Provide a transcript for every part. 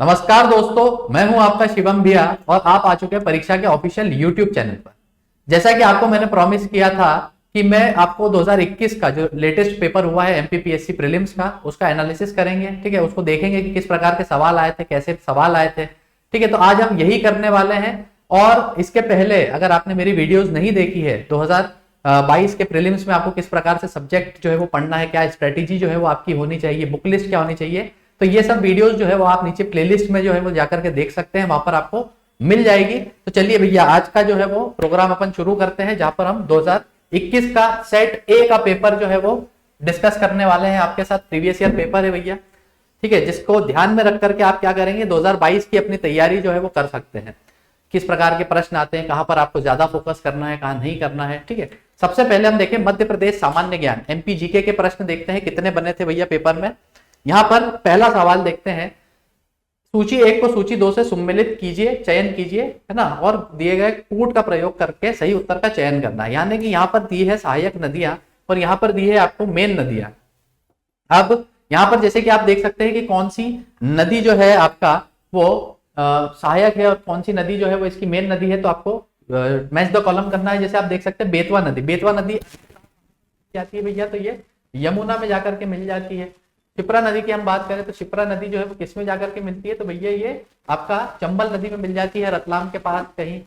नमस्कार दोस्तों, मैं हूं आपका शिवम भैया और आप आ चुके हैं परीक्षा के ऑफिशियल यूट्यूब चैनल पर। जैसा कि आपको मैंने प्रॉमिस किया था कि मैं आपको 2021 का जो लेटेस्ट पेपर हुआ है एमपीपीएससी प्रीलिम्स का, उसका एनालिसिस करेंगे। ठीक है, उसको देखेंगे कि किस प्रकार के सवाल आए थे, कैसे सवाल आए थे। ठीक है, तो आज हम यही करने वाले हैं। और इसके पहले अगर आपने मेरी वीडियोज नहीं देखी है 2022 के प्रीलिम्स में आपको किस प्रकार से सब्जेक्ट जो है वो पढ़ना है, क्या स्ट्रेटेजी जो है वो आपकी होनी चाहिए, बुक लिस्ट क्या होनी चाहिए, तो ये सब वीडियोस जो है वो आप नीचे प्लेलिस्ट में जो है वो जाकर के देख सकते हैं, वहां पर आपको मिल जाएगी। तो चलिए भैया, आज का जो है वो प्रोग्राम अपन शुरू करते हैं, जहां पर हम 2021 का सेट ए का पेपर जो है वो डिस्कस करने वाले हैं आपके साथ। प्रीवियस ईयर पेपर है भैया, ठीक है, जिसको ध्यान में रख करके आप क्या करेंगे, 2022 की अपनी तैयारी जो है वो कर सकते हैं। किस प्रकार के प्रश्न आते हैं, कहां पर आपको ज्यादा फोकस करना है, कहां नहीं करना है। ठीक है, सबसे पहले हम देखें मध्य प्रदेश सामान्य ज्ञान एमपी जीके के प्रश्न देखते हैं कितने बने थे भैया पेपर में। यहां पर पहला सवाल देखते हैं, सूची 1 को सूची 2 से सम्मिलित कीजिए, चयन कीजिए, है ना, और दिए गए कूट का प्रयोग करके सही उत्तर का चयन करना है। यानी कि यहाँ पर दी है सहायक नदियां और यहाँ पर दी है आपको मेन नदियां। अब यहाँ पर जैसे कि आप देख सकते हैं कि कौन सी नदी जो है आपका वो सहायक है और कौन सी नदी जो है वो इसकी मेन नदी है, तो आपको मैच द कॉलम करना है। जैसे आप देख सकते हैं बेतवा नदी जाती है भैया, तो ये यमुना में जाकर के मिल जाती है। शिप्रा नदी की हम बात करें तो शिप्रा नदी जो है वो किस में जाकर के मिलती है, तो भैया ये आपका चंबल नदी में मिल जाती है, रतलाम के पास कहीं।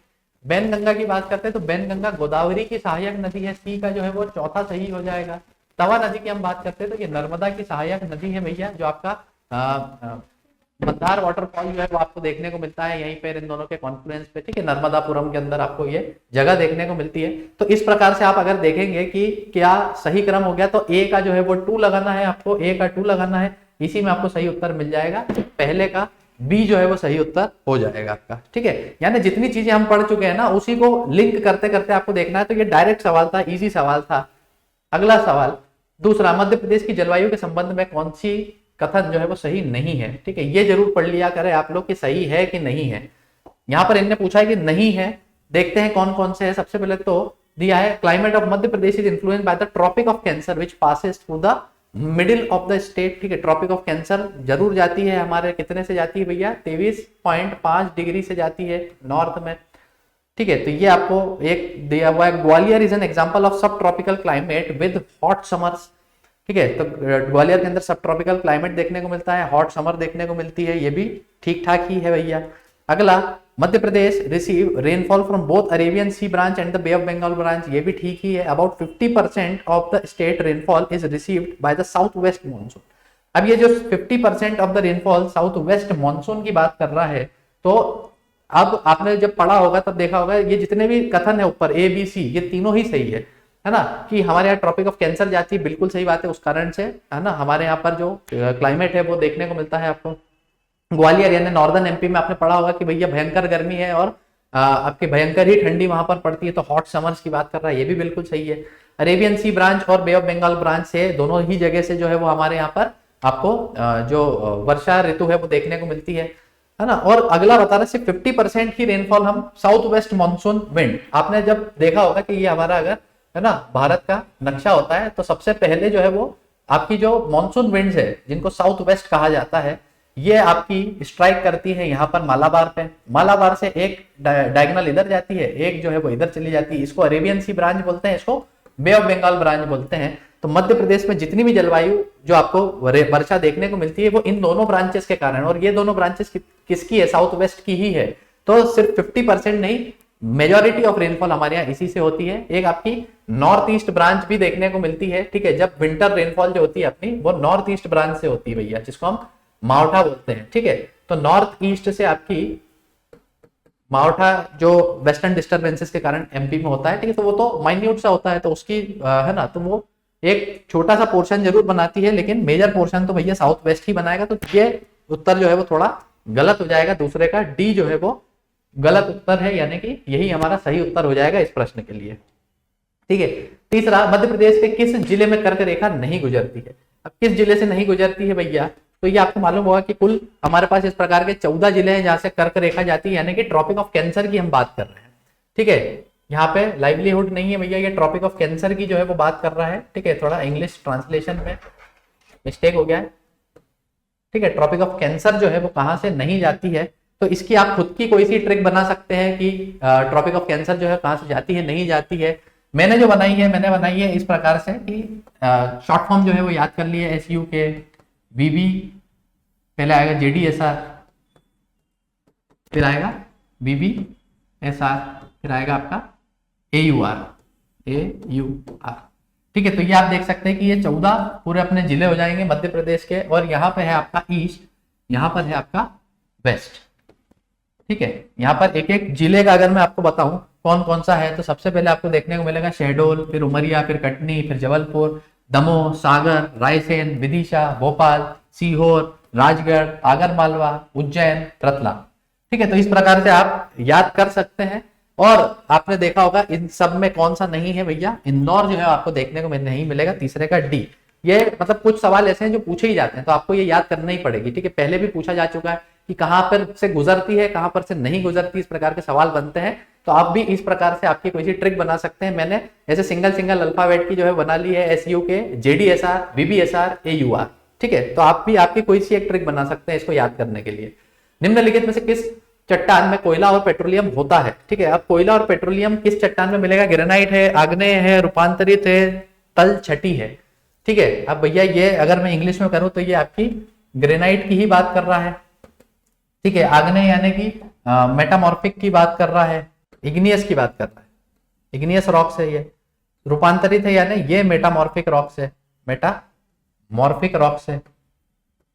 बैन गंगा की बात करते हैं तो बैन गंगा गोदावरी की सहायक नदी है, सी का जो है वो चौथा सही हो जाएगा। तवा नदी की हम बात करते हैं तो ये नर्मदा की सहायक नदी है भैया, जो आपका मंदार वाटरफॉल जो है वो आपको देखने को मिलता है यहीं पर इन दोनों के कॉन्फ्लुएंस पे। ठीक है, नर्मदापुरम के अंदर आपको ये जगह देखने को मिलती है। तो इस प्रकार से आप अगर देखेंगे कि क्या सही क्रम हो गया, तो ए का जो है वो 2 लगाना है, आपको ए का 2 लगाना है, इसी में आपको सही उत्तर मिल जाएगा। पहले का बी जो है वो सही उत्तर हो जाएगा आपका। ठीक है, यानी जितनी चीजें हम पढ़ चुके हैं ना उसी को लिंक करते करते आपको देखना है। तो ये डायरेक्ट सवाल था, इजी सवाल था। अगला सवाल दूसरा, मध्य प्रदेश की जलवायु के संबंध में कौन सी कथन जो है वो सही नहीं है। ठीक है, ये जरूर पढ़ लिया करें आप लोग कि सही है कि नहीं है। यहां पर इनने पूछा है कि नहीं है, देखते हैं कौन कौन से है। सबसे पहले तो दिया है climate of Madhya Pradesh is influenced by the tropic of cancer which passes through the middle of the state. ठीक है, ट्रॉपिक ऑफ कैंसर जरूर जाती है हमारे, कितने से जाती है भैया, 23.5 डिग्री से जाती है नॉर्थ में। ठीक है, तो ये आपको एक दिया हुआ है। Gwalior is an example of subtropical climate with hot summers. ठीक है, तो ग्वालियर के अंदर सब ट्रॉपिकल क्लाइमेट देखने को मिलता है, हॉट समर देखने को मिलती है, ये भी ठीक ठाक ही है भैया। अगला, Madhya Pradesh receive rainfall from both Arabian Sea branch and the Bay of Bengal branch, ये भी ठीक ही है। About 50% of the state rainfall is received by the south west monsoon. अब ये जो 50% of the rainfall south west monsoon की बात कर रहा है, तो अब आपने जब पढ़ा होगा तब देखा होगा ये जितने भी कथन है ऊपर ए बी सी, ये तीनों ही सही है ना, कि हमारे यहाँ ट्रॉपिक ऑफ कैंसर जाती है, बिल्कुल सही बात है। उस कारण से है ना हमारे यहाँ पर जो क्लाइमेट है वो देखने को मिलता है आपको। ग्वालियर यानी नॉर्दर्न एमपी में आपने पढ़ा होगा कि भैया भयंकर गर्मी है और आपकी भयंकर ही ठंडी वहां पर पड़ती है, तो हॉट समर्स की बात कर रहा है, ये भी बिल्कुल सही है। अरेबियन सी ब्रांच और बे ऑफ बंगाल ब्रांच से दोनों ही जगह से जो है वो हमारे यहाँ पर आपको जो वर्षा ऋतु है वो देखने को मिलती है ना। और अगला बता रहा सिर्फ 50% की रेनफॉल हम साउथ वेस्ट मानसून विंड। आपने जब देखा होगा कि ये हमारा अगर है ना भारत का नक्शा होता है तो सबसे पहले जो है वो आपकी जो मानसून विंड्स है जिनको साउथ वेस्ट कहा जाता है, ये आपकी स्ट्राइक करती है यहाँ पर मालाबार पे। मालाबार से एक डायगोनल इधर जाती है, एक जो है वो इधर चली जाती है। इसको अरेबियन सी ब्रांच बोलते हैं, इसको बे ऑफ बंगाल ब्रांच बोलते हैं। तो मध्य प्रदेश में जितनी भी जलवायु जो आपको वर्षा देखने को मिलती है वो इन दोनों ब्रांचेस के कारण, और ये दोनों ब्रांचेस किसकी है, साउथ वेस्ट की ही है। तो सिर्फ 50% नहीं, मेजॉरिटी ऑफ रेनफॉल हमारे यहाँ इसी से होती है। एक आपकी नॉर्थ ईस्ट ब्रांच भी देखने को मिलती है। ठीक है, जब विंटर रेनफॉल जो होती है अपनी वो नॉर्थ ईस्ट ब्रांच से होती है भैया, जिसको हम मावठा बोलते हैं। ठीक है, तो नॉर्थ ईस्ट से आपकी मावठा जो वेस्टर्न डिस्टर्बेंसेस के कारण एमपी में होता है। ठीक है, तो वो तो माइन्यूट सा होता है, तो उसकी है ना, तो वो एक छोटा सा पोर्शन जरूर बनाती है, लेकिन मेजर पोर्शन तो भैया साउथ वेस्ट ही बनाएगा। तो ये उत्तर जो है वो थोड़ा गलत हो जाएगा, दूसरे का डी जो है वो गलत उत्तर है, यानी कि यही हमारा सही उत्तर हो जाएगा इस प्रश्न के लिए। ठीक है, तीसरा, मध्य प्रदेश के किस जिले में कर्क रेखा नहीं गुजरती है। अब किस जिले से नहीं गुजरती है भैया, तो ये आपको मालूम होगा कि कुल हमारे पास इस प्रकार के 14 जिले हैं जहां से कर्क रेखा जाती है, यानी कि ट्रॉपिक ऑफ कैंसर की हम बात कर रहे हैं। ठीक है, यहाँ पे लाइवलीहुड नहीं है भैया, ये ट्रॉपिक ऑफ कैंसर की जो है वो बात कर रहा है। ठीक है, थोड़ा इंग्लिश ट्रांसलेशन में मिस्टेक हो गया है। ठीक है, ट्रॉपिक ऑफ कैंसर जो है वो कहाँ से नहीं जाती है, तो इसकी आप खुद की कोई सी ट्रिक बना सकते हैं कि ट्रॉपिक ऑफ कैंसर जो है कहाँ से जाती है, नहीं जाती है। मैंने मैंने बनाई है इस प्रकार से कि शॉर्ट फॉर्म जो है वो याद कर लिए, SU के VB, पहले आएगा JDSR, फिर आएगा BBSR, फिर आएगा आपका AUR। ठीक है, तो ये आप देख सकते हैं कि ये 14 पूरे अपने जिले हो जाएंगे मध्य प्रदेश के, और यहाँ पे है आपका ईस्ट, यहाँ पर है आपका वेस्ट। ठीक है, यहाँ पर एक एक जिले का अगर मैं आपको बताऊं कौन कौन सा है, तो सबसे पहले आपको देखने को मिलेगा शहडोल, फिर उमरिया, फिर कटनी, फिर जबलपुर, दमोह, सागर, रायसेन, विदिशा, भोपाल, सीहोर, राजगढ़, आगरमालवा, उज्जैन, रतलाम। ठीक है, तो इस प्रकार से आप याद कर सकते हैं। और आपने देखा होगा इन सब में कौन सा नहीं है भैया, इंदौर जो है आपको देखने को नहीं मिलेगा, तीसरे का D। ये मतलब कुछ सवाल ऐसे हैं जो पूछे ही जाते हैं, तो आपको ये याद करना ही पड़ेगी। ठीक है, पहले भी पूछा जा चुका है कि कहां पर से गुजरती है, कहां पर से नहीं गुजरती, इस प्रकार के सवाल बनते हैं। तो आप भी इस प्रकार से आपकी कोई सी ट्रिक बना सकते हैं। मैंने ऐसे सिंगल अल्फाबेट की जो है बना ली है, SU के JDSR, BBSR, AUR। ठीक है, तो आप भी आपकी कोई सी एक ट्रिक बना सकते हैं इसको याद करने के लिए। निम्नलिखित में से किस चट्टान में कोयला और पेट्रोलियम होता है? ठीक है, अब कोयला और पेट्रोलियम किस चट्टान में मिलेगा? ग्रेनाइट है, आग्नेय है, रूपांतरित है, तल छठी है। ठीक है, अब भैया ये अगर मैं इंग्लिश में करूं तो ये आपकी ग्रेनाइट की ही बात कर रहा है। ठीक है, आग्नेय यानी कि मेटामॉर्फिक की बात कर रहा है, इग्नियस की बात कर रहा है, इग्नियस रॉक्स है ये। रूपांतरित है यानी ये मेटामॉर्फिक रॉक्स है, मेटामॉर्फिक रॉक्स है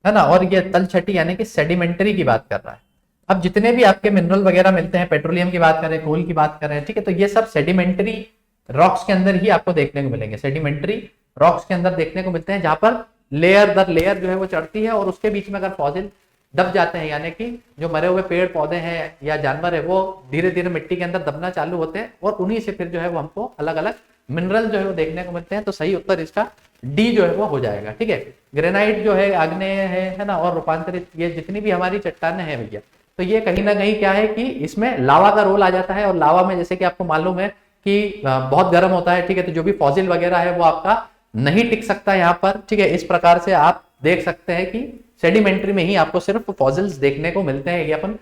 ना। और ये तल छठी यानी कि सेडिमेंटरी की बात कर रहा है। अब जितने भी आपके मिनरल वगैरह मिलते हैं, पेट्रोलियम की बात करें, कोल की बात करें, ठीक है, तो ये सब सेडिमेंटरी रॉक्स के अंदर ही आपको देखने को मिलेंगे। सेडिमेंटरी रॉक्स के अंदर देखने को मिलते हैं, जहां पर लेयर दर लेयर जो है वो चढ़ती है, और उसके बीच में अगर फॉसिल दब जाते हैं, यानी कि जो मरे हुए पेड़ पौधे हैं या जानवर है वो धीरे धीरे मिट्टी के अंदर दबना चालू होते हैं, और उन्हीं से फिर जो है वो हमको अलग अलग मिनरल जो है वो देखने को मिलते हैं। तो सही उत्तर इसका D जो है वो हो जाएगा। ठीक है, ग्रेनाइट जो है आग्नेय है ना, और रूपांतरित, ये जितनी भी हमारी चट्टानें हैं भैया, तो ये कहीं ना कहीं क्या है कि इसमें लावा का रोल आ जाता है। और लावा में जैसे कि आपको मालूम है कि बहुत गर्म होता है। ठीक है, तो जो भी फॉसिल वगैरह है वो आपका नहीं टिक सकता यहाँ पर। ठीक है, इस प्रकार से आप देख सकते हैं कि सेडिमेंट्री में ही आपको सिर्फ फॉसिल्स देखने को मिलते हैं, ये अपन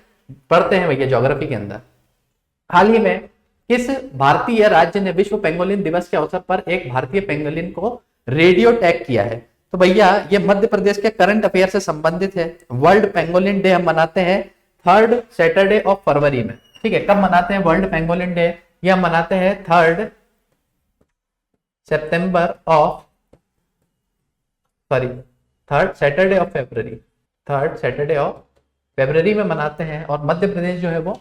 पढ़ते हैं भैया ज्योग्राफी के अंदर। हाल ही में किस भारतीय राज्य ने विश्व पेंगोलिन दिवस के अवसर पर एक भारतीय पेंगोलिन को रेडियो टैग किया है? तो भैया ये मध्य प्रदेश के करंट अफेयर से संबंधित है। वर्ल्ड पेंगोलिन डे हम मनाते हैं 3rd सैटरडे ऑफ फरवरी में। ठीक है, कब मनाते हैं वर्ल्ड पेंगोलिन डे? ये हम मनाते हैं 3rd Saturday of February, 3rd Saturday of February में मनाते हैं। और मध्य प्रदेश जो है वो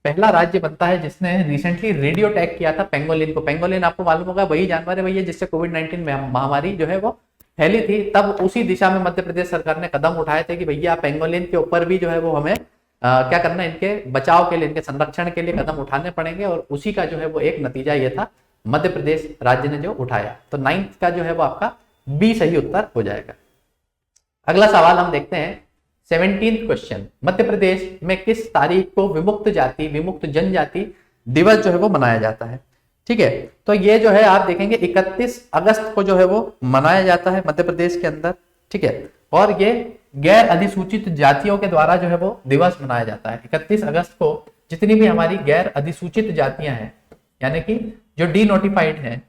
पहला राज्य बनता है जिसने रिसेंटली रेडियो टैग किया था पेंगोलिन को। पेंगोलिन आपको मालूम होगा वही जानवर है भैया जिससे कोविड-19 महामारी जो है वो फैली थी। तब उसी दिशा में मध्य प्रदेश सरकार ने कदम उठाए थे कि भैया पेंगोलिन के ऊपर भी जो है वो हमें क्या करना है, इनके बचाव के लिए, इनके संरक्षण के लिए कदम उठाने पड़ेंगे। और उसी का जो है वो एक नतीजा ये था, मध्य प्रदेश राज्य ने जो उठाया। तो 9th का जो है वो आपका B सही उत्तर हो जाएगा। अगला सवाल हम देखते हैं 17th क्वेश्चन। मध्य प्रदेश में किस तारीख को विमुक्त जनजाति दिवस जो है वो मनाया जाता है? ठीक है, तो ये जो है आप देखेंगे 31 अगस्त को जो है वो मनाया जाता है मध्य प्रदेश के अंदर। ठीक है, और ये गैर अधिसूचित जातियों के द्वारा जो है वो दिवस मनाया जाता है। 31 अगस्त को जितनी भी हमारी गैर अधिसूचित जातियां हैं, यानी कि जो डीनोटिफाइड हैं,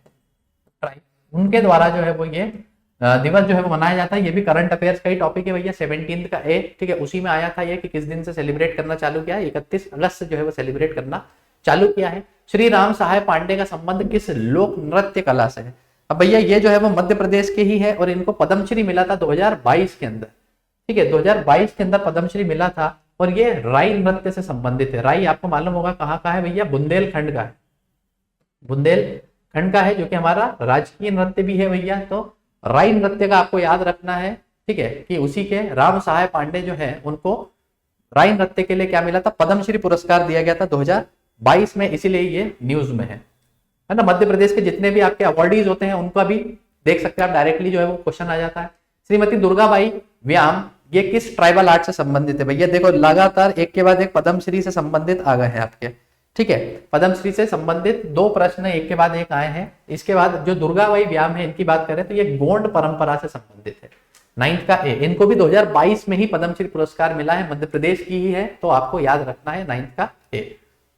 उनके द्वारा जो है वो ये दिवस जो है वो मनाया जाता है। ये भी करंट अफेयर्स का ही टॉपिक है भैया, 17th का A। ठीक है, उसी में आया था ये कि किस दिन से सेलिब्रेट करना चालू किया है, 31 अगस्त से जो है वो सेलिब्रेट करना चालू किया है। श्री राम सहाय पांडे का संबंध किस लोक नृत्य कला से है? अब भैया ये जो है वो मध्य प्रदेश के ही है, और इनको पद्मश्री मिला था 2022 के अंदर। ठीक है, 2022 के अंदर पद्मश्री मिला था, और ये राई नृत्य से संबंधित है। राई आपको मालूम होगा कहाँ का है भैया, बुंदेलखंड का है, बुंदेलखंड का है, जो कि हमारा राजकीय नृत्य भी है भैया। तो राई नृत्य का आपको याद रखना है। ठीक है, कि उसी के राम सहाय पांडे जो है उनको राई नृत्य के लिए क्या मिला था, पद्मश्री पुरस्कार दिया गया था 2022 में, इसीलिए ये न्यूज में है ना। मध्य प्रदेश के जितने भी आपके अवार्डीज होते हैं उनका भी देख सकते हैं आप, डायरेक्टली जो है वो क्वेश्चन आ जाता है। श्रीमती दुर्गाबाई व्याम ये किस ट्राइबल आर्ट से संबंधित है? भैया देखो लगातार एक के बाद एक पद्मश्री से संबंधित आ गए हैं आपके। ठीक है, पद्मश्री से संबंधित 2 प्रश्न एक के बाद एक आए हैं। इसके बाद जो दुर्गाबाई व्याम है इनकी बात करें तो ये गोंड परंपरा से संबंधित है। नाइन्थ का ए, इनको भी 2022 में ही पद्मश्री पुरस्कार मिला है, मध्य प्रदेश की ही है, तो आपको याद रखना है नाइन्थ का ए,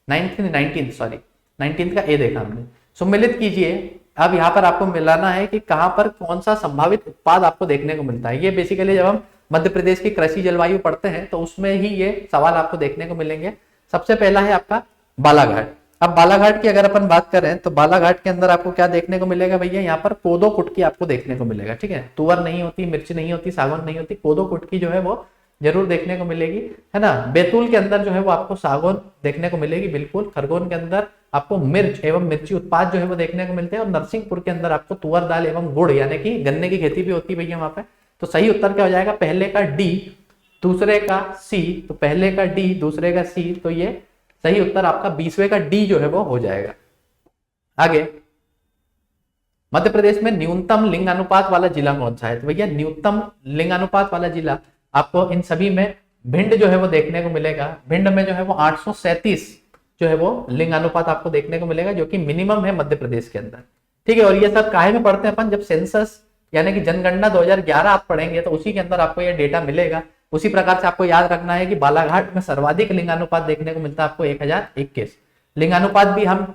19th का ए देखा हमने। सम्मिलित कीजिए, अब यहाँ पर आपको मिलाना है कि कहां पर कौन सा संभावित उत्पाद आपको देखने को मिलता है। ये बेसिकली जब हम मध्य प्रदेश की कृषि जलवायु पढ़ते हैं तो उसमें ही ये सवाल आपको देखने को मिलेंगे। सबसे पहला है आपका बालाघाट। अब बालाघाट की अगर अपन बात करें तो बालाघाट के अंदर आपको क्या देखने को मिलेगा भैया, यहाँ पर कोदो कुटकी आपको देखने को मिलेगा, ठीक है। तुअर नहीं होती, मिर्च नहीं होती, सागौन नहीं होती, कोदो कुटकी जो है वो जरूर देखने को मिलेगी, है ना। बैतूल के अंदर जो है वो आपको सागौन देखने को मिलेगी, बिल्कुल। खरगोन के अंदर आपको मिर्च एवं मिर्ची उत्पाद जो है वो देखने को मिलते हैं, और नरसिंहपुर के अंदर आपको तुअर दाल एवं गुड़ यानी कि गन्ने की खेती भी होती है भैया वहां पे। तो सही उत्तर क्या हो जाएगा, पहले का डी, दूसरे का सी, तो पहले का डी, दूसरे का सी, तो ये सही उत्तर आपका 20वें का डी जो है वो हो जाएगा। आगे, मध्य प्रदेश में न्यूनतम लिंगानुपात वाला जिला कौन सा है, तो भैया न्यूनतम लिंगानुपात वाला जिला आपको इन सभी में भिंड जो है वो देखने को मिलेगा। भिंड में जो है वो 837 जो है वो लिंगानुपात आपको देखने को मिलेगा, जो कि मिनिमम है मध्य प्रदेश के अंदर, ठीक है। और ये सब काहे में पढ़ते हैं अपन, जब सेंसस यानी कि जनगणना 2011 आप पढ़ेंगे तो उसी के अंदर आपको ये डेटा मिलेगा। उसी प्रकार से आपको याद रखना है कि बालाघाट में सर्वाधिक लिंगानुपात देखने को मिलता है आपको 1021 लिंगानुपात। भी हम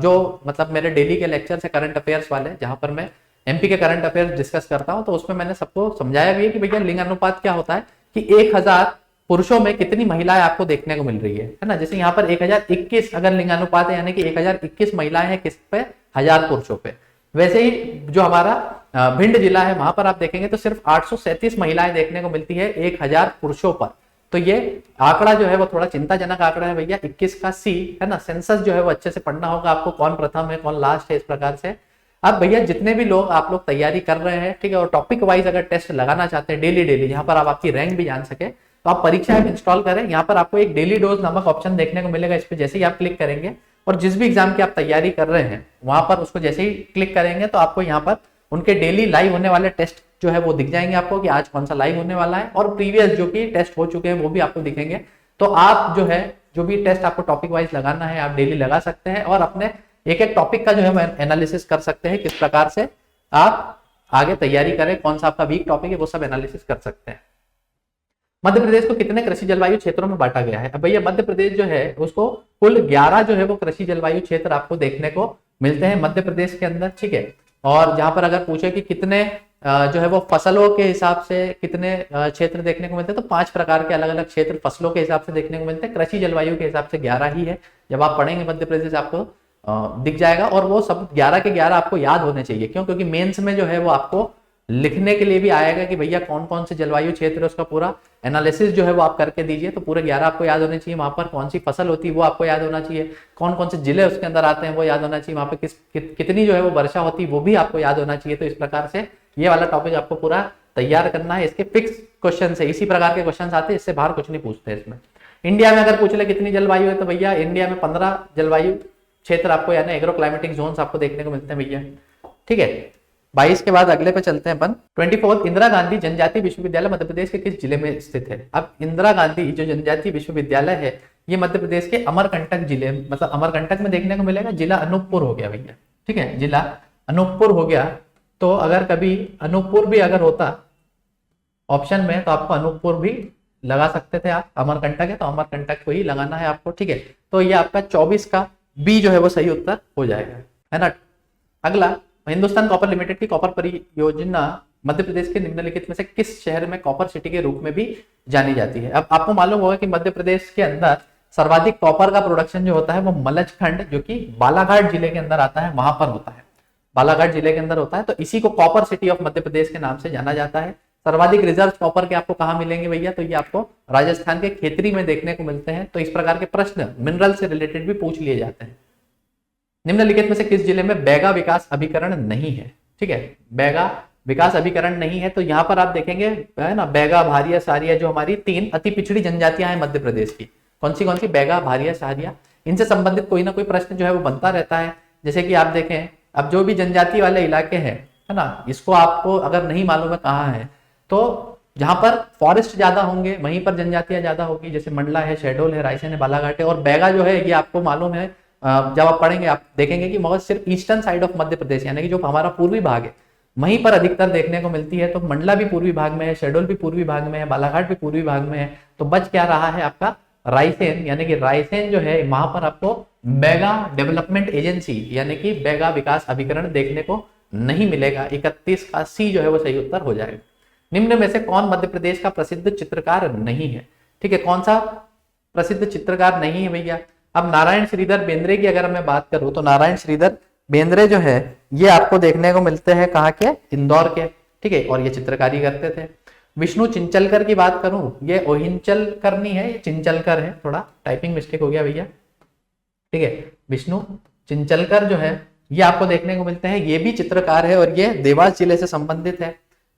जो मतलब मेरे डेली के लेक्चर है करंट अफेयर्स वाले, जहां पर मैं एमपी के करंट अफेयर्स डिस्कस करता हूं, तो उसमें मैंने सबको समझाया भी है कि भैया लिंगानुपात क्या होता है कि 1000 पुरुषों में कितनी महिलाएं आपको देखने को मिल रही है ना। जैसे यहाँ पर 1021 अगर लिंगानुपात है, यानी कि 1021 महिलाएं हैं किस पे, 1000 पुरुषों पे। वैसे ही जो हमारा भिंड जिला है वहां पर आप देखेंगे तो सिर्फ 837 महिलाएं देखने को मिलती है 1000 पुरुषों पर। तो ये आंकड़ा जो है वो थोड़ा चिंताजनक आंकड़ा है भैया। 21 का सी, है ना। सेंसस जो है वो अच्छे से पढ़ना होगा आपको, कौन प्रथम है कौन लास्ट है, इस प्रकार से। अब भैया जितने भी लोग आप लोग तैयारी कर रहे हैं, ठीक है, और टॉपिक वाइज अगर टेस्ट लगाना चाहते हैं डेली जहां पर आप आपकी रैंक भी जान सके, तो आप परीक्षा ऐप इंस्टॉल करें। यहाँ पर आपको एक डेली डोज नामक ऑप्शन देखने को मिलेगा, इस पर जैसे ही आप क्लिक करेंगे और जिस भी एग्जाम की आप तैयारी कर रहे हैं वहां पर उसको जैसे ही क्लिक करेंगे तो आपको यहाँ पर उनके डेली लाइव होने वाले टेस्ट जो है वो दिख जाएंगे आपको कि आज कौन सा लाइव होने वाला है, और प्रीवियस जो कि टेस्ट हो चुके हैं वो भी आपको दिखेंगे। तो आप जो है जो भी टेस्ट आपको टॉपिक वाइज लगाना है आप डेली लगा सकते हैं, और अपने एक एक टॉपिक का जो है एनालिसिस कर सकते हैं, किस प्रकार से आप आगे तैयारी करें, कौन सा आपका वीक टॉपिक है वो सब एनालिसिस कर सकते हैं। मध्य प्रदेश को कितने कृषि जलवायु क्षेत्रों में बांटा गया है, अब भैया मध्य प्रदेश जो है उसको कुल 11 जो है वो कृषि जलवायु क्षेत्र आपको देखने को मिलते हैं मध्य प्रदेश के अंदर, ठीक है। और जहां पर अगर पूछे कि कितने जो है वो फसलों के हिसाब से कितने क्षेत्र देखने को मिलते हैं, तो 5 प्रकार के अलग अलग क्षेत्र फसलों के हिसाब से देखने को मिलते हैं। कृषि जलवायु के हिसाब से 11 ही है। जब आप पढ़ेंगे मध्य प्रदेश आपको दिख जाएगा, और वो सब 11 के 11 आपको याद होने चाहिए। क्यों? क्योंकि मेंस में जो है वो आपको लिखने के लिए भी आएगा कि भैया कौन कौन से जलवायु क्षेत्र है, उसका पूरा एनालिसिस जो है वो आप करके दीजिए। तो पूरे 11 आपको याद होने चाहिए। वहां पर कौन सी फसल होती है वो आपको याद होना चाहिए, कौन कौन से जिले उसके अंदर आते हैं वो याद होना चाहिए, वहां पे कितनी जो है वो वर्षा होती है वो भी आपको याद होना चाहिए। तो इस प्रकार से ये वाला टॉपिक आपको पूरा तैयार करना है। इसके फिक्स क्वेश्चन है, इसी प्रकार के क्वेश्चन आते हैं, इससे बाहर कुछ नहीं पूछते इसमें। इंडिया में अगर पूछ ले कितनी जलवायु है, तो भैया इंडिया में 15 जलवायु क्षेत्र आपको यानी एग्रो क्लाइमेटिक जोन्स आपको देखने को मिलते हैं भैया, ठीक है। 22 के बाद अगले पे चलते हैं अपन। 24 इंदिरा गांधी जनजातीय विश्वविद्यालय मध्य प्रदेश के किस जिले में स्थित है। अब इंदिरा गांधी जो जनजातीय विश्वविद्यालय है ये मध्य प्रदेश के अमरकंटक जिले, मतलब अमरकंटक में देखने को मिलेगा। जिला अनूपपुर हो गया भैया, ठीक है, जिला अनूपपुर हो गया। तो अगर कभी अनूपपुर भी अगर होता ऑप्शन में तो आपको अनूपपुर भी लगा सकते थे आप। अमरकंटक है तो अमरकंटक को ही लगाना है आपको, ठीक है। तो ये आपका 24 का बी जो है वो सही उत्तर हो जाएगा, है ना। अगला, हिंदुस्तान कॉपर लिमिटेड की कॉपर परियोजना मध्य प्रदेश के निम्नलिखित में से किस शहर में कॉपर सिटी के रूप में भी जानी जाती है। अब आपको मालूम होगा कि मध्य प्रदेश के अंदर सर्वाधिक कॉपर का प्रोडक्शन जो होता है वो मलचखंड, जो कि बालाघाट जिले के अंदर आता है, वहां पर होता है। बालाघाट जिले के अंदर होता है, तो इसी को कॉपर सिटी ऑफ मध्य प्रदेश के नाम से जाना जाता है। सर्वाधिक रिजर्व कॉपर के आपको कहाँ मिलेंगे भैया, तो ये आपको राजस्थान के खेतरी में देखने को मिलते हैं। तो इस प्रकार के प्रश्न मिनरल से रिलेटेड भी पूछ लिए जाते हैं। निम्नलिखित में से किस जिले में बैगा विकास अभिकरण नहीं है, ठीक है, बैगा विकास अभिकरण नहीं है। तो यहाँ पर आप देखेंगे, है ना, बैगा, भारिया, सारिया, जो हमारी 3 अति पिछड़ी जनजातियां हैं मध्य प्रदेश की। कौन सी बैगा, भारिया, सारिया, इनसे संबंधित कोई ना कोई प्रश्न जो है वो बनता रहता है। जैसे कि आप देखें, अब जो भी जनजाति वाले इलाके हैं, है ना, इसको आपको अगर नहीं मालूम है कहाँ है, तो जहां पर फॉरेस्ट ज्यादा होंगे वहीं पर जनजातियां ज्यादा होगी। जैसे मंडला है, शहडोल है, रायसेन है, बालाघाट है। और बैगा जो है ये आपको मालूम है, जब आप पढ़ेंगे आप देखेंगे कि मगर सिर्फ ईस्टर्न साइड ऑफ मध्य प्रदेश यानी कि जो हमारा पूर्वी भाग है वहीं पर अधिकतर देखने को मिलती है। तो मंडला भी पूर्वी भाग में है, शहडोल भी पूर्वी भाग में है, बालाघाट भी पूर्वी भाग में है। तो बच क्या रहा है आपका रायसेन, यानी कि रायसेन जो है वहां पर आपको बेगा डेवलपमेंट एजेंसी यानी कि बेगा विकास अभिकरण देखने को नहीं मिलेगा। 31 का सी जो है वो सही उत्तर हो जाएगा। निम्न में से कौन मध्य प्रदेश का प्रसिद्ध चित्रकार नहीं है? ठीक है, कौन सा प्रसिद्ध चित्रकार नहीं है भैया? अब नारायण श्रीधर बेंद्रे की अगर मैं बात करूं तो नारायण श्रीधर बेंद्रे जो है ये आपको देखने को मिलते हैं कहाँ के? इंदौर के। ठीक है, और ये चित्रकारी करते थे। विष्णु चिंचलकर की बात करूं, ये ओहिंचल करनी है, ये चिंचलकर है, थोड़ा टाइपिंग मिस्टेक हो गया भैया। ठीक है, विष्णु चिंचलकर जो है ये आपको देखने को मिलते हैं, ये भी चित्रकार है और ये देवास जिले से संबंधित है।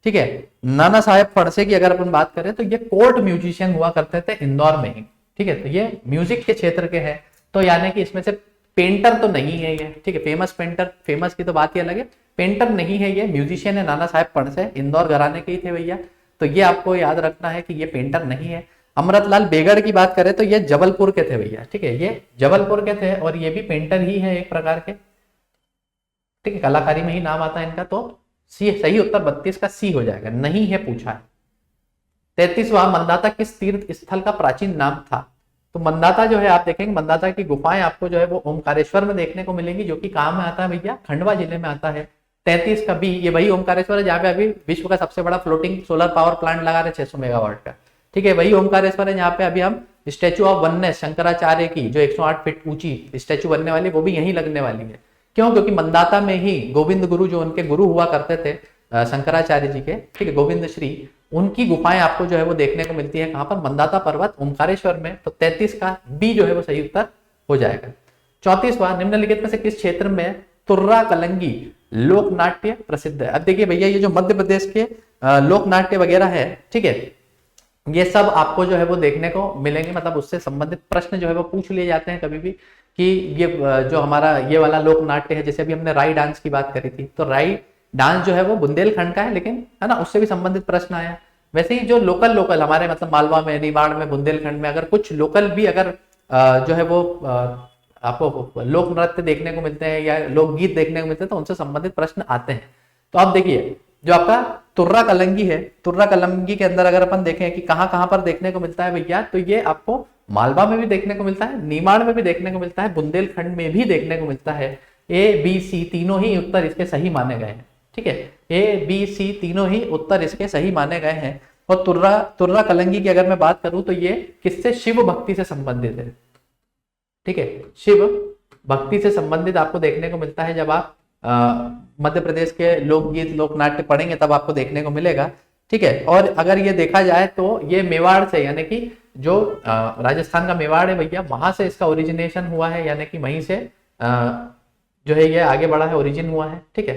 ठीक है, नाना साहेब फड़से की अगर अपन बात करें तो ये कोर्ट म्यूजिशियन हुआ करते थे इंदौर में ही। ठीक है, तो ये म्यूजिक के क्षेत्र के हैं, तो यानी कि इसमें से पेंटर तो नहीं है ये। ठीक है, फेमस पेंटर, फेमस की तो बात ही अलग है, पेंटर नहीं है ये, म्यूजिशियन है। नाना साहेब फड़से इंदौर घराने के ही थे भैया, तो ये आपको याद रखना है कि ये पेंटर नहीं है। अमृतलाल बेगड़ की बात करें तो ये जबलपुर के थे भैया। ठीक है, ये जबलपुर के थे और ये भी पेंटर ही है एक प्रकार के। ठीक है, कलाकारी में ही नाम आता है इनका, तो सी सही उत्तर 32 का सी हो जाएगा, नहीं है पूछा है। 33वां मंदाता किस तीर्थ स्थल का प्राचीन नाम था? तो मंदाता जो है आप देखेंगे, मंदाता की गुफाएं आपको जो है वो ओमकारेश्वर में देखने को मिलेंगी, जो कि कहां में आता है भैया? खंडवा जिले में आता है। 33 का बी, ये वही ओमकारेश्वर है जहाँ पे अभी विश्व का सबसे बड़ा फ्लोटिंग सोलर पावर प्लांट लगा रहे 600 मेगावाट का। ठीक है, वही ओमकारेश्वर है जहाँ पे अभी हम स्टैचू ऑफ वननेस शंकराचार्य की जो 108 फीट ऊंची स्टैचू बनने वाली, वो भी यहीं लगने वाली है। क्यों? क्योंकि मंदाता में ही गोविंद गुरु जो उनके गुरु हुआ करते थे शंकराचार्य जी के, ठीक है, गोविंद श्री, उनकी गुफाएं आपको जो है वो देखने को मिलती है कहां पर? मंदाता पर्वत ओमकारेश्वर में। तो 33 का बी जो है वो सही उत्तर हो जाएगा। 34वां, निम्नलिखित में से किस क्षेत्र में तुर्रा कलंगी लोक नाट्य प्रसिद्ध है? अब देखिए भैया, ये जो मध्य प्रदेश के लोक नाट्य वगैरह है, ठीक है, ये सब आपको जो है वो देखने को मिलेंगे, मतलब उससे संबंधित प्रश्न जो है वो पूछ लिए जाते हैं कभी भी कि ये जो हमारा ये वाला लोक नाट्य है, जैसे अभी हमने राई डांस की बात करी थी, तो राई डांस जो है वो बुंदेलखंड का है, लेकिन है ना, उससे भी संबंधित प्रश्न आया। वैसे ही जो लोकल हमारे मतलब मालवा में, निमाड़ में, बुंदेलखंड में अगर कुछ लोकल भी अगर जो है वो आपको लोक नृत्य देखने को मिलते हैं या लोकगीत देखने को मिलते हैं, तो उनसे संबंधित प्रश्न आते हैं। तो आप देखिए जो आपका तुर्रा कलंगी है, तुर्रा कलंगी के अंदर अगर अपन देखें कि कहां कहां पर देखने को मिलता है भैया, तो ये आपको मालवा में भी देखने को मिलता है, नीमाड़ में भी देखने को मिलता है, बुंदेलखंड में भी देखने को मिलता है। ए बी सी तीनों ही उत्तर इसके सही माने गए हैं। ठीक है, ए बी सी तीनों ही उत्तर इसके सही माने गए हैं। और तुर्रा कलंगी की अगर मैं बात करूं तो ये किससे? शिव भक्ति से संबंधित है। ठीक है, शिव भक्ति से संबंधित आपको देखने को मिलता है। जब आप मध्य प्रदेश के लोकगीत लोक नाट्य पढ़ेंगे तब आपको देखने को मिलेगा। ठीक है, और अगर ये देखा जाए तो ये मेवाड़ से, यानी कि जो राजस्थान का मेवाड़ है भैया, वहां से इसका ओरिजिनेशन हुआ है, यानी कि वहीं से जो है ये आगे बढ़ा है, ओरिजिन हुआ है। ठीक है,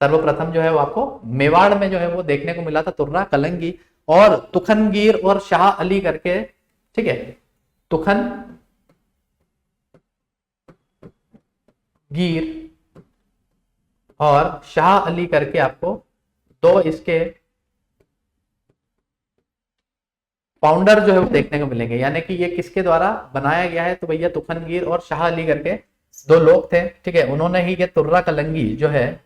सर्वप्रथम जो है वो आपको मेवाड़ में जो है वो देखने को मिला था तुर्रा कलंगी, और तुखनगीर और शाह अली करके, ठीक है, तुखन गिर और शाह अली करके आपको दो इसके फाउंडर जो है वो देखने को मिलेंगे। यानी कि ये किसके द्वारा बनाया गया है? तो भैया तुखनगीर और शाह अली करके दो लोग थे। ठीक है, उन्होंने ही ये तुर्रा कलंगी जो है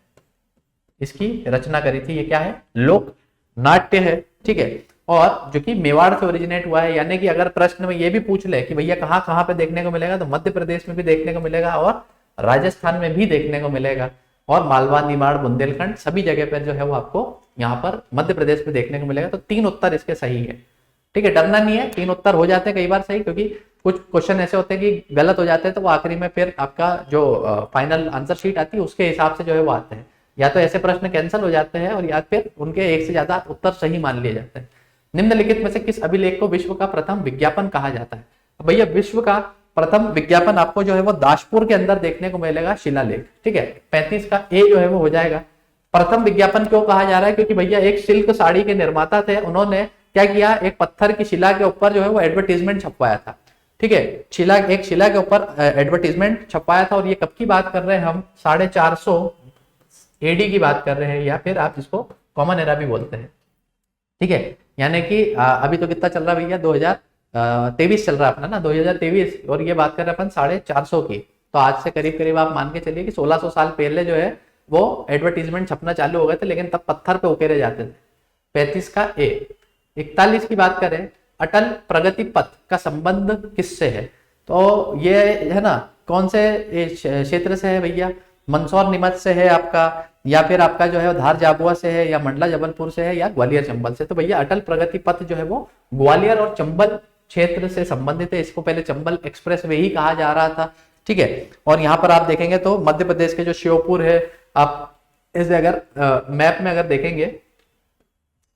इसकी रचना करी थी। ये क्या है? लोक नाट्य है। ठीक है, और जो कि मेवाड़ से ओरिजिनेट हुआ है। यानी कि अगर प्रश्न में ये भी पूछ ले कि भैया कहाँ कहाँ पे देखने को मिलेगा, तो मध्य प्रदेश में भी देखने को मिलेगा और राजस्थान में भी देखने को मिलेगा, और मालवा, निमाड़, बुंदेलखंड सभी जगह पर जो है वो आपको यहाँ पर मध्य प्रदेश में देखने को मिलेगा। तो 3 उत्तर इसके सही है। ठीक है, डरना नहीं है, 3 उत्तर हो जाते हैं कई बार सही, क्योंकि कुछ क्वेश्चन ऐसे होते हैं कि गलत हो जाते हैं, तो वो आखिरी में फिर आपका जो फाइनल आंसर शीट आती है उसके हिसाब से जो है वो आते हैं। या तो ऐसे प्रश्न कैंसिल हो जाते हैं और या फिर उनके एक से ज्यादा उत्तर सही मान लिए जाते हैं। निम्नलिखित में से किस अभिलेख को विश्व का प्रथम विज्ञापन कहा जाता है? भैया विश्व का प्रथम विज्ञापन आपको जो है वो दासपुर के अंदर देखने को मिलेगा, शिलालेख। ठीक है, 35 का ए जो है वो हो जाएगा। प्रथम विज्ञापन क्यों कहा जा रहा है? क्योंकि भैया एक सिल्क साड़ी के निर्माता थे, उन्होंने क्या किया, एक पत्थर की शिला के ऊपर जो है वो एडवर्टीजमेंट छपवाया था। ठीक है, एक शिला के ऊपर एडवर्टीजमेंट छपवाया था, और ये कब की बात कर रहे हैं हम? 450 एडी की बात कर रहे हैं, या फिर आप इसको कॉमन एरा भी बोलते हैं। ठीक है, यानी कि अभी तो कितना चल रहा है भैया? 2023 चल रहा है अपना ना, 2023, और ये बात कर रहे हैं अपन 450 की। तो आज से करीब करीब आप मान के चलिए कि 1600 साल पहले जो है वो एडवर्टीजमेंट छपना चालू हो गए थे, लेकिन तब पत्थर पे उकेरे जाते थे। 35 का ए। 41 की बात करें, अटल प्रगति पथ का संबंध किससे है? तो ये है ना, कौन से क्षेत्र से है भैया? मंदसौर नीमच से है आपका, या फिर आपका जो है धार झाबुआ से है, या मंडला जबलपुर से है, या ग्वालियर चंबल से? तो भैया अटल प्रगति पथ जो है वो ग्वालियर और चंबल क्षेत्र से संबंधित है। इसको पहले चंबल एक्सप्रेस वे ही कहा जा रहा था, ठीक है। और यहाँ पर आप देखेंगे तो मध्य प्रदेश के जो श्योपुर है, आप इसे अगर मैप में अगर देखेंगे,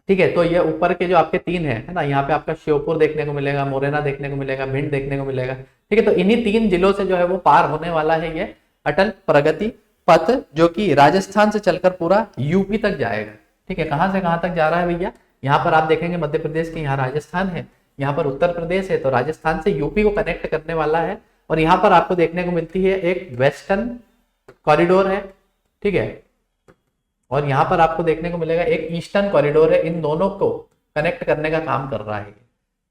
ठीक है, तो ये ऊपर के जो आपके तीन है ना, यहाँ पे आपका श्योपुर देखने को मिलेगा, मुरैना देखने को मिलेगा, भिंड देखने को मिलेगा, ठीक है। तो इन्हीं 3 जिलों से जो है वो पार होने वाला है ये अटल प्रगति पथ, जो कि राजस्थान से चलकर पूरा यूपी तक जाएगा, ठीक है। कहां से कहां तक जा रहा है भैया? यहाँ पर आप देखेंगे मध्य प्रदेश के यहाँ राजस्थान है, यहाँ पर उत्तर प्रदेश है, तो राजस्थान से यूपी को कनेक्ट करने वाला है। और यहाँ पर आपको देखने को मिलती है एक वेस्टर्न कॉरिडोर है, ठीक है, और यहाँ पर आपको देखने को मिलेगा एक ईस्टर्न कॉरिडोर है। इन दोनों को कनेक्ट करने का काम कर रहा है,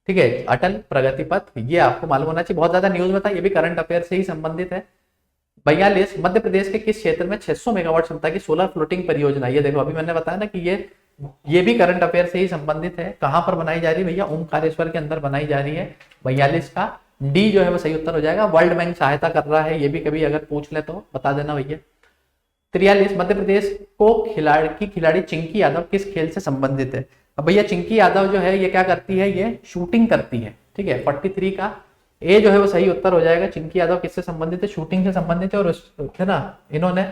ठीक है, अटल प्रगति पथ। ये आपको मालूम होना चाहिए, बहुत ज्यादा न्यूज में था, ये भी करंट अफेयर से ही संबंधित है। 42, मध्य प्रदेश के किस क्षेत्र में 600 मेगावाट क्षमता की सोलर फ्लोटिंग परियोजना? ये देखो, अभी मैंने बताया ना कि ये भी करंट अफेयर से ही संबंधित है। कहां पर बनाई जा रही है भैया? ओमकारेश्वर के अंदर बनाई जा रही है। 42 का डी जो है वो सही उत्तर हो जाएगा। वर्ल्ड बैंक सहायता कर रहा है, ये भी कभी अगर पूछ ले तो बता देना भैया। 43, मध्य प्रदेश को खिलाड़ी चिंकी यादव किस खेल से संबंधित है? अब भैया चिंकी यादव जो है ये क्या करती है? ये शूटिंग करती है, ठीक है। 43 का ए जो है वो सही उत्तर हो जाएगा। चिंकी यादव किससे संबंधित है? शूटिंग से संबंधित है। और है ना, इन्होंने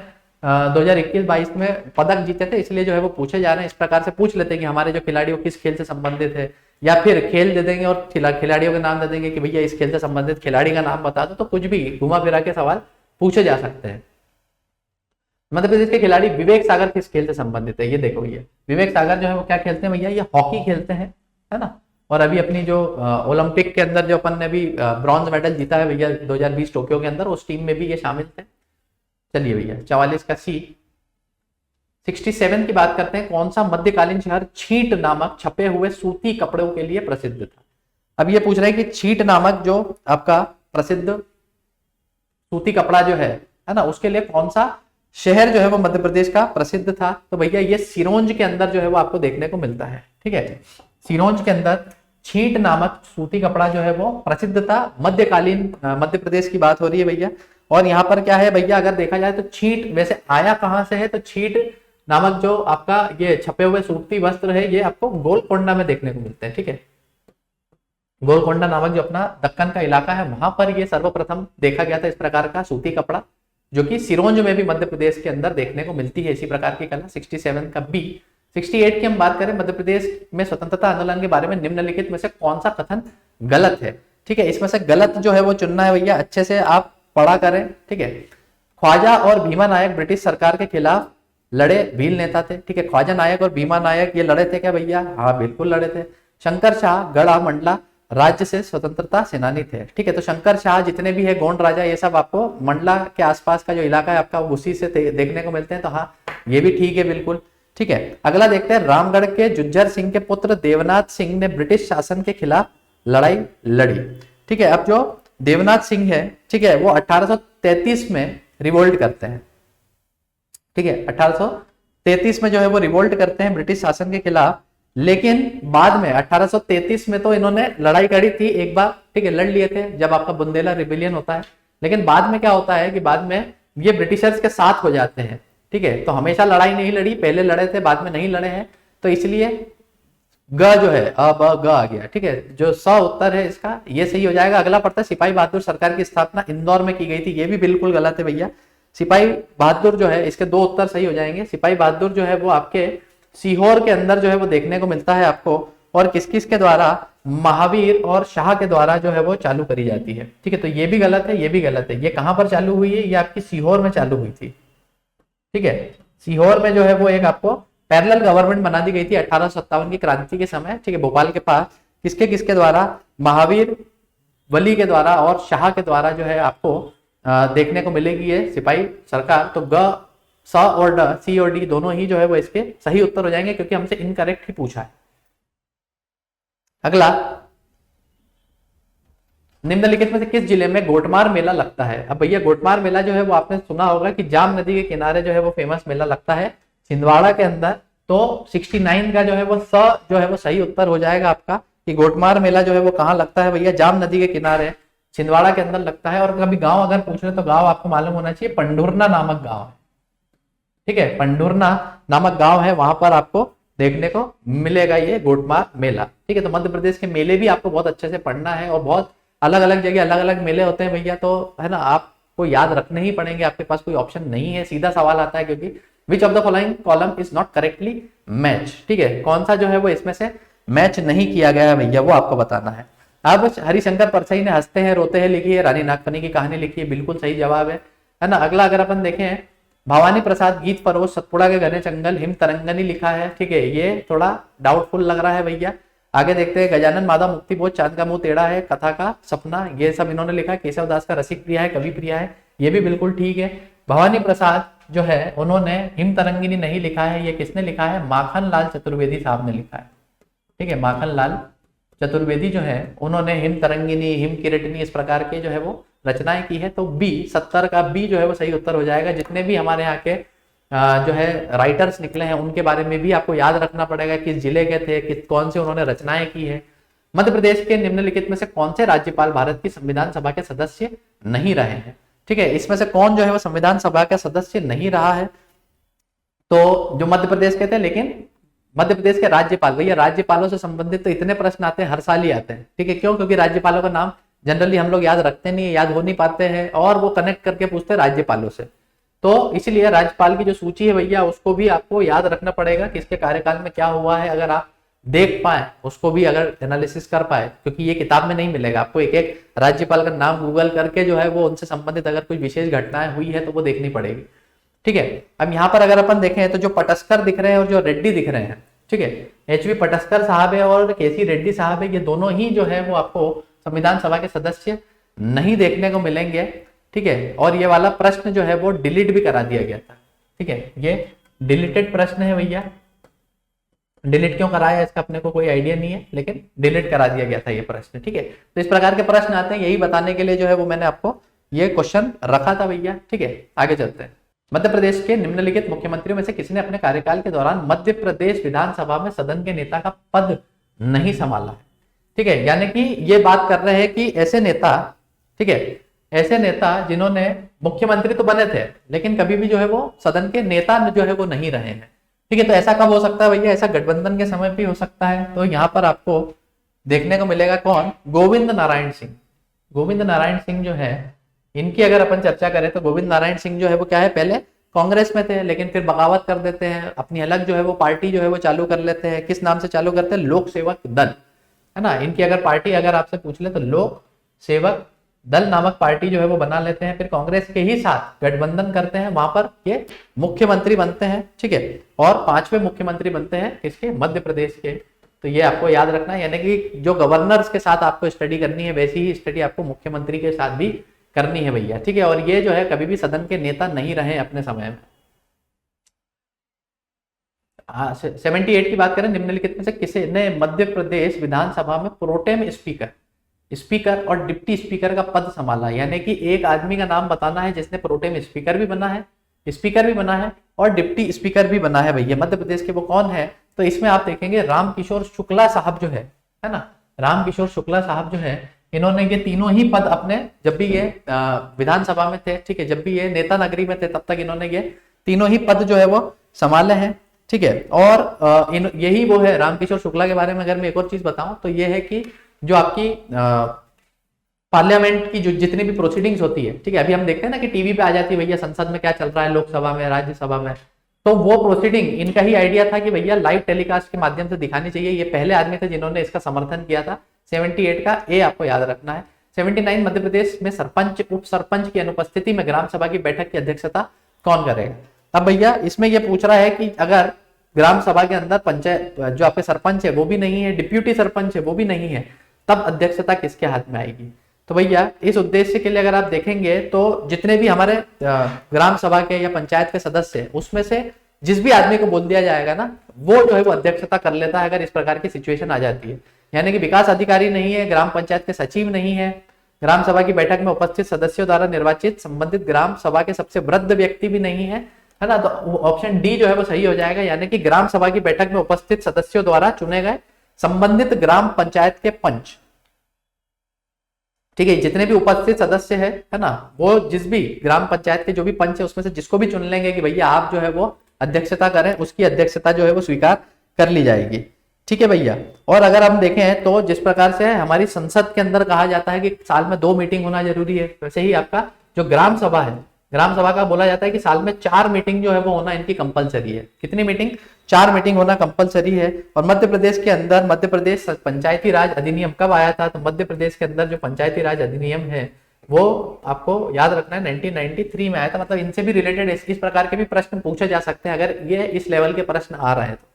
2021-22 में पदक जीते थे, इसलिए जो है वो पूछे जा रहे हैं। इस प्रकार से पूछ लेते हैं कि हमारे जो खिलाड़ी वो किस खेल से संबंधित है, या फिर खेल दे देंगे और खिलाड़ियों के नाम दे देंगे कि भैया इस खेल से संबंधित खिलाड़ी का नाम बता दो, तो कुछ भी घुमा फिरा के सवाल पूछे जा सकते हैं। मध्य प्रदेश के खिलाड़ी विवेक सागर किस खेल से संबंधित है? ये देखो भैया, विवेक सागर जो है वो क्या खेलते हैं भैया? ये हॉकी खेलते हैं, है ना। और अभी अपनी जो ओलंपिक के अंदर जो अपन ने भी ब्रॉन्ज मेडल जीता है भैया 2020 टोक्यो के अंदर, उस टीम में भी ये शामिल थे। चलिए भैया 44 का सी। 67 की बात करते हैं, कौन सा मध्यकालीन शहर छींट नामक छपे हुए सूती कपड़ों के लिए प्रसिद्ध था? अब ये पूछ रहा है कि छींट नामक जो आपका प्रसिद्ध सूती कपड़ा जो है ना, उसके लिए कौन सा शहर जो है वो मध्य प्रदेश का प्रसिद्ध था? तो भैया ये सिरोंज के अंदर जो है वो आपको देखने को मिलता है, ठीक है। सिरोंज के अंदर छींट नामक सूती कपड़ा जो है वो प्रसिद्ध था। मध्यकालीन मध्य प्रदेश की बात हो रही है भैया। और यहाँ पर क्या है भैया, अगर देखा जाए तो छींट वैसे आया कहां से है? तो छींट नामक जो आपका ये छपे हुए सूती वस्त्र है, ये आपको गोलकोंडा में देखने को मिलते हैं, ठीक है। गोलकोंडा नामक जो अपना दक्कन का इलाका है, वहां पर ये सर्वप्रथम देखा गया था इस प्रकार का सूती कपड़ा, जो कि सिरोंज में भी मध्य प्रदेश के अंदर देखने को मिलती है इसी प्रकार की कला। 67 का बी। 68 की हम बात करें, मध्य प्रदेश में स्वतंत्रता आंदोलन के बारे में निम्नलिखित में से कौन सा कथन गलत है? ठीक है, इसमें से गलत जो है वो चुनना है भैया, अच्छे से आप पढ़ा करें, ठीक है। ख्वाजा और भीमा नायक ब्रिटिश सरकार के खिलाफ लड़े भील नेता थे, ठीक है। ख्वाजा नायक और भीमा नायक ये लड़े थे क्या भैया? हाँ बिल्कुल लड़े थे। शंकर शाह गढ़ा मंडला राज्य से स्वतंत्रता सेनानी थे, ठीक है। तो शंकर शाह जितने भी है गोंड राजा, ये सब आपको मंडला के आसपास का जो इलाका है आपका उसी से देखने को मिलते हैं। तो हाँ ये भी ठीक है, बिल्कुल ठीक है। अगला देखते हैं, रामगढ़ के जुज्जर सिंह के पुत्र देवनाथ सिंह ने ब्रिटिश शासन के खिलाफ लड़ाई लड़ी, ठीक है। अब जो देवनाथ सिंह है, ठीक है, वो 1833 में रिवोल्ट करते हैं, ठीक है। 1833 में जो है वो रिवोल्ट करते हैं ब्रिटिश शासन के खिलाफ। लेकिन बाद में 1833 में तो इन्होंने लड़ाई करी थी एक बार, ठीक है, लड़ लिए थे जब आपका बुंदेला रिबेलियन होता है। लेकिन बाद में क्या होता है कि बाद में ये ब्रिटिशर्स के साथ हो जाते हैं, ठीक है। तो हमेशा लड़ाई नहीं लड़ी, पहले लड़े थे बाद में नहीं लड़े हैं, तो इसलिए ग जो है अब ग आ गया, ठीक है। जो स उत्तर है इसका ये सही हो जाएगा। अगला पड़ता है, सिपाही बहादुर सरकार की स्थापना इंदौर में की गई थी, ये भी बिल्कुल गलत है भैया। सिपाही बहादुर जो है, इसके 2 उत्तर सही हो जाएंगे। सिपाही बहादुर जो है वो आपके सीहोर के अंदर जो है वो देखने को मिलता है आपको, और किस किस के द्वारा? महावीर और शाह के द्वारा जो है वो चालू करी जाती है, ठीक है। तो ये भी गलत है, ये भी गलत है। ये कहां पर चालू हुई है? ये आपकी सीहोर में चालू हुई थी, ठीक है। सीहोर में जो है वो एक आपको पैरेलल गवर्नमेंट बना दी गई थी 1857 की क्रांति के समय, ठीक है, भोपाल के पास। किसके किसके द्वारा? महावीर वली के द्वारा और शाह के द्वारा जो है आपको देखने को मिलेगी ये सिपाही सरकार। तो ग, स और ड, सी और डी दोनों ही जो है वो इसके सही उत्तर हो जाएंगे, क्योंकि हमसे इनकरेक्ट ही पूछा है। अगला निम्नलिखित में से किस जिले में गोटमार मेला लगता है? अब भैया गोटमार मेला जो है वो आपने सुना होगा कि जाम नदी के किनारे जो है वो फेमस मेला लगता है छिंदवाड़ा के अंदर। तो 69 का जो है वो जो है वो सही उत्तर हो जाएगा आपका कि गोटमार मेला जो है वो कहाँ लगता है भैया, जाम नदी के किनारे छिंदवाड़ा के अंदर लगता है। और कभी गांव अगर पूछ रहे तो गांव आपको मालूम होना चाहिए, पंडुरना नामक गांव है। ठीक है, पंडुरना नामक गांव है, वहां पर आपको देखने को मिलेगा ये गोटमार मेला। ठीक है, तो मध्य प्रदेश के मेले भी आपको बहुत अच्छे से पढ़ना है और बहुत अलग अलग जगह अलग अलग मेले होते हैं भैया, तो है ना, आपको याद रखने ही पड़ेंगे, आपके पास कोई ऑप्शन नहीं है, सीधा सवाल आता है क्योंकि which of the following column is not correctly match. ठीक है, कौन सा जो है वो इसमें से मैच नहीं किया गया है भैया, वो आपको बताना है। अब हरिशंकर परसई ने हंसते हैं रोते हैं लिखी है, रानी नागफनी की कहानी लिखी है, बिल्कुल सही जवाब है ना। अगला अगर अपन देखें, भवानी प्रसाद गीत फरोश सतपुड़ा के घने जंगल हिम तरंगनी लिखा है। ठीक है, ये थोड़ा डाउटफुल लग रहा है भैया। आगे देखते हैं, गजानन माधव मुक्ति बोध चांद का मुंह टेढ़ा है, कथा का सपना, ये सब इन्होंने लिखा है। केशव दास का रसिक प्रिया है, कवि प्रिया है, ये भी बिल्कुल ठीक है। भवानी प्रसाद जो है उन्होंने हिम तरंगिनी नहीं लिखा है, ये किसने लिखा है? माखन लाल चतुर्वेदी साहब ने लिखा है। ठीक है, माखन लाल चतुर्वेदी जो है उन्होंने हिम तरंगिनी, हिम किरटनी, इस प्रकार के जो है वो रचनाएं की है। तो बी 70 का बी जो है वो सही उत्तर हो जाएगा। जितने भी हमारे यहाँ के जो है राइटर्स निकले हैं उनके बारे में भी आपको याद रखना पड़ेगा, किस जिले के थे, कौन से उन्होंने रचनाएं की है। मध्य प्रदेश के निम्नलिखित में से कौन से राज्यपाल भारत की संविधान सभा के सदस्य नहीं रहे हैं? ठीक है, इसमें से कौन जो है वो संविधान सभा का सदस्य नहीं रहा है? तो जो मध्य प्रदेश के थे, लेकिन मध्य प्रदेश के राज्यपाल, भैया राज्यपालों से संबंधित तो इतने प्रश्न आते हैं, हर साल ही आते हैं। ठीक है, क्यों? क्योंकि राज्यपालों का नाम जनरली हम लोग याद रखते नहीं है, याद हो नहीं पाते हैं, और वो कनेक्ट करके पूछते हैं राज्यपालों से। तो इसलिए राज्यपाल की जो सूची है भैया उसको भी आपको याद रखना पड़ेगा कि इसके कार्यकाल में क्या हुआ है। अगर आप देख पाए, उसको भी अगर एनालिसिस कर पाए, क्योंकि ये किताब में नहीं मिलेगा आपको, एक एक राज्यपाल का नाम गूगल करके जो है वो उनसे संबंधित अगर कोई विशेष घटनाएं हुई है तो वो देखनी पड़ेगी। ठीक है, अब यहाँ पर अगर अपन देखें तो जो पटस्कर दिख रहे हैं और जो रेड्डी दिख रहे हैं, ठीक है, एचवी पटस्कर साहब है और केसी रेड्डी साहब है, ये दोनों ही जो है वो आपको संविधान सभा के सदस्य नहीं देखने को मिलेंगे। ठीक है, और ये वाला प्रश्न जो है वो डिलीट भी करा दिया गया था। ठीक है, ये डिलीटेड प्रश्न है भैया, डिलीट क्यों कराया इसका अपने को कोई आइडिया नहीं है, लेकिन डिलीट करा दिया गया था ये प्रश्न। ठीक है, तो इस प्रकार के प्रश्न आते हैं, यही बताने के लिए जो है वो मैंने आपको ये क्वेश्चन रखा था भैया। ठीक है, आगे चलते हैं। मध्य प्रदेश के निम्नलिखित मुख्यमंत्रियों में से किसने अपने कार्यकाल के दौरान मध्य प्रदेश विधानसभा में सदन के नेता का पद नहीं संभाला है? ठीक है, यानी कि ये बात कर रहे हैं कि ऐसे नेता, ठीक है, ऐसे नेता जिन्होंने मुख्यमंत्री तो बने थे लेकिन कभी भी जो है वो सदन के नेता जो है वो नहीं रहे हैं। ठीक है, तो ऐसा कब हो सकता है भैया? ऐसा गठबंधन के समय भी हो सकता है। तो यहाँ पर आपको देखने को मिलेगा कौन? गोविंद नारायण सिंह। गोविंद नारायण सिंह जो है, इनकी अगर अपन चर्चा करें तो गोविंद नारायण सिंह जो है वो क्या है, पहले कांग्रेस में थे लेकिन फिर बगावत कर देते हैं, अपनी अलग जो है वो पार्टी जो है वो चालू कर लेते हैं। किस नाम से चालू करते हैं? लोक सेवक दल, है ना। इनकी अगर पार्टी अगर आपसे पूछ ले तो लोक सेवक दल नामक पार्टी जो है वो बना लेते हैं, फिर कांग्रेस के ही साथ गठबंधन करते हैं, वहां पर ये मुख्यमंत्री बनते हैं। ठीक है, और 5वें मुख्यमंत्री बनते हैं किसके? मध्य प्रदेश के। तो ये आपको याद रखना है, यानी कि जो गवर्नर्स के साथ आपको स्टडी करनी है वैसी ही स्टडी आपको मुख्यमंत्री के साथ भी करनी है भैया। ठीक है, और ये जो है कभी भी सदन के नेता नहीं रहे अपने समय में। 78 की बात करें, निम्नलिखित में से किसने मध्य प्रदेश विधानसभा में प्रोटेम स्पीकर और डिप्टी स्पीकर का पद संभाला? यानी कि एक आदमी का नाम बताना है जिसने प्रोटेम स्पीकर भी बना है और डिप्टी स्पीकर भी बना है भैया मध्य प्रदेश के। वो कौन है? तो इसमें आप देखेंगे रामकिशोर शुक्ला साहब जो है ना, रामकिशोर शुक्ला साहब जो है, इन्होंने ये तीनों ही पद अपने, जब भी ये विधानसभा में थे, ठीक है, जब भी ये नेता नगरी में थे, तब तक इन्होंने ये तीनों ही पद जो है वो संभाले हैं। ठीक है, और यही वो है। रामकिशोर शुक्ला के बारे में अगर मैं एक और चीज बताऊं तो ये है कि जो आपकी पार्लियामेंट की जो जितनी भी प्रोसीडिंग्स होती है, ठीक है, अभी हम देखते हैं ना कि टीवी पे आ जाती है भैया संसद में क्या चल रहा है, लोकसभा में, राज्यसभा में, तो वो प्रोसीडिंग इनका ही आइडिया था कि भैया लाइव टेलीकास्ट के माध्यम से दिखानी चाहिए। ये पहले आदमी थे जिन्होंने इसका समर्थन किया था। 78 का ए आपको याद रखना है। 79 मध्य प्रदेश में सरपंच उप सरपंच की अनुपस्थिति में ग्राम सभा की बैठक की अध्यक्षता कौन करेगा? अब भैया इसमें यह पूछ रहा है कि अगर ग्राम सभा के अंदर पंचायत जो आपके सरपंच है वो भी नहीं है, डिप्यूटी सरपंच है वो भी नहीं है, तब अध्यक्षता किसके हाथ में आएगी? तो भैया इस उद्देश्य के लिए अगर आप देखेंगे तो जितने भी हमारे ग्राम सभा के या पंचायत के सदस्य हैं उसमें से जिस भी आदमी को बोल दिया जाएगा ना, वो जो है वो अध्यक्षता कर लेता है अगर इस प्रकार की सिचुएशन आ जाती है। यानी कि विकास अधिकारी नहीं है, ग्राम पंचायत के सचिव नहीं है, ग्राम सभा की बैठक में उपस्थित सदस्यों द्वारा निर्वाचित संबंधित ग्राम सभा के सबसे वृद्ध व्यक्ति भी नहीं है ना, तो ऑप्शन डी जो है वो सही हो जाएगा, यानी कि ग्राम सभा की बैठक में उपस्थित सदस्यों द्वारा चुने गए संबंधित ग्राम पंचायत के पंच। ठीक है, जितने भी उपस्थित सदस्य है ना, वो जिस भी ग्राम पंचायत के जो भी पंच है उसमें से जिसको भी चुन लेंगे कि भैया आप जो है वो अध्यक्षता करें, उसकी अध्यक्षता जो है वो स्वीकार कर ली जाएगी। ठीक है भैया। और अगर हम देखें तो जिस प्रकार से हमारी संसद के अंदर कहा जाता है कि साल में 2 मीटिंग होना जरूरी है, वैसे ही आपका जो ग्राम सभा है, ग्राम सभा का बोला जाता है कि साल में 4 मीटिंग जो है वो होना इनकी कंपलसरी है। कितनी मीटिंग? 4 मीटिंग होना कंपलसरी है। और मध्य प्रदेश के अंदर मध्य प्रदेश पंचायती राज अधिनियम कब आया था? तो मध्य प्रदेश के अंदर जो पंचायती राज अधिनियम है वो आपको याद रखना है 1993 में आया था। मतलब इनसे भी रिलेटेड इस प्रकार के भी प्रश्न पूछे जा सकते हैं अगर ये इस लेवल के प्रश्न आ रहे हैं तो।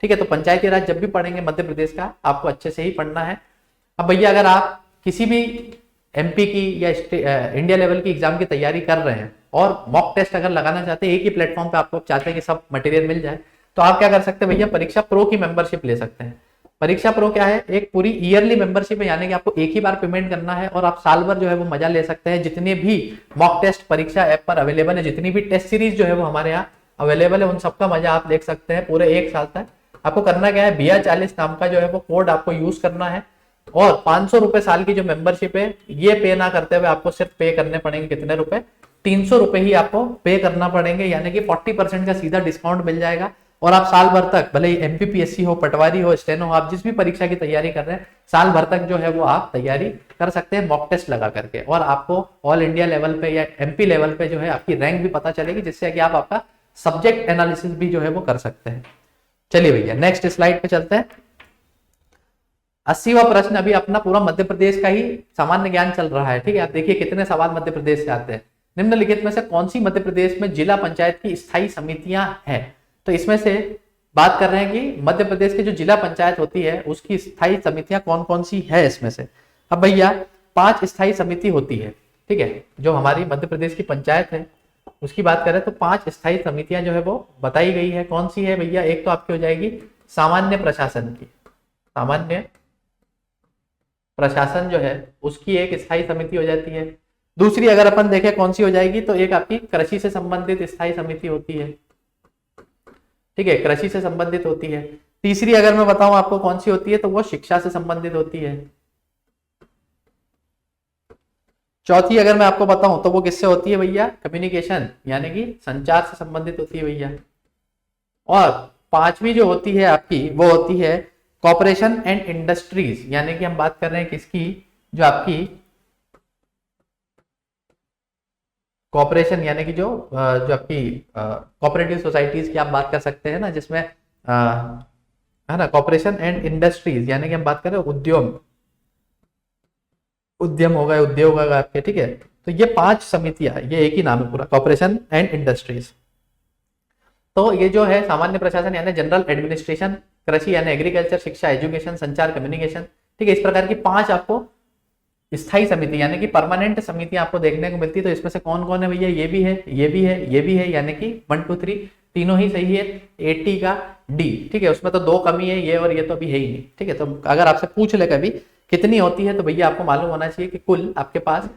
ठीक है, तो पंचायती राज जब भी पढ़ेंगे मध्य प्रदेश का आपको अच्छे से ही पढ़ना है। अब भैया अगर आप किसी भी एमपी की या इंडिया लेवल की एग्जाम की तैयारी कर रहे हैं और मॉक टेस्ट अगर लगाना चाहते हैं, एक ही प्लेटफॉर्म पे आपको चाहते हैं कि सब मटेरियल मिल जाए, तो आप क्या कर सकते हैं भैया, परीक्षा प्रो की मेंबरशिप ले सकते हैं। परीक्षा प्रो क्या है? एक पूरी ईयरली मेंबरशिप है, यानी कि आपको एक ही बार पेमेंट करना है और आप साल भर जो है वो मजा ले सकते हैं। जितने भी मॉक टेस्ट परीक्षा ऐप पर अवेलेबल है, जितनी भी टेस्ट सीरीज जो है वो हमारे यहाँ अवेलेबल है, उन सबका मजा आप देख सकते हैं पूरे 1 साल तक। आपको करना क्या है, BIA40 नाम का जो है वो कोड आपको यूज करना है और 500 रुपए साल की जो मेंबरशिप है ये पे ना करते हुए आपको सिर्फ पे करने पड़ेंगे कितने रुपए? 300 रुपए ही आपको पे करना पड़ेंगे, यानी कि 40% का सीधा डिस्काउंट मिल जाएगा। और आप साल भर तक, भले ही MPPSC हो, पटवारी हो, स्टेनो हो, आप जिस भी परीक्षा की तैयारी कर रहे हैं साल भर तक जो है वो आप तैयारी कर सकते हैं मॉक टेस्ट लगा करके। और आपको ऑल इंडिया लेवल पे या MP लेवल पे जो है आपकी रैंक भी पता चलेगी, जिससे कि आप आपका सब्जेक्ट एनालिसिस भी जो है वो कर सकते हैं। चलिए भैया नेक्स्ट स्लाइड पे चलते हैं। 80वां प्रश्न अभी अपना पूरा मध्य प्रदेश का ही सामान्य ज्ञान चल रहा है। ठीक है, आप देखिए कितने सवाल मध्य प्रदेश से आते हैं। निम्नलिखित में से कौन सी मध्य प्रदेश में जिला पंचायत की स्थायी समितियां हैं? तो इसमें से बात कर रहे हैं कि मध्य प्रदेश की जो जिला पंचायत होती है उसकी स्थायी समितियां कौन कौन सी है इसमें से। अब भैया 5 स्थायी समिति होती है। ठीक है, जो हमारी मध्य प्रदेश की पंचायत है उसकी बात करें तो 5 स्थायी समितियां जो है वो बताई गई है। कौन सी है भैया? एक तो आपकी हो जाएगी सामान्य प्रशासन की, सामान्य प्रशासन जो है उसकी एक स्थायी समिति हो जाती है। दूसरी अगर अपन देखें कौन सी हो जाएगी, तो एक आपकी कृषि से संबंधित स्थायी समिति होती है। ठीक है, कृषि से संबंधित होती है। तीसरी अगर मैं बताऊं आपको कौन सी होती है, तो वो शिक्षा से संबंधित होती है। चौथी अगर मैं आपको बताऊं तो वो किससे होती है भैया? कम्युनिकेशन यानी कि संचार से संबंधित होती है भैया। और 5वीं जो होती है आपकी वो होती है कॉर्पोरेशन एंड इंडस्ट्रीज, यानी कि हम बात कर रहे हैं किसकी? जो आपकी कॉर्पोरेशन यानी कि जो आपकी कोऑपरेटिव सोसाइटीज की आप बात कर सकते हैं ना, जिसमें है ना कॉर्पोरेशन एंड इंडस्ट्रीज, यानी कि हम बात कर रहे हैं उद्यम होगा, उद्योग होगा आपके। ठीक है, तो ये 5 समितियां, ये एक ही नाम है पूरा, कॉर्पोरेशन एंड इंडस्ट्रीज। तो ये जो है सामान्य प्रशासन यानी जनरल एडमिनिस्ट्रेशन, कृषि यानी एग्रीकल्चर, शिक्षा एजुकेशन, संचार कम्युनिकेशन। ठीक है, इस प्रकार की 5 आपको स्थायी समिति यानी कि परमानेंट समितियां आपको देखने को मिलती है। तो इसमें से कौन कौन है भैया? ये भी है, ये भी है, ये भी है, यानी कि 1 2 3 तीनों ही सही है। 80 का D। ठीक है, उसमें तो 2 कमी है, ये और ये तो अभी है ही नहीं। ठीक है, तो अगर आपसे पूछ ले कभी कितनी होती है, तो भैया आपको मालूम होना चाहिए कि कुल आपके पास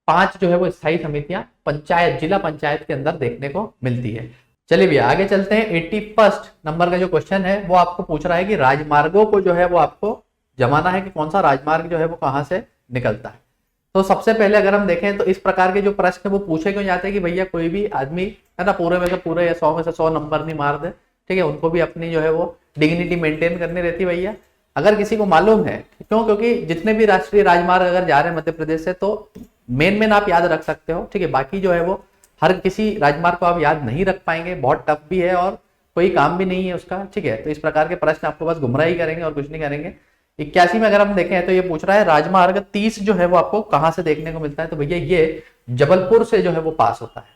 5 जो है वो स्थायी समितियां पंचायत, जिला पंचायत के अंदर देखने को मिलती है। चलिए भैया आगे चलते हैं। 81 नंबर का जो क्वेश्चन है वो आपको पूछ रहा है कि राजमार्गों को जो है वो आपको जमाना है कि कौन सा राजमार्ग जो है वो कहां से निकलता है। तो सबसे पहले अगर हम देखें तो इस प्रकार के जो प्रश्न वो पूछे क्यों जाते हैं कि भैया कोई भी आदमी है ना पूरे में से पूरे या 100 में से 100 नंबर नहीं मार दे। ठीक है, उनको भी अपनी जो है वो डिग्निटी मेंटेन करनी रहती है भैया। अगर किसी को मालूम है क्यों, क्योंकि जितने भी राष्ट्रीय राजमार्ग अगर जा रहे हैं मध्य प्रदेश से तो मेन आप याद रख सकते हो। ठीक है, बाकी जो है वो हर किसी राजमार्ग को आप याद नहीं रख पाएंगे, बहुत टफ भी है और कोई काम भी नहीं है उसका। ठीक है, तो इस प्रकार के प्रश्न आपको बस गुमराह ही करेंगे और कुछ नहीं करेंगे। 81 में अगर हम देखें तो ये पूछ रहा है राजमार्ग 30 जो है वो आपको कहां से देखने को मिलता है। तो भैया ये जबलपुर से जो है वो पास होता है।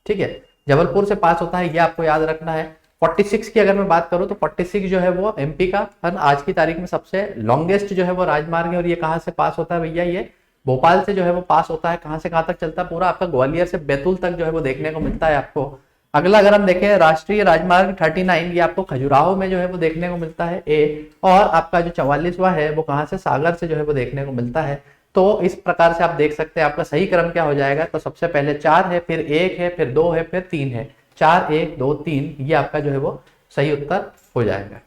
ठीक है, जबलपुर से पास होता है, ये आपको याद रखना है। 46 की अगर मैं बात करूं तो 46 जो है वो MP का आज की तारीख में सबसे लॉन्गेस्ट जो है वो राजमार्ग है। और ये कहां से पास होता है भैया? ये भोपाल से जो है वो पास होता है। कहां से कहां तक चलता है? पूरा आपका ग्वालियर से बैतूल तक जो है वो देखने को मिलता है आपको। अगला अगर हम देखें राष्ट्रीय राजमार्ग 39, ये आपको खजुराहो में जो है वो देखने को मिलता है A। और आपका जो 44वां है वो कहां से? सागर से जो है वो देखने को मिलता है। तो इस प्रकार से आप देख सकते हैं आपका सही क्रम क्या हो जाएगा। तो सबसे पहले 4 है, फिर 1 है, फिर 2 है, फिर 3 है। 4 1 2 3 ये आपका जो है वो सही उत्तर हो जाएगा।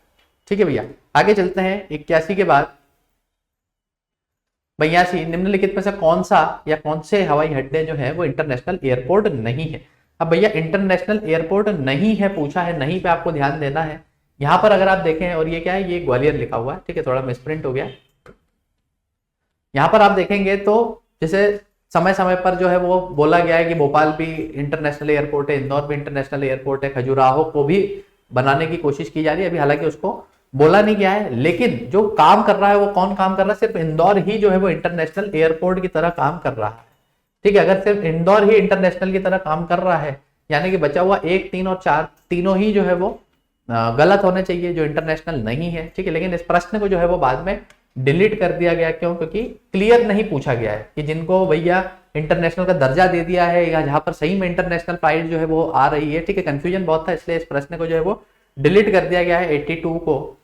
ठीक है भैया, आगे चलते हैं। 81 के बाद 82, निम्नलिखित में से कौन सा या कौन से हवाई अड्डे जो है वो इंटरनेशनल एयरपोर्ट नहीं है। अब भैया इंटरनेशनल एयरपोर्ट नहीं है पूछा है, नहीं पे आपको ध्यान देना है। यहां पर अगर आप देखें, और ये क्या है, ये ग्वालियर लिखा हुआ है, ठीक है, थोड़ा मिसप्रिंट हो गया। यहां पर आप देखेंगे तो जैसे समय समय पर जो है वो बोला गया है कि भोपाल भी इंटरनेशनल एयरपोर्ट है, इंदौर भी इंटरनेशनल एयरपोर्ट है, खजुराहो को भी बनाने की कोशिश की जा रही है। अभी हालांकि उसको बोला नहीं गया है, लेकिन जो काम कर रहा है वो कौन काम कर रहा है, सिर्फ इंदौर ही जो है वो इंटरनेशनल एयरपोर्ट की तरह काम कर रहा है। ठीक है, अगर सिर्फ इंदौर ही इंटरनेशनल की तरह काम कर रहा है, यानी कि बचा हुआ 1 3 और 4 तीनों ही जो है वो गलत होने चाहिए, जो इंटरनेशनल नहीं है। ठीक है, लेकिन इस प्रश्न को जो है वो बाद में डिलीट कर दिया गया। क्यों? क्योंकि क्लियर नहीं पूछा गया है कि जिनको भैया इंटरनेशनल का दर्जा दे दिया है या जहां पर सही में इंटरनेशनल फ्लाइट जो है वो आ रही है। ठीक है, कंफ्यूजन बहुत था, इसलिए इस प्रश्न को जो है वो डिलीट कर दिया गया है 82 को।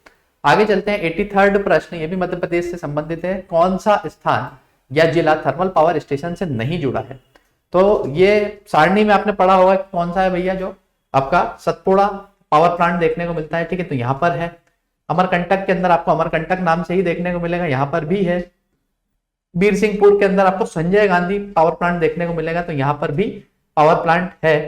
आगे चलते हैं 83rd प्रश्न, ये भी मध्य प्रदेश से संबंधित है। कौन सा स्थान या जिला थर्मल पावर स्टेशन से नहीं जुड़ा है? तो ये सारणी में आपने पढ़ा होगा कौन सा है भैया, जो आपका सतपुड़ा पावर प्लांट देखने को मिलता है। ठीक है, तो यहां पर है। अमरकंटक के अंदर आपको अमरकंटक नाम से ही देखने को मिलेगा, यहां पर भी है। बीरसिंहपुर के अंदर आपको संजय गांधी पावर प्लांट देखने को मिलेगा, तो यहां पर भी पावर प्लांट है।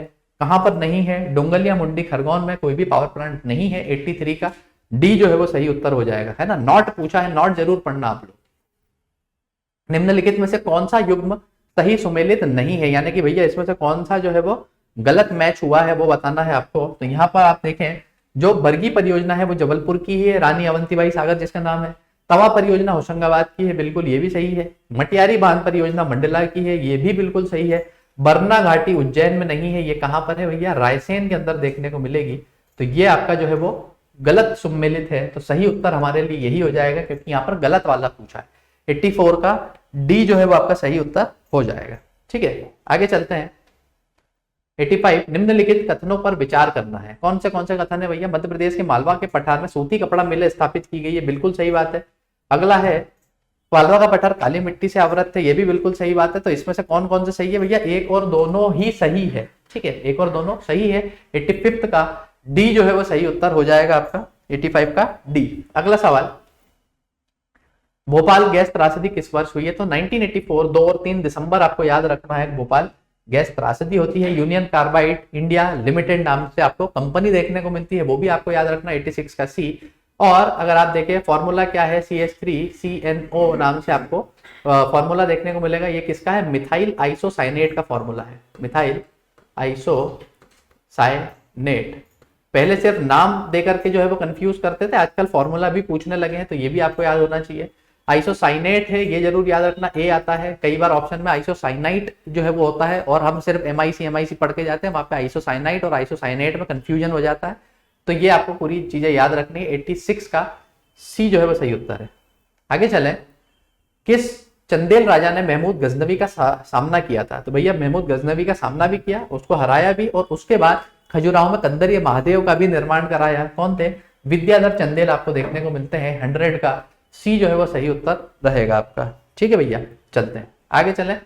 कहां पर नहीं है? डोंगलिया मुंडी खरगोन में कोई भी पावर प्लांट नहीं है। 83 का डी जो है वो सही उत्तर हो जाएगा, है ना। नॉट पूछा है, नॉट जरूर पढ़ना आप लोग। निम्नलिखित में से कौन सा युग्म सही सुमेलित नहीं है, यानी कि भैया इसमें से कौन सा जो है वो गलत मैच हुआ है वो बताना है आपको। तो यहाँ पर आप देखें, जो बरगी परियोजना है वो जबलपुर की ही है, रानी अवंतीबाई सागर जिसका नाम है। तवा परियोजना होशंगाबाद की है, बिल्कुल ये भी सही है। मटियारी बांध परियोजना मंडला की है, ये भी बिल्कुल सही है। बरना घाटी उज्जैन में नहीं है, ये कहां पर है भैया? रायसेन के अंदर देखने को मिलेगी। तो ये आपका जो है वो गलत सुमेलित है। तो सही उत्तर हमारे लिए यही हो जाएगा, क्योंकि यहाँ पर गलत वाला पूछा है। 84 का डी जो है वो आपका सही उत्तर हो जाएगा। ठीक है, आगे चलते हैं। 85, निम्नलिखित कथनों पर विचार करना है। कौन से कथन है भैया? मध्य प्रदेश के मालवा के पठार में सूती कपड़ा मिल स्थापित की गई है, बिल्कुल सही बात है। अगला है, मालवा का पठार काली मिट्टी से आवृत है, ये भी बिल्कुल सही बात है। तो इसमें से कौन कौन से सही है भैया? एक और दोनों ही सही है। ठीक है, एक और दोनों सही है। 85 का डी जो है वो सही उत्तर हो जाएगा आपका, 85 का डी। अगला सवाल, भोपाल गैस त्रासदी किस वर्ष हुई है? तो 1984, 2 और 3 दिसंबर आपको याद रखना है। भोपाल गैस त्रासदी होती है। यूनियन कार्बाइड इंडिया लिमिटेड नाम से आपको कंपनी देखने को मिलती है, वो भी आपको याद रखना। 86 का सी। और अगर आप देखें फॉर्मूला क्या है, CH3CNO नाम से आपको फॉर्मूला देखने को मिलेगा। ये किसका है? मिथाइल आइसोसाइनेट का फॉर्मूला है, मिथाइल आइसोसाइनेट। पहले सिर्फ नाम देकर के जो है वो कंफ्यूज करते थे, आजकल फॉर्मूला भी पूछने लगे हैं, तो ये भी आपको याद होना चाहिए। आइसोसाइनेट है, ये जरूर याद रखना, ए आता है। कई बार ऑप्शन में आइसोसाइनाइट जो है वो होता है, और हम सिर्फ MIC पढ़ के जाते हैं, वहां पे आइसोसाइनाइट और आइसोसाइनेट में कंफ्यूजन हो जाता है। तो ये आपको पूरी चीजें याद रखनी है। 86 का सी जो है वो सही उत्तर है। आगे चलें, किस चंदेल राजा ने महमूद गजनवी का सामना किया था? तो भैया महमूद गजनवी का सामना भी किया, उसको हराया भी, और उसके बाद खजुराहो में कंदरिया महादेव का भी निर्माण कराया। कौन थे? विद्याधर चंदेल आपको देखने को मिलते हैं। 100 का सी जो है वो सही उत्तर रहेगा आपका। ठीक है भैया, चलते हैं आगे चलें।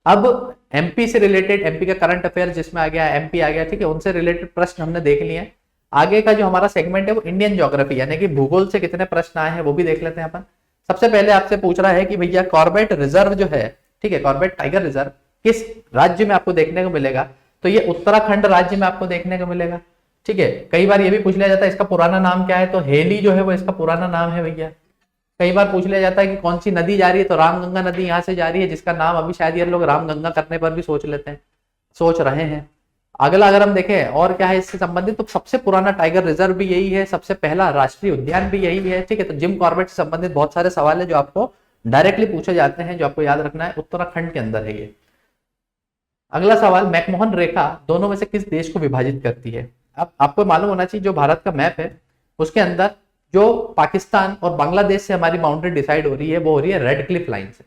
अब एमपी से रिलेटेड, एमपी का करंट अफेयर जिसमें आ गया, एमपी आ गया, ठीक है, उनसे रिलेटेड प्रश्न हमने देख लिए हैं। आगे का जो हमारा सेगमेंट है वो इंडियन ज्योग्राफी, यानी कि भूगोल से कितने प्रश्न आए हैं वो भी देख लेते हैं अपन। सबसे पहले आपसे पूछ रहा है कि भैया कॉर्बेट रिजर्व जो है, ठीक है, कॉर्बेट टाइगर रिजर्व किस राज्य में आपको देखने को मिलेगा? तो ये उत्तराखंड राज्य में आपको देखने को मिलेगा। ठीक है, कई बार ये भी पूछ लिया जाता है इसका पुराना नाम क्या है, तो हेली जो है वो इसका पुराना नाम है भैया। कई बार पूछ लिया जाता है कि कौन सी नदी जा रही है, तो रामगंगा नदी यहाँ से जा रही है, जिसका नाम अभी शायद ये लोग रामगंगा करने पर भी सोच लेते हैं, सोच रहे हैं। अगला अगर हम देखें और क्या है इससे संबंधित, तो सबसे पुराना टाइगर रिजर्व भी यही है, सबसे पहला राष्ट्रीय उद्यान भी यही है। ठीक है, तो जिम कॉर्बेट से संबंधित बहुत सारे सवाल है जो आपको डायरेक्टली पूछे जाते हैं, जो आपको याद रखना है। उत्तराखंड के अंदर है ये। अगला सवाल, मैकमोहन रेखा दोनों में से किस देश को विभाजित करती है? अब आपको मालूम होना चाहिए जो भारत का मैप है उसके अंदर जो पाकिस्तान और बांग्लादेश से हमारी बाउंड्री डिसाइड हो रही है वो हो रही है रेड क्लिफ लाइन से।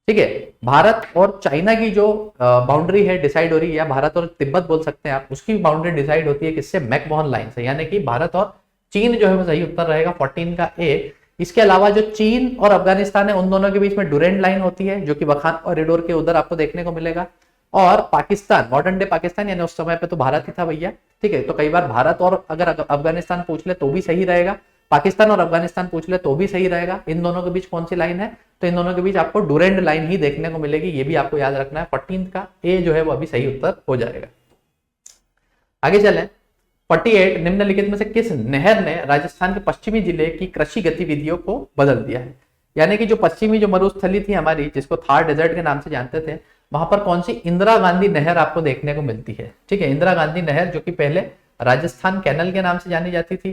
ठीक है, भारत और चाइना की जो बाउंड्री है डिसाइड हो रही है, या भारत और तिब्बत बोल सकते हैं आप, उसकी बाउंड्री डिसाइड होती है किससे? मैकमोहन लाइन से। यानी कि भारत और चीन जो है वो सही उत्तर रहेगा 14 का ए। इसके अलावा जो चीन और अफगानिस्तान है उन दोनों के बीच में डुरेंट लाइन होती है, जो कि वखान कॉरिडोर के उधर आपको देखने को मिलेगा। और पाकिस्तान, मॉडर्न डे पाकिस्तान, यानी उस समय पे तो भारत ही था भैया, ठीक है। तो कई बार भारत और अगर अफगानिस्तान पूछ ले तो भी सही रहेगा, पाकिस्तान और अफगानिस्तान पूछ ले तो भी सही रहेगा। इन दोनों के बीच कौन सी लाइन है, तो इन दोनों के बीच आपको डुरेंट लाइन ही देखने को मिलेगी, ये भी आपको याद रखना है। 14 का ए जो है वो अभी सही उत्तर हो जाएगा। आगे चलें, 48 निम्नलिखित में से किस नहर ने राजस्थान के पश्चिमी जिले की कृषि गतिविधियों को बदल दिया है। यानी कि जो पश्चिमी जो मरुस्थली थी हमारी, जिसको थार डेजर्ट के नाम से जानते थे, वहां पर कौन सी इंदिरा गांधी नहर आपको देखने को मिलती है, ठीक है। इंदिरा गांधी नहर, जो कि पहले राजस्थान कैनल के नाम से जानी जाती थी,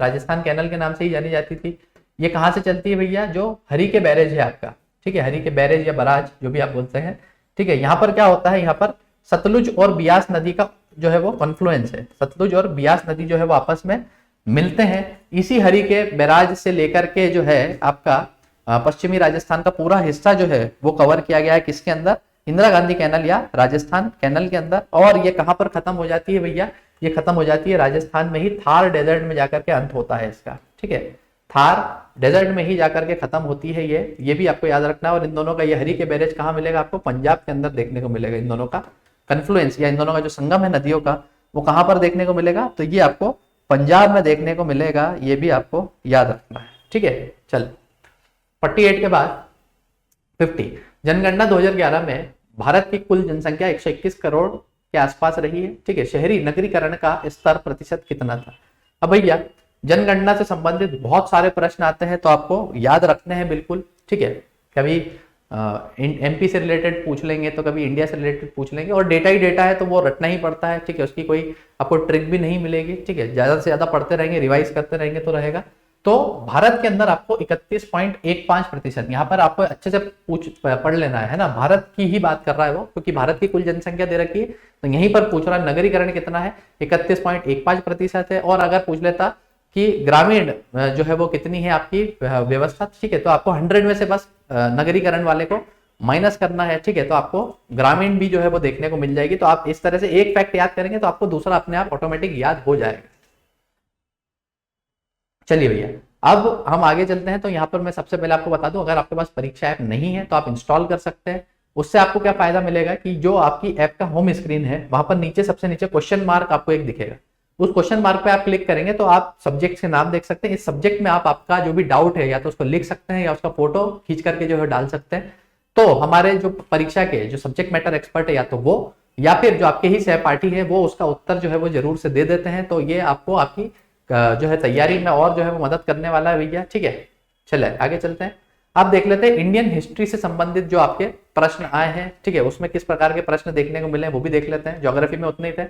राजस्थान कैनल के नाम से ही जानी जाती थी। ये कहां से चलती है भैया, जो हरी के बैरेज है आपका, ठीक है, हरी के बैरेज या बराज जो भी आप बोलते हैं, ठीक है। यहाँ पर क्या होता है, यहाँ पर सतलुज और बियास नदी का जो है वो कॉन्फ्लुएंस है, सतलुज और बियास नदी जो है वो आपस में मिलते हैं। इसी हरी के बैराज से लेकर के जो है आपका पश्चिमी राजस्थान का पूरा हिस्सा जो है वो कवर किया गया है, किसके अंदर, इंदिरा गांधी कैनल या राजस्थान कैनल के अंदर। और ये कहां पर खत्म हो जाती है भैया, ये खत्म हो जाती है राजस्थान में ही, थार डेजर्ट में जाकर के अंत होता है इसका, ठीक है। थार डेजर्ट में ही जाकर के खत्म होती है ये भी आपको याद रखना है। और इन दोनों का ये हरी के बैरेज कहाँ मिलेगा आपको, पंजाब के अंदर देखने को मिलेगा। इन दोनों का कन्फ्लुएंस या इन दोनों का जो संगम है नदियों का, वो कहां पर देखने को मिलेगा, तो ये आपको पंजाब में देखने को मिलेगा, ये भी आपको याद रखना है, ठीक है। चल 48 के बाद 50, जनगणना 2011 में भारत की कुल जनसंख्या 121 करोड़ के आसपास रही है, ठीक है। शहरी नगरीकरण का स्तर प्रतिशत कितना था। अब भैया जनगणना से संबंधित बहुत सारे प्रश्न आते हैं, तो आपको याद रखने हैं बिल्कुल, ठीक है। कभी एमपी से रिलेटेड पूछ लेंगे, तो कभी इंडिया से रिलेटेड पूछ लेंगे, और डेटा ही डेटा है तो वो रटना ही पड़ता है, ठीक है। उसकी कोई आपको ट्रिक भी नहीं मिलेगी, ठीक है। ज्यादा से ज्यादा पढ़ते रहेंगे, रिवाइज करते रहेंगे तो रहेगा। तो भारत के अंदर आपको 31.15%, यहाँ पर आपको अच्छे से पढ़ लेना है ना, भारत की ही बात कर रहा है वो, क्योंकि भारत की कुल जनसंख्या दे रखी है, तो यहीं पर पूछ रहा है नगरीकरण कितना है, 31.15% है। और अगर पूछ लेता कि ग्रामीण जो है वो कितनी है आपकी व्यवस्था, ठीक है, तो आपको 100 में से बस नगरीकरण वाले को माइनस करना है, ठीक है। तो आपको ग्रामीण भी जो है वो देखने को मिल जाएगी। तो आप इस तरह से एक फैक्ट याद करेंगे तो आपको दूसरा अपने आप ऑटोमेटिक याद हो जाएगा। चलिए भैया, अब हम आगे चलते हैं। तो यहाँ पर मैं सबसे पहले आपको बता दूं, अगर आपके पास परीक्षा ऐप नहीं है तो आप इंस्टॉल कर सकते हैं। उससे आपको क्या फायदा मिलेगा कि जो आपकी ऐप का होम स्क्रीन है, वहां पर नीचे सबसे नीचे क्वेश्चन मार्क आपको एक दिखेगा। उस क्वेश्चन मार्क पे आप क्लिक करेंगे तो आप सब्जेक्ट के नाम देख सकते हैं। इस सब्जेक्ट में आप आपका जो भी डाउट है या तो उसको लिख सकते हैं या उसका फोटो खींच करके जो है डाल सकते हैं। तो हमारे जो परीक्षा के जो सब्जेक्ट मैटर एक्सपर्ट है, या तो वो या फिर जो आपके ही सहपाठी है, वो उसका उत्तर जो है वो जरूर से दे देते हैं। तो ये आपको आपकी जो है तैयारी में और जो है वो मदद करने वाला है भैया, ठीक है। चले आगे चलते हैं। आप देख लेते हैं इंडियन हिस्ट्री से संबंधित जो आपके प्रश्न आए हैं, ठीक है, उसमें किस प्रकार के प्रश्न देखने को मिले वो भी देख लेते हैं। ज्योग्राफी में उतने ही थे।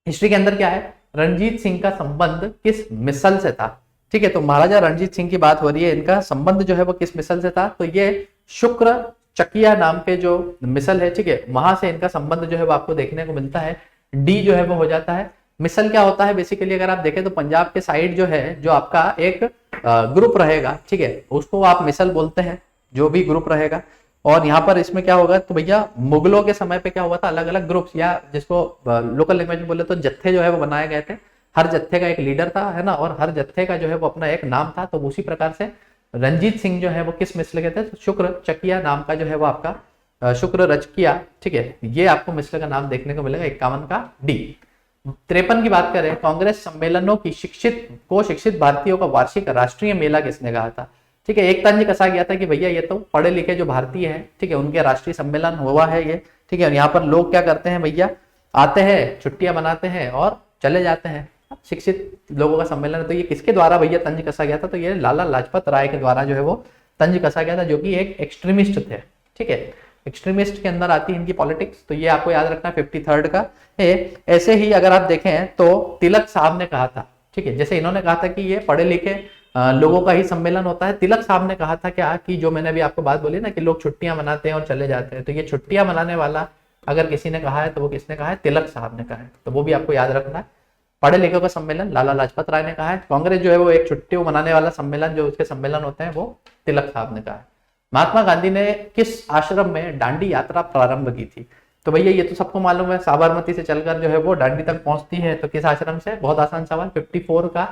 हिस्ट्री के अंदर क्या है, रणजीत सिंह का संबंध किस मिसल से था, ठीक है। तो महाराजा रणजीत सिंह की बात हो रही है, इनका संबंध जो है वो किस मिसल से था, तो ये शुक्र चकिया नाम के जो मिसल है, ठीक है, वहां से इनका संबंध जो है वो आपको देखने को मिलता है। डी जो है वो हो जाता है। मिसल क्या होता है बेसिकली, अगर आप देखें तो पंजाब के साइड जो है, जो आपका एक ग्रुप रहेगा, ठीक है, उसको आप मिसल बोलते हैं, जो भी ग्रुप रहेगा। और यहाँ पर इसमें क्या होगा, तो भैया मुगलों के समय पे क्या हुआ था, अलग अलग ग्रुप्स या जिसको लोकल लैंग्वेज में बोले तो जत्थे जो है वो बनाए गए थे। हर जत्थे का एक लीडर था, है ना, और हर जत्थे का जो है वो अपना एक नाम था। तो उसी प्रकार से रंजीत सिंह जो है वो किस मिसल के थे, तो शुक्र चकिया नाम का जो है वो आपका शुक्र रचकिया, ठीक है, ये आपको मिसल का नाम देखने को मिलेगा। 51 का डी। 53 की बात करें, कांग्रेस सम्मेलनों की शिक्षित भारतीयों का वार्षिक राष्ट्रीय मेला किसने कहा था, ठीक है। एक तंज कसा गया था कि भैया ये तो पढ़े लिखे जो भारतीय हैं, ठीक है, उनके राष्ट्रीय सम्मेलन हुआ है ये, ठीक है। और यहाँ पर लोग क्या करते हैं भैया, आते हैं, छुट्टियां मनाते हैं और चले जाते हैं। शिक्षित लोगों का सम्मेलन, तो ये किसके द्वारा भैया तंज कसा गया था, तो ये लाला लाजपत राय के द्वारा जो है वो तंज कसा गया था, जो कि एक एक्सट्रीमिस्ट थे, ठीक है। एक्सट्रीमिस्ट के अंदर आती है इनकी पॉलिटिक्स, तो ये आपको याद रखना 53 का है। ऐसे ही अगर आप देखें तो तिलक साहब ने कहा था, ठीक है, जैसे इन्होंने कहा था कि ये पढ़े लिखे लोगों का ही सम्मेलन होता है, तिलक साहब ने कहा था क्या, कि जो मैंने अभी आपको बात बोली ना कि लोग छुट्टियां मनाते हैं और चले जाते हैं, तो ये छुट्टियां मनाने वाला अगर किसी ने कहा है तो वो किसने कहा है, तिलक साहब ने कहा है। तो वो भी आपको याद रखना है। पढ़े लिखों का सम्मेलन लाला लाजपत राय ने कहा है। कांग्रेस जो है वो एक छुट्टियों मनाने वाला सम्मेलन, जो उसके सम्मेलन होते हैं, वो तिलक साहब ने कहा है। महात्मा गांधी ने किस आश्रम में दांडी यात्रा प्रारंभ की थी, तो भैया ये तो सबको मालूम है, साबरमती से चलकर जो है वो दांडी तक पहुंचती है। तो किस आश्रम से, बहुत आसान सवाल, 54 का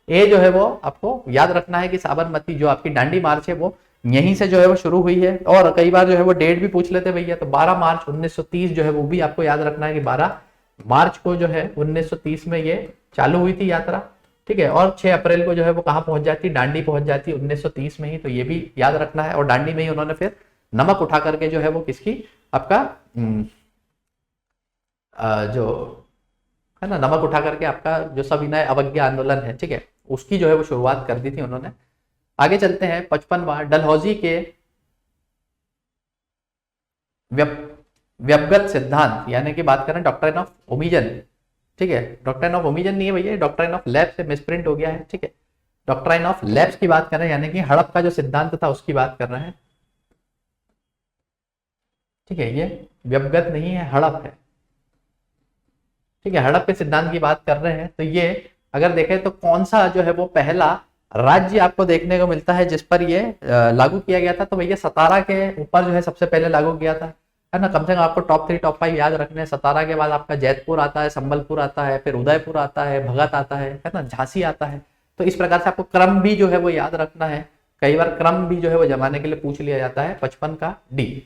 ए जो है वो आपको याद रखना है कि साबरमती जो आपकी दांडी मार्च है वो यहीं से जो है वो शुरू हुई है। और कई बार जो है वो डेट भी पूछ लेते भैया, तो 12 मार्च 1930 जो है वो भी आपको याद रखना है कि 12 मार्च को जो है 1930 में ये चालू हुई थी यात्रा, ठीक है। और 6 अप्रैल को जो है वो कहाँ पहुंच जाती, दांडी पहुंच जाती 1930 में ही, तो ये भी याद रखना है। और दांडी में ही उन्होंने फिर नमक उठा करके जो है वो किसकी, आपका जो है ना, नमक उठा करके आपका जो सविनय अवज्ञा आंदोलन है, ठीक है, उसकी जो है वो शुरुआत कर दी थी उन्होंने। आगे चलते हैं 55वां, डलहौजी के व्यवगत सिद्धांत, यानी कि बात करें डॉक्ट्रिन ऑफ ओमिजन, ठीक है। डॉक्ट्रिन ऑफ ओमिजन नहीं है भैया, डॉक्ट्रिन ऑफ लैप्स से मिसप्रिंट हो गया है, ठीक है। डॉक्ट्रिन ऑफ लैप्स की बात कर रहे हैं, यानी कि हड़प का जो सिद्धांत था उसकी बात कर रहे हैं, ठीक है। ये व्यवगत नहीं है, हड़प है, ठीक है। हड़प के सिद्धांत की बात कर रहे हैं। तो ये अगर देखें तो कौन सा जो है वो पहला राज्य आपको देखने को मिलता है जिस पर ये लागू किया गया था, तो भैया सतारा के ऊपर जो है सबसे पहले लागू किया था, है ना। कम से कम आपको टॉप 3 टॉप 5 याद रखने हैं। सतारा के बाद आपका जैतपुर आता है, संबलपुर आता है, फिर उदयपुर आता है, भगत आता है ना, झांसी आता है। तो इस प्रकार से आपको क्रम भी जो है वो याद रखना है। कई बार क्रम भी जो है वो जमाने के लिए पूछ लिया जाता है। 55 का डी।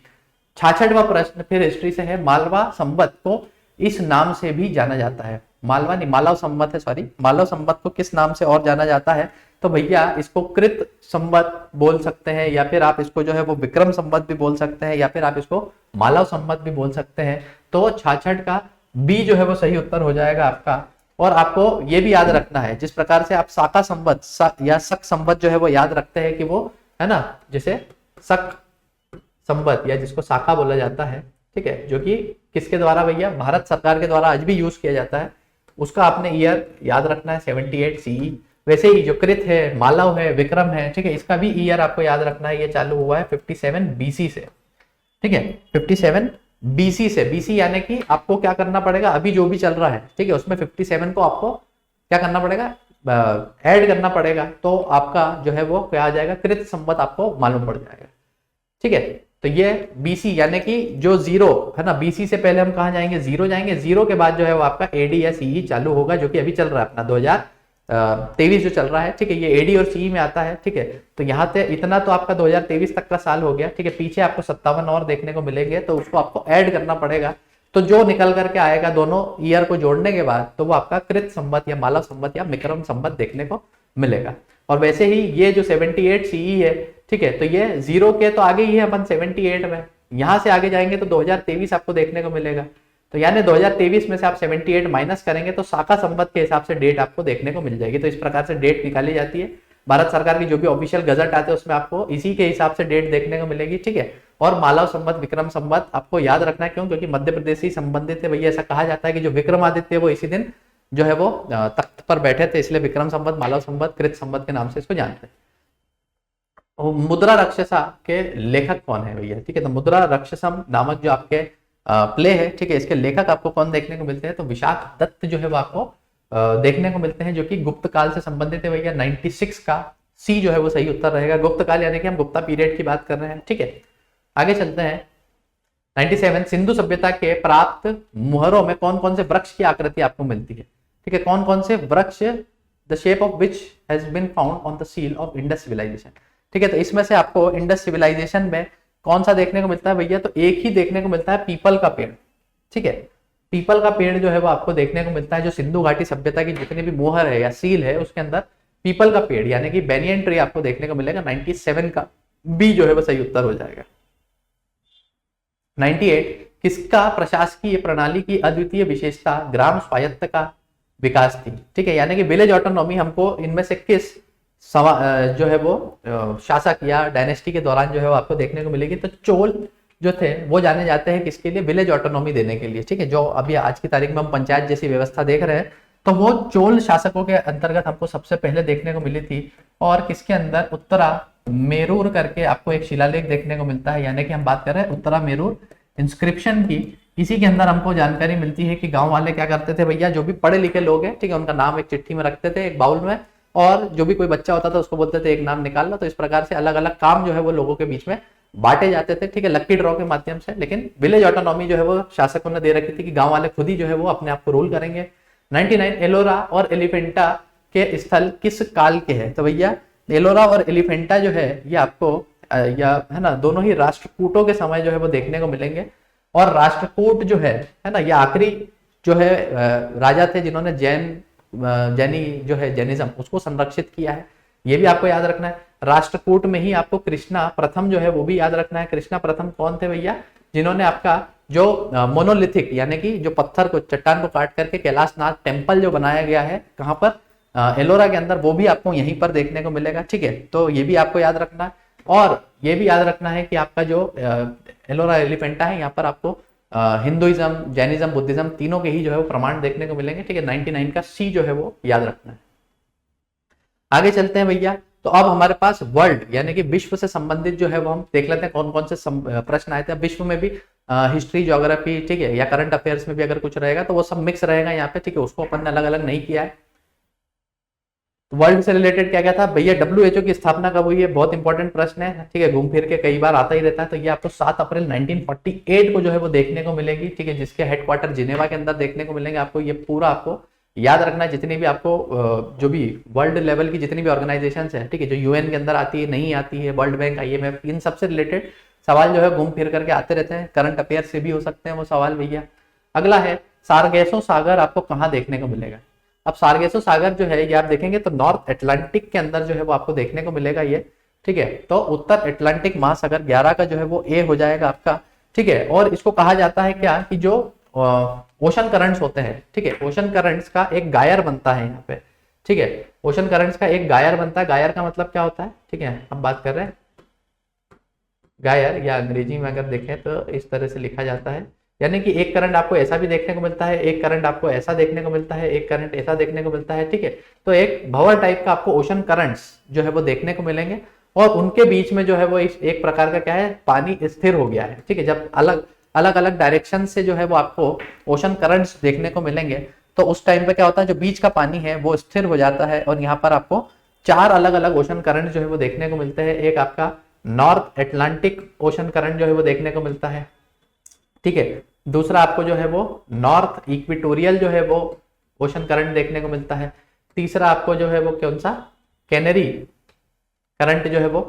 66वां प्रश्न फिर हिस्ट्री से है, मालवा संवत को इस नाम से भी जाना जाता है। मालवा नहीं, मालव संवत है, सॉरी। मालव संवत को किस नाम से और जाना जाता है, तो भैया इसको कृत संवत बोल सकते हैं, या फिर आप इसको जो है वो विक्रम संवत भी बोल सकते हैं, या फिर आप इसको मालव संवत भी बोल सकते हैं। तो 66 का बी जो है वो सही उत्तर हो जाएगा आपका। और आपको ये भी याद रखना है, जिस प्रकार से आप साका संवत या शक संवत जो है वो याद रखते हैं कि वो है ना, जैसे शक संवत या जिसको शाखा बोला जाता है, ठीक है, जो कि किसके द्वारा भैया, भारत सरकार के द्वारा आज भी यूज किया जाता है, उसका आपने ईयर याद रखना है 78 CE। वैसे ही जो कृत है, मालव है, विक्रम है, ठीक है, इसका भी ईयर आपको याद रखना है। ये चालू हुआ है 57 BC से, ठीक है, 57 BC से। BC यानी कि आपको क्या करना पड़ेगा, अभी जो भी चल रहा है, ठीक है, उसमें 57 को आपको क्या करना पड़ेगा, ऐड करना पड़ेगा, तो आपका जो है वो क्या आ जाएगा, कृत संवत आपको मालूम पड़ जाएगा, ठीक है। तो ये BC यानी कि जो जीरो है ना, BC से पहले हम कहाँ जाएंगे, जीरो जाएंगे, जीरो के बाद जो है वो आपका AD या CE चालू होगा, जो कि अभी चल रहा है अपना 2023 जो चल रहा है, ठीक है। ये AD और CE में आता है, ठीक है। तो यहाँ से इतना तो आपका 2023 तक का साल हो गया, ठीक है। पीछे आपको 57 और देखने को मिलेंगे, तो उसको आपको ऐड करना पड़ेगा। तो जो निकल करके आएगा दोनों ईयर को जोड़ने के बाद, तो वो आपका कृत संवत या मालव संवत या विक्रम संवत देखने को मिलेगा। और वैसे ही ये जो 78 CE है, ठीक है, तो ये जीरो के तो आगे ही है अपन 78 में, यहां से आगे जाएंगे तो 2023 आपको देखने को मिलेगा। तो यानी 2023 में से आप 78 माइनस करेंगे तो शाका संवत के हिसाब से डेट आपको देखने को मिल जाएगी। तो इस प्रकार से डेट निकाली जाती है। भारत सरकार की जो भी ऑफिशियल गजट आते हैं उसमें आपको इसी के हिसाब से डेट देखने को मिलेगी, ठीक है। और मालव संवत, विक्रम संवत आपको याद रखना है, क्यों, क्योंकि मध्य प्रदेश ही संबंधित है भैया। ऐसा कहा जाता है कि जो विक्रमादित्य वो इसी दिन जो है वो तख्त पर बैठे थे, इसलिए विक्रम संवत, मालव संवत, कृत संवत के नाम से इसको जानते हैं। मुद्रा राक्षसा के लेखक कौन है भैया, ठीक है। तो मुद्रा राक्षसम नामक जो आपके प्ले है, ठीक है, इसके लेखक आपको कौन देखने को मिलते हैं, तो विशाख दत्त जो है वो आपको देखने को मिलते हैं, जो कि गुप्त काल से संबंधित है भैया। 96 का सी जो है वो सही उत्तर रहेगा। गुप्त काल यानी कि हम गुप्ता पीरियड की बात कर रहे हैं, ठीक है। आगे चलते हैं 97, सिंधु सभ्यता के प्राप्त मुहरों में कौन कौन से वृक्ष की आकृति आपको मिलती है, ठीक है। कौन कौन से वृक्ष, the shape of which has been found on the seal of Indus civilization, ठीक है। तो इसमें से आपको इंडस सिविलाइजेशन में कौन सा देखने को मिलता है भैया, तो एक ही देखने को मिलता है, पीपल का पेड़, ठीक है। पीपल का पेड़ जो है वो आपको देखने को मिलता है। जो सिंधु घाटी सभ्यता की जितनी भी मोहर है या सील है उसके अंदर पीपल का पेड़ यानी कि बेनियन ट्री आपको देखने को मिलेगा। 97 का बी जो है वो सही उत्तर हो जाएगा। 98, किसका प्रशासकीय प्रणाली की अद्वितीय विशेषता ग्राम स्वायत्त का विकास थी, ठीक है। यानी कि विलेज ऑटोनॉमी हमको इनमें से किस जो है वो शासक या डायनेस्टी के दौरान जो है वो आपको देखने को मिलेगी, तो चोल जो थे वो जाने जाते हैं किसके लिए, विलेज ऑटोनॉमी देने के लिए, ठीक है। जो अभी आज की तारीख में हम पंचायत जैसी व्यवस्था देख रहे हैं, तो वो चोल शासकों के अंतर्गत हमको सबसे पहले देखने को मिली थी। और किसके अंदर, उत्तरा मेरूर करके आपको एक शिलालेख देखने को मिलता है, यानी कि हम बात कर रहे हैं उत्तरा मेरूर इंस्क्रिप्शन की। इसी के अंदर हमको जानकारी मिलती है कि गांव वाले क्या करते थे भैया, जो भी पढ़े लिखे लोग हैं, ठीक है, उनका नाम एक चिट्ठी में रखते थे, एक बाउल में, और जो भी कोई बच्चा होता था उसको बोलते थे एक नाम निकाल लो। तो इस प्रकार से अलग अलग काम जो है वो लोगों के बीच में बांटे जाते थे, ठीक है, लक्की ड्रॉ के माध्यम से। लेकिन विलेज ऑटोनॉमी जो है वो शासकों ने दे रखी थी कि गांव वाले खुद ही जो है वो अपने आप को रूल करेंगे। 99, एलोरा और एलिफेंटा के स्थल किस काल के हैं? तो भैया एलोरा और एलिफेंटा जो है ये आपको या है ना दोनों ही राष्ट्रकूटों के समय जो है वो देखने को मिलेंगे। और राष्ट्रकूट जो है ना, ये आखिरी जो है राजा थे जिन्होंने जैनी जो है जैनिज्म उसको संरक्षित किया है, ये भी आपको याद रखना है। राष्ट्रकूट में ही आपको कृष्णा प्रथम जो है वो भी याद रखना है। कृष्णा प्रथम कौन थे भैया? जिन्होंने आपका जो मोनोलिथिक यानी कि जो पत्थर को चट्टान को काट करके कैलाशनाथ टेम्पल जो बनाया गया है कहां पर, एलोरा के अंदर, वो भी आपको यहीं पर देखने को मिलेगा। ठीक है, तो ये भी आपको याद रखना है। और ये भी याद रखना है कि आपका जो एलोरा एलिफेंटा है यहाँ पर आपको हिंदुइज्म, जैनिज्म, बुद्धिज्म तीनों के ही जो है वो प्रमाण देखने को मिलेंगे। ठीक है, 99 का सी जो है वो याद रखना है। आगे चलते हैं भैया। तो अब हमारे पास वर्ल्ड यानी कि विश्व से संबंधित जो है वो हम देख लेते हैं कौन कौन से प्रश्न आए थे। विश्व में भी हिस्ट्री, ज्योग्राफी, ठीक है, या करंट अफेयर्स में भी अगर कुछ रहेगा तो वो सब मिक्स रहेगा यहाँ पे। ठीक है, उसको अपन ने अलग अलग नहीं किया है। वर्ल्ड से रिलेटेड क्या क्या था भैया? WHO की स्थापना कब हुई है? बहुत इंपॉर्टेंट प्रश्न है। ठीक है, घूम फिर के कई बार आता ही रहता है। तो ये आपको 7 अप्रैल 1948 को जो है वो देखने को मिलेगी। ठीक है, जिसके हेडक्वार्टर जिनेवा के अंदर देखने को मिलेंगे। आपको ये पूरा आपको याद रखना है। जितनी भी आपको जो भी वर्ल्ड लेवल की जितनी भी ऑर्गेनाइजेशन है, ठीक है, जो UN के अंदर आती है, नहीं आती है, वर्ल्ड बैंक, IMF, इन सबसे रिलेटेड सवाल जो है घूम फिर करके आते रहते हैं। करंट अफेयर से भी हो सकते हैं वो सवाल भैया। अगला है सार्गेसो सागर आपको कहाँ देखने को मिलेगा? अब सार्गेसो सागर जो है ये आप देखेंगे तो नॉर्थ अटलांटिक के अंदर जो है वो आपको देखने को मिलेगा ये। ठीक है, तो उत्तर अटलांटिक महासागर 11 का जो है वो ए हो जाएगा आपका। ठीक है, और इसको कहा जाता है क्या कि जो ओशन करंट्स होते हैं, ठीक है, ओशन करंट्स का एक गायर बनता है यहाँ पे। ठीक है, ओशन करंट्स का एक गायर बनता है। गायर का मतलब क्या होता है? ठीक है, हम बात कर रहे हैं गायर, या अंग्रेजी में अगर देखें तो इस तरह से लिखा जाता है, यानी कि एक करंट आपको ऐसा भी देखने को मिलता है, एक करंट आपको ऐसा देखने को मिलता है, एक करंट ऐसा देखने को मिलता है। ठीक है, तो एक भंवर टाइप का आपको ओशन करंट्स जो है वो देखने को मिलेंगे। और उनके बीच में जो है वो एक प्रकार का क्या है, पानी स्थिर हो गया है। ठीक है, जब अलग अलग डायरेक्शन से जो है वो आपको ओशन करंट्स देखने को मिलेंगे तो उस टाइम पे क्या होता है, जो बीच का पानी है वो स्थिर हो जाता है। और यहाँ पर आपको 4 अलग अलग ओशन करंट जो है वो देखने को मिलते हैं। एक आपका नॉर्थ अटलांटिक ओशन करंट जो है वो देखने को मिलता है। ठीक है, दूसरा आपको जो है वो नॉर्थ इक्वेटोरियल जो है वो ओशन करंट देखने को मिलता है। तीसरा आपको जो है वो कौन सा, कैनरी करंट जो है वो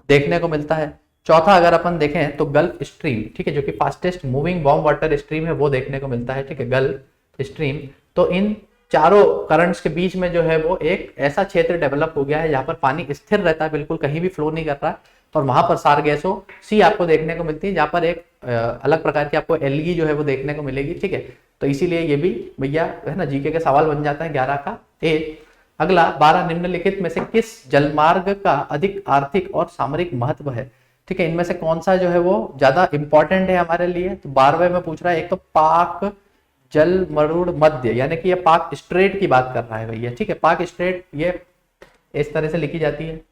देखने को मिलता है। चौथा अगर अपन देखें तो गल्फ स्ट्रीम, ठीक है, जो कि fastest moving warm water stream है वो देखने को मिलता है। ठीक है, गल्फ स्ट्रीम। तो इन चारों करंट्स के बीच में जो है वो एक ऐसा क्षेत्र डेवलप हो गया है जहां पर पानी स्थिर रहता है, बिल्कुल कहीं भी फ्लो नहीं कर रहा है। और वहां पर सार्गेसो सी आपको देखने को मिलती है, जहां पर एक अलग प्रकार की आपको एल्गी जो है वो देखने को मिलेगी। ठीक है, तो इसीलिए ये भी भैया है ना जीके का सवाल बन जाता है 11 का ए। अगला 12 निम्नलिखित में से किस जलमार्ग का अधिक आर्थिक और सामरिक महत्व है? ठीक है, इनमें से कौन सा जो है वो ज्यादा इंपॉर्टेंट है हमारे लिए? तो 12वें में पूछ रहा है, एक तो पाक जल मरुड़ मध्य, यानी कि ये पाक स्ट्रेट की बात कर रहा है भैया। ठीक है, पाक स्ट्रेट ये इस तरह से लिखी जाती है।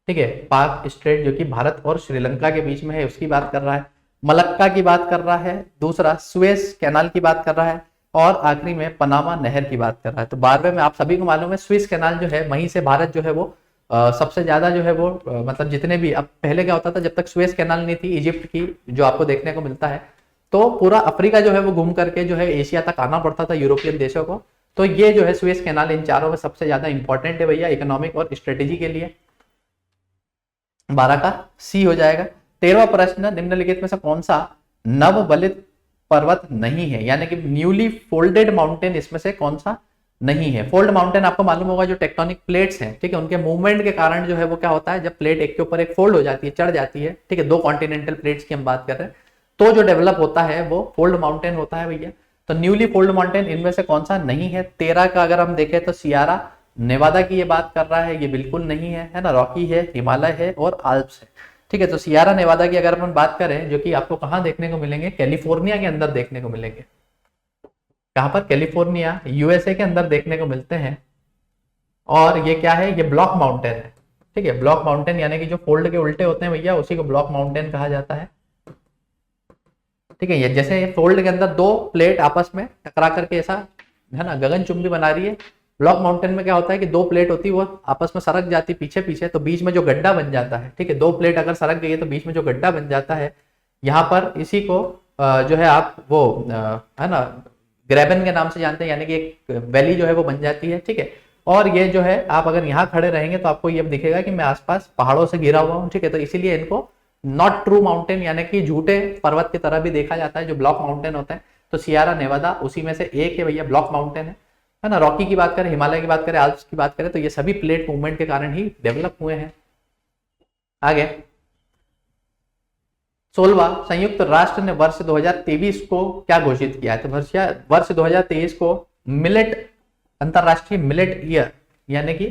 ठीक है, पाक स्ट्रेट जो कि भारत और श्रीलंका के बीच में है उसकी बात कर रहा है। मलक्का की बात कर रहा है। दूसरा स्वेज कैनाल की बात कर रहा है। और आखिरी में पनामा नहर की बात कर रहा है। तो 12वें में आप सभी को मालूम है स्विस कैनाल जो है, वहीं से भारत जो है वो सबसे ज्यादा जो है वो मतलब जितने भी, अब पहले क्या होता था जब तक स्वेज कैनाल नहीं थी इजिप्ट की जो आपको देखने को मिलता है, तो पूरा अफ्रीका जो है वो घूम करके जो है एशिया तक आना पड़ता था यूरोपियन देशों को। तो ये जो है स्वेज कैनाल इन चारों में सबसे ज्यादा इंपॉर्टेंट है भैया इकोनॉमिक और स्ट्रेटेजी के लिए। 12 का सी हो जाएगा। 13वां प्रश्न, निम्नलिखित में से कौन सा नवबलित पर्वत नहीं है, यानी कि न्यूली फोल्डेड माउंटेन इसमें से कौन सा नहीं है? फोल्ड माउंटेन आपको मालूम होगा जो टेक्टोनिक प्लेट्स हैं, ठीक है, उनके मूवमेंट के कारण जो है वो क्या होता है, जब प्लेट एक के ऊपर एक फोल्ड हो जाती है, चढ़ जाती है, ठीक है, 2 कॉन्टिनेंटल प्लेट्स की हम बात कर रहे हैं, तो जो डेवलप होता है वो फोल्ड माउंटेन होता है भैया। तो न्यूली फोल्ड माउंटेन इनमें से कौन सा नहीं है? 13 का अगर हम देखें तो सियारा नेवादा की ये बात कर रहा है, ये बिल्कुल नहीं है, है ना, रॉकी है, हिमालय है और आल्प्स है। ठीक है, तो सियारा नेवादा की अगर अपन बात करें जो कि आपको कहाँ देखने को मिलेंगे, कैलिफोर्निया के अंदर देखने को मिलेंगे। कहां पर? कैलिफोर्निया, यूएसए के अंदर देखने को मिलते हैं। और ये क्या है, ये ब्लॉक माउंटेन है। ठीक है, ब्लॉक माउंटेन यानी कि जो फोल्ड के उल्टे होते हैं भैया उसी को ब्लॉक माउंटेन कहा जाता है। ठीक है, ये जैसे फोल्ड के अंदर 2 प्लेट आपस में टकरा करके ऐसा है ना गगनचुंबी बना रही है, ब्लॉक माउंटेन में क्या होता है कि 2 प्लेट होती है वो आपस में सरक जाती पीछे पीछे, तो बीच में जो गड्ढा बन जाता है, ठीक है, 2 प्लेट अगर सरक गई है तो बीच में जो गड्ढा बन जाता है, यहाँ पर इसी को जो है आप वो है ना ग्रेबन के नाम से जानते हैं, यानी कि एक वैली जो है वो बन जाती है, ठीक है। और ये जो है आप अगर यहाँ खड़े रहेंगे तो आपको ये दिखेगा कि मैं आसपास पहाड़ों से घिरा हुआ हूँ, ठीक है। तो इसीलिए इनको नॉट ट्रू माउंटेन यानी कि झूठे पर्वत की तरह भी देखा जाता है, जो ब्लॉक माउंटेन होते हैं। तो सियारा नेवादा उसी में से एक है भैया, ब्लॉक माउंटेन है ना। रॉकी की बात करें, हिमालय की बात करें, आल्प्स की बात करें, तो ये सभी प्लेट मूवमेंट के कारण ही डेवलप हुए हैं। आगे 16वां, संयुक्त राष्ट्र ने वर्ष 2023 को क्या घोषित किया है? तो वर्ष 2023 को मिलेट, अंतरराष्ट्रीय मिलेट ईयर, यानी कि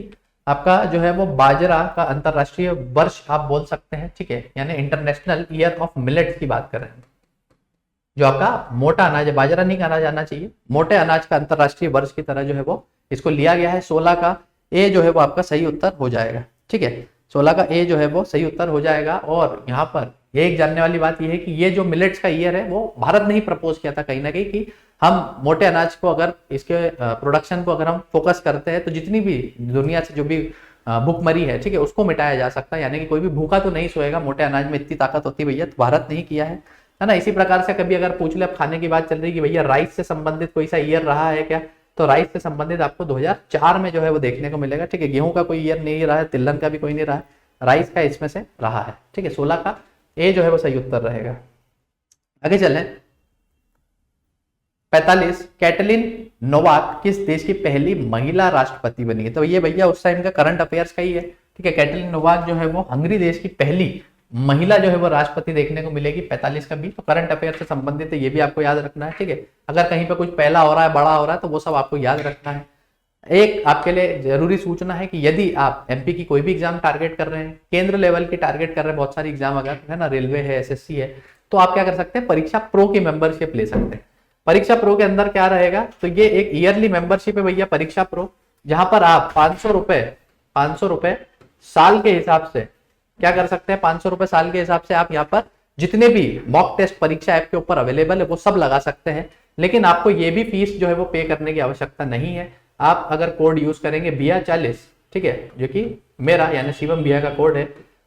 आपका जो है वो बाजरा का अंतरराष्ट्रीय वर्ष आप बोल सकते हैं, ठीक है। यानी इंटरनेशनल ईयर ऑफ मिलेट की बात कर रहे हैं। जो आपका मोटा अनाज है, बाजरा नहीं कहा जाना चाहिए, मोटे अनाज का अंतरराष्ट्रीय वर्ष की तरह जो है वो इसको लिया गया है। 16 का ए जो है वो आपका सही उत्तर हो जाएगा, ठीक है। 16 का ए जो है वो सही उत्तर हो जाएगा। और यहाँ पर एक जानने वाली बात यह है कि ये जो मिलेट्स का ईयर है वो भारत ने ही प्रपोज किया था कहीं ना कहीं, कि हम मोटे अनाज को अगर इसके प्रोडक्शन को अगर हम फोकस करते हैं तो जितनी भी दुनिया से जो भी भूखमरी है, ठीक है, उसको मिटाया जा सकता है। यानी कि कोई भी भूखा तो नहीं सोएगा, मोटे अनाज में इतनी ताकत होती है भैया, तो भारत ने ही किया है ना। इसी प्रकार से कभी अगर पूछ ले, अब खाने की बात चल रही कि भैया राइस से संबंधित कोई सा ईयर रहा है क्या, तो राइस से संबंधित आपको 2004 में जो है वो देखने को मिलेगा, ठीक है। गेहूं का कोई ईयर नहीं रहा है, तिलहन का भी कोई नहीं रहा है, राइस का इसमें से रहा है, ठीक है। 16 का ए जो है वो सही उत्तर रहेगा। आगे चलें 45, कैटलिन नोवाक किस देश की पहली महिला राष्ट्रपति बनी है? तो ये भैया उस टाइम का करंट अफेयर्स का ही है, ठीक है। कैटलिन नोवाक जो है वो हंगरी देश की पहली महिला जो है वो राष्ट्रपति देखने को मिलेगी। 45 का भी तो करंट अफेयर से संबंधित है, ये भी आपको याद रखना है, ठीक है। अगर कहीं पे कुछ पहला हो रहा है, बड़ा हो रहा है, तो वो सब आपको याद रखना है। एक आपके लिए जरूरी सूचना है कि यदि आप एमपी की कोई भी एग्जाम टारगेट कर रहे हैं, केंद्र लेवल की टारगेट कर रहे हैं, बहुत सारी एग्जाम अगर है ना, रेलवे है, एसएससी है, तो आप क्या कर सकते हैं, परीक्षा प्रो की मेंबरशिप ले सकते हैं। परीक्षा प्रो के अंदर क्या रहेगा, तो ये एक ईयरली मेंबरशिप है भैया परीक्षा प्रो, जहां पर आप 500 रुपए साल के हिसाब से क्या कर सकते हैं, 500 रुपए साल के हिसाब से आप यहाँ पर जितने भी मॉक टेस्ट परीक्षा ऐप के ऊपर अवेलेबल है वो सब लगा सकते हैं। लेकिन आपको ये भी फीस जो है वो पे करने की आवश्यकता नहीं है। आप अगर कोड यूज करेंगे BIA40, ठीक है, जो कि मेरा यानी शिवम भैया का कोड है,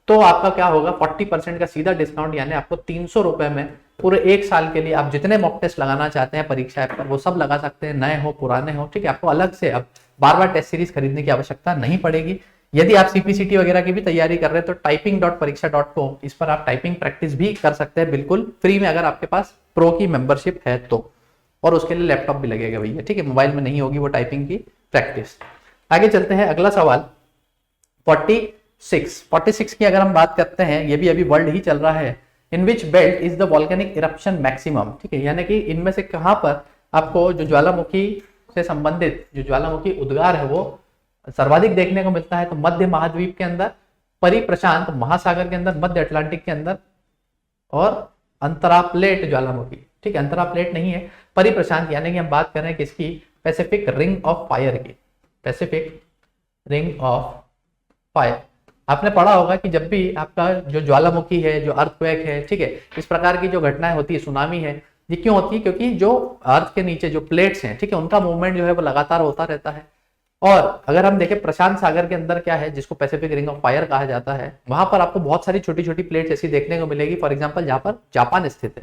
तो आपका क्या होगा, 40% का सीधा डिस्काउंट, यानी आपको 300 रुपए में पूरे एक साल के लिए आप जितने मॉक टेस्ट लगाना चाहते हैं परीक्षा ऐप पर वो सब लगा सकते हैं, नए हो पुराने हो, ठीक है। आपको अलग से अब बार बार टेस्ट सीरीज खरीदने की आवश्यकता नहीं पड़ेगी। यदि आप CPCT वगैरह की भी तैयारी कर रहे हैं तो typing.pariksha.com, इस पर आप टाइपिंग प्रैक्टिस भी कर सकते हैं बिल्कुल फ्री में, अगर आपके पास प्रो की मेंबरशिप है तो। और उसके लिए लैपटॉप भी लगेगा भैया, ठीक है, मोबाइल में नहीं होगी वो टाइपिंग की प्रैक्टिस। आगे चलते हैं, अगला सवाल 46 की अगर हम बात करते हैं, ये भी अभी वर्ल्ड ही चल रहा है। In which belt is the volcanic eruption maximum, ठीक है, यानी कि इनमें से कहां पर आपको जो ज्वालामुखी से संबंधित जो ज्वालामुखी उद्गार है वो सर्वाधिक देखने को मिलता है? तो मध्य महाद्वीप के अंदर, परिप्रशांत महासागर के अंदर, मध्य अटलांटिक के अंदर, और अंतराप्लेट ज्वालामुखी, ठीक है, अंतराप्लेट नहीं है, परिप्रशांत, यानी कि हम बात कर रहे हैं किसकी, पैसिफिक रिंग ऑफ फायर की, पैसिफिक रिंग ऑफ फायर। आपने पढ़ा होगा कि जब भी आपका जो ज्वालामुखी है, जो अर्थक्वेक है, ठीक है, इस प्रकार की जो घटनाएं होती है, सुनामी है, ये क्यों होती है, क्योंकि जो अर्थ के नीचे जो प्लेट्स हैं, ठीक है, उनका मूवमेंट जो है वो लगातार होता रहता है। और अगर हम देखें प्रशांत सागर के अंदर क्या है, जिसको पैसिफिक रिंग ऑफ फायर कहा जाता है, वहां पर आपको बहुत सारी छोटी छोटी प्लेट्स ऐसी देखने को मिलेगी। फॉर एग्जांपल जहां पर जापान स्थित है,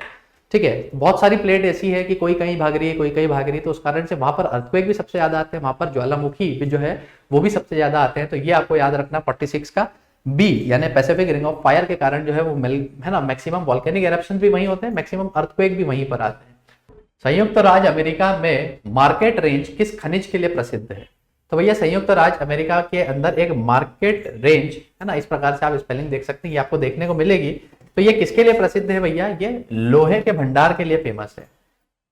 ठीक है, बहुत सारी प्लेट ऐसी है कि कोई कहीं भाग रही है, कोई कहीं भाग रही है, तो उस कारण से वहां पर अर्थक्वेक भी सबसे ज्यादा आते हैं, वहां पर ज्वालामुखी भी जो है वो भी सबसे ज्यादा आते हैं। तो ये आपको याद रखना 46 का बी, यानी पैसिफिक रिंग ऑफ फायर के कारण जो है वो है ना, मैक्सिमम वॉल्केनिक एरप्शन भी वहीं होते हैं, मैक्सिमम अर्थक्वेक भी वहीं पर आते हैं। संयुक्त राज्य अमेरिका में मार्केट रेंज किस खनिज के लिए प्रसिद्ध है? तो भैया संयुक्त राज्य अमेरिका के अंदर एक मार्केट रेंज है ना, इस प्रकार से आप स्पेलिंग देख सकते हैं, ये आपको देखने को मिलेगी। तो ये किसके लिए प्रसिद्ध है भैया? ये लोहे के भंडार के लिए फेमस है।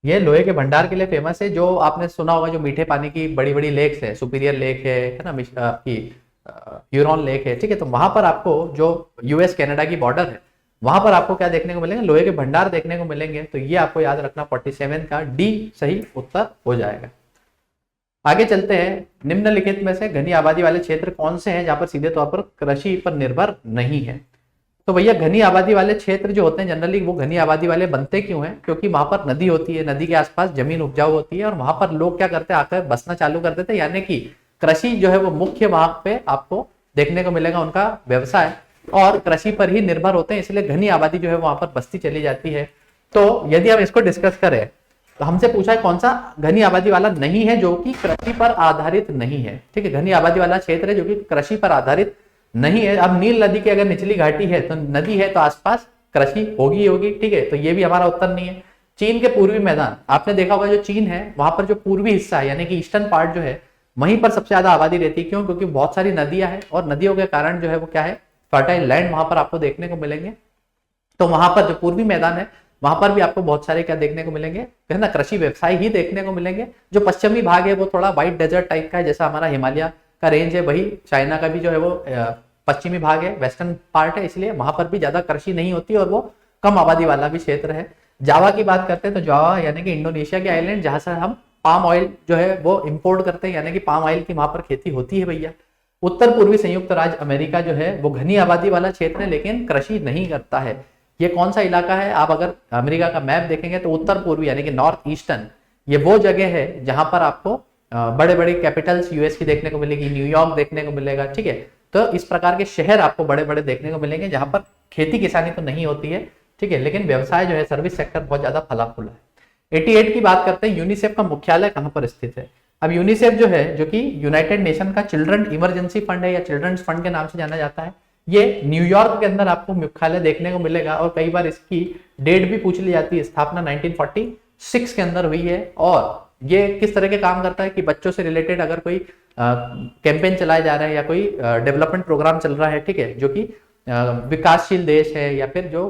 ये लोहे के भंडार के लिए फेमस है। जो आपने सुना होगा, जो मीठे पानी की बड़ी बड़ी लेक्स है, सुपीरियर लेक है ना, आपकी ह्यूरॉन लेक है, ठीक है, तो वहां पर आपको जो US कनाडा की बॉर्डर है, वहां पर आपको क्या देखने को मिलेंगे, लोहे के भंडार देखने को मिलेंगे। तो ये आपको याद रखना 47 का डी सही उत्तर हो जाएगा। आगे चलते हैं, निम्नलिखित में से घनी आबादी वाले क्षेत्र कौन से हैं जहां पर सीधे तौर पर कृषि पर निर्भर नहीं है? तो भैया घनी आबादी वाले क्षेत्र जो होते हैं जनरली वो घनी आबादी वाले बनते क्यों हैं? क्योंकि वहां पर नदी होती है, नदी के आसपास जमीन उपजाऊ होती है, और वहां पर लोग क्या करते हैं, आकर बसना चालू कर देते हैं, यानी कि कृषि जो है वो मुख्य वहां पे आपको देखने को मिलेगा, उनका व्यवसाय और कृषि पर ही निर्भर होते हैं, इसलिए घनी आबादी जो है वहां पर बसती चली जाती है। तो यदि हम इसको डिस्कस करें तो हमसे पूछा है कौन सा घनी आबादी वाला नहीं है जो कि कृषि पर आधारित नहीं है। ठीक है, घनी आबादी वाला क्षेत्र है जो कि कृषि पर आधारित नहीं है। अब नील नदी की अगर निचली घाटी है तो नदी है तो आसपास कृषि होगी होगी। ठीक है, तो ये भी हमारा उत्तर नहीं है। चीन के पूर्वी मैदान, आपने देखा होगा जो चीन है वहां पर जो पूर्वी हिस्सा है यानी कि ईस्टर्न पार्ट जो है वहीं पर सबसे ज्यादा आबादी रहती है। क्यों? क्योंकि बहुत सारी नदियां हैं और नदियों के कारण जो है वो क्या है, फर्टाइल लैंड वहां पर आपको देखने को मिलेंगे। तो वहां पर जो पूर्वी मैदान है वहां पर भी आपको बहुत सारे क्या देखने को मिलेंगे, है ना, कृषि व्यवसाय ही देखने को मिलेंगे। जो पश्चिमी भाग है वो थोड़ा व्हाइट डेजर्ट टाइप का है, जैसा हमारा हिमालय का रेंज है, वही चाइना का भी जो है वो पश्चिमी भाग है, वेस्टर्न पार्ट है, इसलिए वहां पर भी ज्यादा कृषि नहीं होती और वो कम आबादी वाला भी क्षेत्र है। जावा की बात करते हैं तो जावा यानी कि इंडोनेशिया के आइलैंड जहां से हम पाम ऑयल जो है वो इंपोर्ट करते हैं, यानी कि पाम ऑयल की वहां पर खेती होती है भैया। उत्तर पूर्वी संयुक्त राज्य अमेरिका जो है वो घनी आबादी वाला क्षेत्र है लेकिन कृषि नहीं करता है। ये कौन सा इलाका है? आप अगर अमेरिका का मैप देखेंगे तो उत्तर पूर्वी यानी कि नॉर्थ ईस्टर्न, ये वो जगह है जहां पर आपको बड़े बड़े कैपिटल्स यूएस की देखने को मिलेगी, न्यूयॉर्क देखने को मिलेगा। ठीक है, तो इस प्रकार के शहर आपको बड़े बड़े देखने को मिलेंगे जहां पर खेती किसानी तो नहीं होती है। ठीक है, लेकिन व्यवसाय जो है, सर्विस सेक्टर बहुत ज्यादा फला फूला है। 88 की बात करते हैं, यूनिसेफ का मुख्यालय कहां पर स्थित है? अब यूनिसेफ जो है, जो कि यूनाइटेड नेशन का चिल्ड्रन इमरजेंसी फंड है या चिल्ड्रंस फंड के नाम से जाना जाता है, ये न्यूयॉर्क के अंदर आपको मुख्यालय देखने को मिलेगा। और कई बार इसकी डेट भी पूछ ली जाती है, स्थापना 1946 के अंदर हुई है। और ये किस तरह के काम करता है कि बच्चों से रिलेटेड अगर कोई कैंपेन चलाए जा रहे हैं या कोई डेवलपमेंट प्रोग्राम चल रहा है, ठीक है, जो कि विकासशील देश है या फिर जो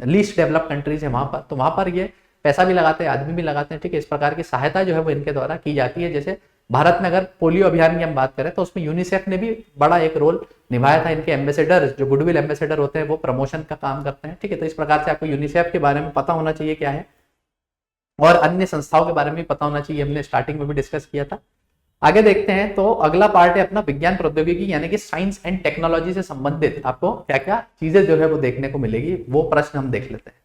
लीस्ट डेवलप कंट्रीज है वहां पर, तो वहां पर ये पैसा भी लगाते हैं, आदमी भी लगाते हैं। ठीक है, इस प्रकार की सहायता जो है वो इनके द्वारा की जाती है। जैसे भारत में अगर पोलियो अभियान की हम बात करें तो उसमें यूनिसेफ ने भी बड़ा एक रोल निभाया था। इनके एम्बेसडर, जो गुडविल एम्बेसडर होते हैं, वो प्रमोशन का काम करते हैं। ठीक है, तो इस प्रकार से आपको यूनिसेफ के बारे में पता होना चाहिए क्या है, और अन्य संस्थाओं के बारे में भी पता होना चाहिए। हमने स्टार्टिंग में भी डिस्कस किया था। आगे देखते हैं, तो अगला पार्ट है अपना विज्ञान प्रौद्योगिकी यानी कि साइंस एंड टेक्नोलॉजी से संबंधित आपको क्या क्या चीजें जो है वो देखने को मिलेगी, वो प्रश्न हम देख लेते हैं।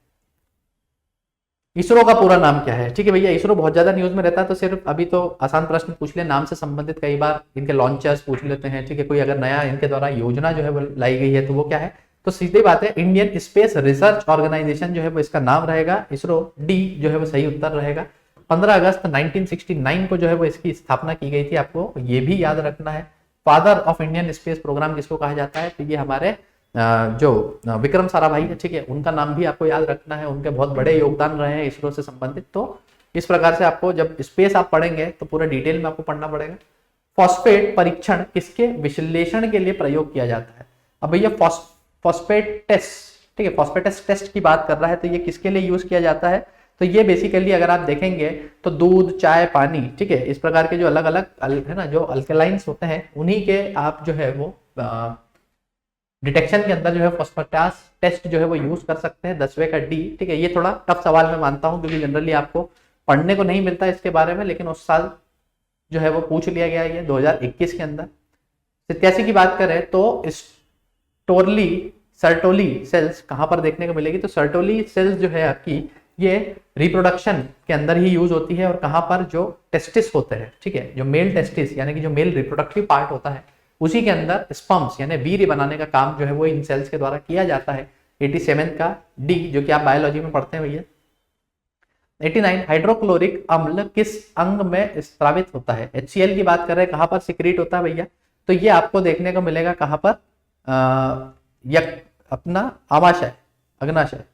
इसरो का पूरा नाम क्या है? ठीक है भैया, इसरो बहुत ज्यादा न्यूज में रहता है तो सिर्फ अभी तो आसान प्रश्न पूछ ले, नाम से संबंधित कई बार इनके लॉन्चर्स पूछ लेते हैं। ठीक है, कोई अगर नया इनके द्वारा योजना जो है वो लाई गई है तो वो क्या है, तो सीधी बात है इंडियन स्पेस रिसर्च ऑर्गेनाइजेशन जो है वो इसका नाम रहेगा। इसरो, डी जो है वो सही उत्तर रहेगा। 15 अगस्त 1969 को जो है वो इसकी स्थापना की गई थी, आपको ये भी याद रखना है। Father of Indian space programme किसको कहा जाता है? तो ये हमारे जो विक्रम साराभाई है, ठीक है, उनका नाम भी आपको याद रखना है। उनके बहुत बड़े योगदान रहे हैं इसरो से संबंधित। तो इस प्रकार से आपको जब स्पेस आप पढ़ेंगे तो पूरा डिटेल में आपको पढ़ना पड़ेगा। फॉस्फेट परीक्षण किसके विश्लेषण के लिए प्रयोग किया जाता है? अब भैया फॉस्फेट टेस्ट, ठीक है, फॉस्फेटस टेस्ट की बात कर रहा है तो ये किसके लिए यूज किया जाता है? तो ये बेसिकली अगर आप देखेंगे तो दूध, चाय, पानी, ठीक है, इस प्रकार के जो अलग अलग है ना, जो अल्कलाइंस होते हैं, उन्हीं के आप जो है वो डिटेक्शन के अंदर जो है फॉस्फेटस टेस्ट जो है वो यूज कर सकते हैं। 10वें का डी। ठीक है, ये थोड़ा टफ सवाल मैं मानता हूं क्योंकि जनरली आपको पढ़ने को नहीं मिलता इसके बारे में, लेकिन उस साल जो है वो पूछ लिया गया ये 2021 के अंदर। 87 की बात करें तो सर्टोली सेल्स कहां पर देखने को मिलेगी? तो सर्टोली सेल्स जो है आपकी ये रिप्रोडक्शन के अंदर ही यूज होती है। और कहां पर? जो टेस्टिस होते हैं, ठीक है, जो मेल टेस्टिस यानी कि जो मेल रिप्रोडक्टिव पार्ट होता है उसी के अंदर स्पर्म्स यानी वीर्य बनाने का काम जो है वो इन सेल्स के द्वारा किया जाता है। 87 का डी, जो कि आप बायोलॉजी में पढ़ते हैं भैया। 89 हाइड्रोक्लोरिक अम्ल किस अंग में स्रावित होता है? HCl की बात कर रहे हैं, कहां पर सिक्रीट होता है भैया? तो ये आपको देखने को मिलेगा कहां पर? अपना आमाशय, अग्नाशय,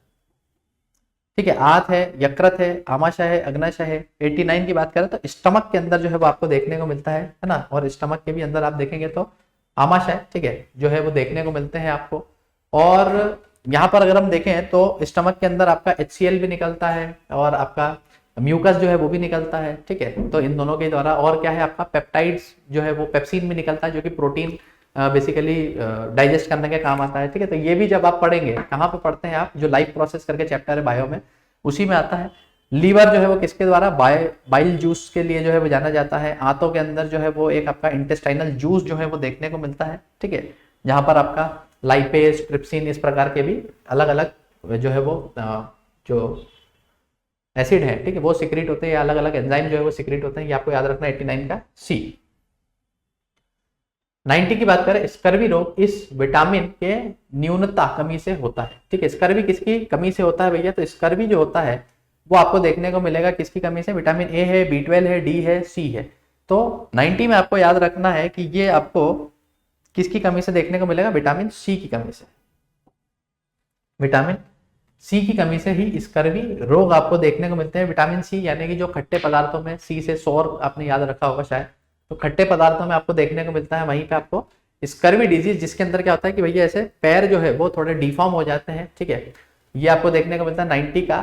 ठीक है, आंत है, यकृत है, आमाशय है, अग्नाशय है। 89 की बात करें तो स्टमक के अंदर जो है वो आपको देखने को मिलता है ना, और स्टमक के भी अंदर आप देखेंगे तो आमाशय, ठीक है, जो है वो देखने को मिलते हैं आपको। और यहाँ पर अगर हम देखें तो स्टमक के अंदर आपका HCl भी निकलता है और आपका म्यूकस जो है वो भी निकलता है। ठीक है, तो इन दोनों के द्वारा और क्या है आपका पेप्टाइड्स जो है वो पेप्सिन भी निकलता है, जो कि प्रोटीन बेसिकली डाइजेस्ट करने के काम आता है। ठीक है, तो ये भी जब आप पढ़ेंगे, कहाँ पे पढ़ते हैं आप? जो लाइफ प्रोसेस करके चैप्टर है बायो में, उसी में आता है। लीवर जो है वो किसके द्वारा? बाइल जूस के लिए जो है वो जाना जाता है। आंतों के अंदर जो है वो एक आपका इंटेस्टाइनल जूस जो है वो देखने को मिलता है। ठीक है, जहां पर आपका लाइपेज, ट्रिप्सिन, इस प्रकार के भी अलग अलग जो है वो जो एसिड है, ठीक है, वो सिक्रीट होते हैं, अलग अलग एंजाइम जो है वो सिक्रीट होते हैं। ये आपको याद रखना है 89 का सी। 90 की बात करें, स्कर्वी रोग इस विटामिन के न्यूनता कमी से होता है। ठीक है, स्कर्वी किसकी कमी से होता है भैया? तो स्कर्वी जो होता है वो आपको देखने को मिलेगा किसकी कमी से, विटामिन ए है, B12 है, डी है, सी है। तो 90 में आपको याद रखना है कि ये आपको किसकी कमी से देखने को मिलेगा, विटामिन सी की कमी से। विटामिन सी की कमी से ही स्कर्वी रोग आपको देखने को मिलते हैं। विटामिन सी यानी कि जो खट्टे पदार्थों में, सी से सौर आपने याद रखा होगा शायद, तो खट्टे पदार्थों में आपको देखने को मिलता है, वहीं पे आपको स्कर्वी डिजीज, जिसके अंदर क्या होता है कि भैया ऐसे पैर जो है वो थोड़े डिफॉर्म हो जाते हैं, ठीक है, ये आपको देखने को मिलता है 90 का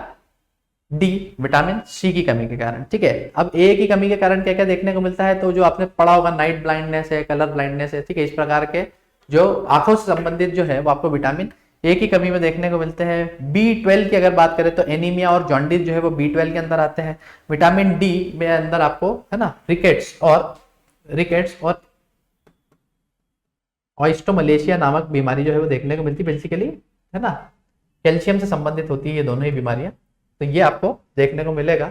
डी, विटामिन सी की कमी के कारण, ठीक है। अब ए की कमी के कारण क्या क्या देखने को मिलता है, तो जो आपने पढ़ा होगा नाइट ब्लाइंडनेस है, कलर ब्लाइंडनेस है, ठीक है, इस प्रकार के जो आंखों से संबंधित जो है वो आपको विटामिन ए की कमी में देखने को मिलते हैं। B12 की अगर बात करें तो एनीमिया और जॉन्डिस जो है वो B12 के अंदर आते हैं। विटामिन डी में अंदर आपको है ना रिकेट्स और ऑस्टियोमलेशिया नामक बीमारी जो है वो देखने को मिलती है, बेसिकली है ना कैल्शियम से संबंधित होती है ये दोनों ही बीमारियां, तो ये आपको देखने को मिलेगा।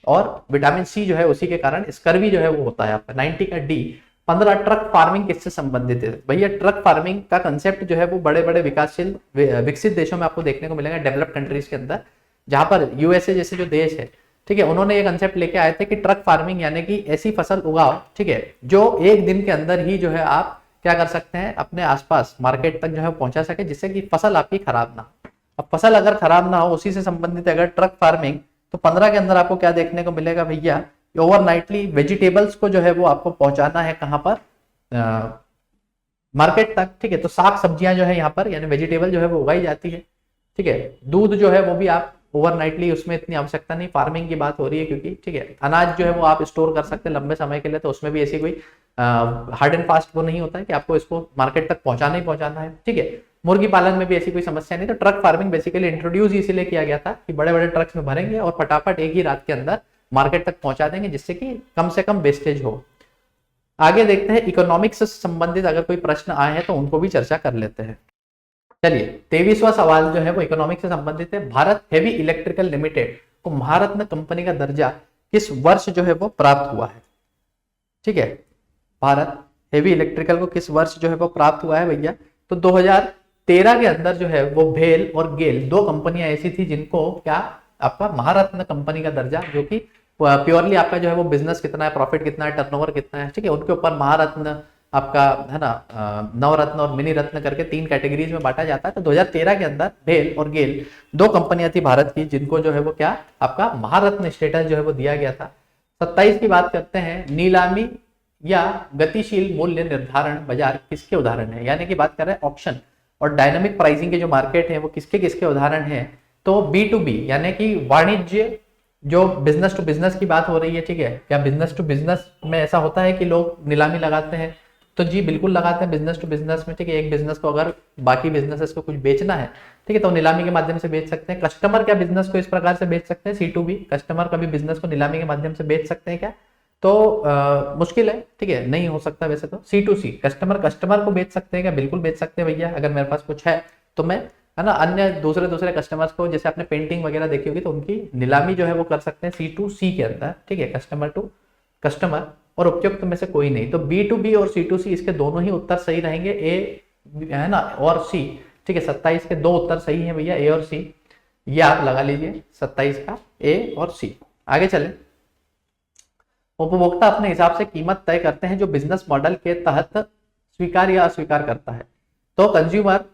और विटामिन सी जो है उसी के कारण स्कर्वी जो है वो होता है आपका। 90 का डी। 15 ट्रक फार्मिंग किससे संबंधित है, भैया ट्रक फार्मिंग का कंसेप्ट जो है वो बड़े बड़े विकसित देशों में आपको देखने को मिलेगा, डेवलप्ड कंट्रीज के अंदर, जहां पर यूएसए जैसे जो देश है, ठीक है, उन्होंने ये कंसेप्ट लेके आए थे कि ट्रक फार्मिंग यानी कि ऐसी फसल उगाओ, ठीक है, जो एक दिन के अंदर ही जो है आप क्या कर सकते हैं, अपने आसपास मार्केट तक जो है पहुंचा सके, जिससे कि फसल आपकी खराब ना हो। अब फसल अगर खराब ना हो, उसी से संबंधित अगर ट्रक फार्मिंग, तो 15 के अंदर आपको क्या देखने को मिलेगा भैया, ओवरनाइटली वेजिटेबल्स को जो है वो आपको पहुंचाना है कहां पर, मार्केट तक, ठीक है। तो साग सब्जियां जो है यहाँ पर यानी वेजिटेबल जो है वो उगाई जाती है, ठीक है। दूध जो है वो भी आप ओवरनाइटली, उसमें इतनी आवश्यकता नहीं, फार्मिंग की बात हो रही है क्योंकि, ठीक है। अनाज जो है वो आप स्टोर कर सकते हैं लंबे समय के लिए, तो उसमें भी ऐसी कोई हार्ड एंड फास्ट वो नहीं होता है कि आपको इसको मार्केट तक पहुंचाना ही पहुंचाना है, ठीक है। मुर्गी पालन में भी ऐसी कोई समस्या नहीं। तो ट्रक फार्मिंग बेसिकली इंट्रोड्यूस इसीलिए किया गया था कि बड़े बड़े ट्रक्स में भरेंगे और फटाफट एक ही रात के अंदर मार्केट तक पहुंचा देंगे, जिससे कि कम से कम वेस्टेज हो। आगे देखते हैं इकोनॉमिक्स से संबंधित अगर कोई प्रश्न आए हैं तो उनको भी चर्चा कर लेते हैं। चलिए 23वां सवाल जो है वो इकोनॉमिक्स से संबंधित है। भारत हेवी इलेक्ट्रिकल लिमिटेड को महारत्न कंपनी का दर्जा किस वर्ष जो है वो प्राप्त हुआ है, ठीक है। भारत हेवी इलेक्ट्रिकल को किस वर्ष जो है वो प्राप्त हुआ है भैया, तो 2013 के अंदर जो है वो भेल और गेल दो कंपनियां ऐसी थी जिनको क्या आपका महारत्न कंपनी का दर्जा, जो कि प्योरली आपका जो है वो बिजनेस कितना है, प्रॉफिट कितना है, टर्नओवर कितना है, ठीक है, उनके ऊपर महारत्न आपका है ना नवरत्न और मिनी रत्न करके 3 कैटेगरीज में बांटा जाता है। तो 2013 के अंदर भेल और गेल दो कंपनियां थी भारत की जिनको जो है वो क्या आपका महारत्न स्टेटस जो है वो दिया गया था। 27 की बात करते हैं, नीलामी या गतिशील मूल्य निर्धारण बाजार किसके उदाहरण है, यानी कि बात कर रहे हैं ऑक्शन और डायनामिक प्राइसिंग के जो मार्केट है वो किसके किसके उदाहरण है। तो B2B यानी कि वाणिज्य, जो बिजनेस टू बिजनेस की बात हो रही है, ठीक है, क्या बिजनेस टू बिजनेस में ऐसा होता है कि लोग नीलामी लगाते हैं, तो जी बिल्कुल लगाते हैं बिजनेस टू बिजनेस में, ठीक है। एक बिजनेस को अगर बाकी बिजनेसेस को कुछ बेचना है, ठीक है, तो नीलामी के माध्यम से बेच सकते हैं। कस्टमर क्या बिजनेस को इस प्रकार से बेच सकते हैं, C2B कस्टमर कभी बिजनेस को नीलामी के माध्यम से बेच सकते हैं क्या, तो मुश्किल है, ठीक है, नहीं हो सकता वैसे। तो C2C कस्टमर को बेच सकते हैं क्या, बिल्कुल बेच सकते हैं भैया। अगर मेरे पास कुछ है तो मैं है ना अन्य दूसरे कस्टमर्स को, जैसे आपने पेंटिंग वगैरह देखी होगी, तो उनकी नीलामी जो है वो कर सकते हैं C2C के अंदर, ठीक है, कस्टमर टू कस्टमर, और उपयुक्त में से कोई नहीं। तो B2B और C2C इसके दोनों ही उत्तर सही रहेंगे, ए है ना और C, ठीक है। 27 के 2 उत्तर सही है भैया, ए और C, ये आप लगा लीजिए 27 का ए और C। आगे चले, उपभोक्ता अपने हिसाब से कीमत तय करते हैं जो बिजनेस मॉडल के तहत स्वीकार या अस्वीकार करता है। तो कंज्यूमर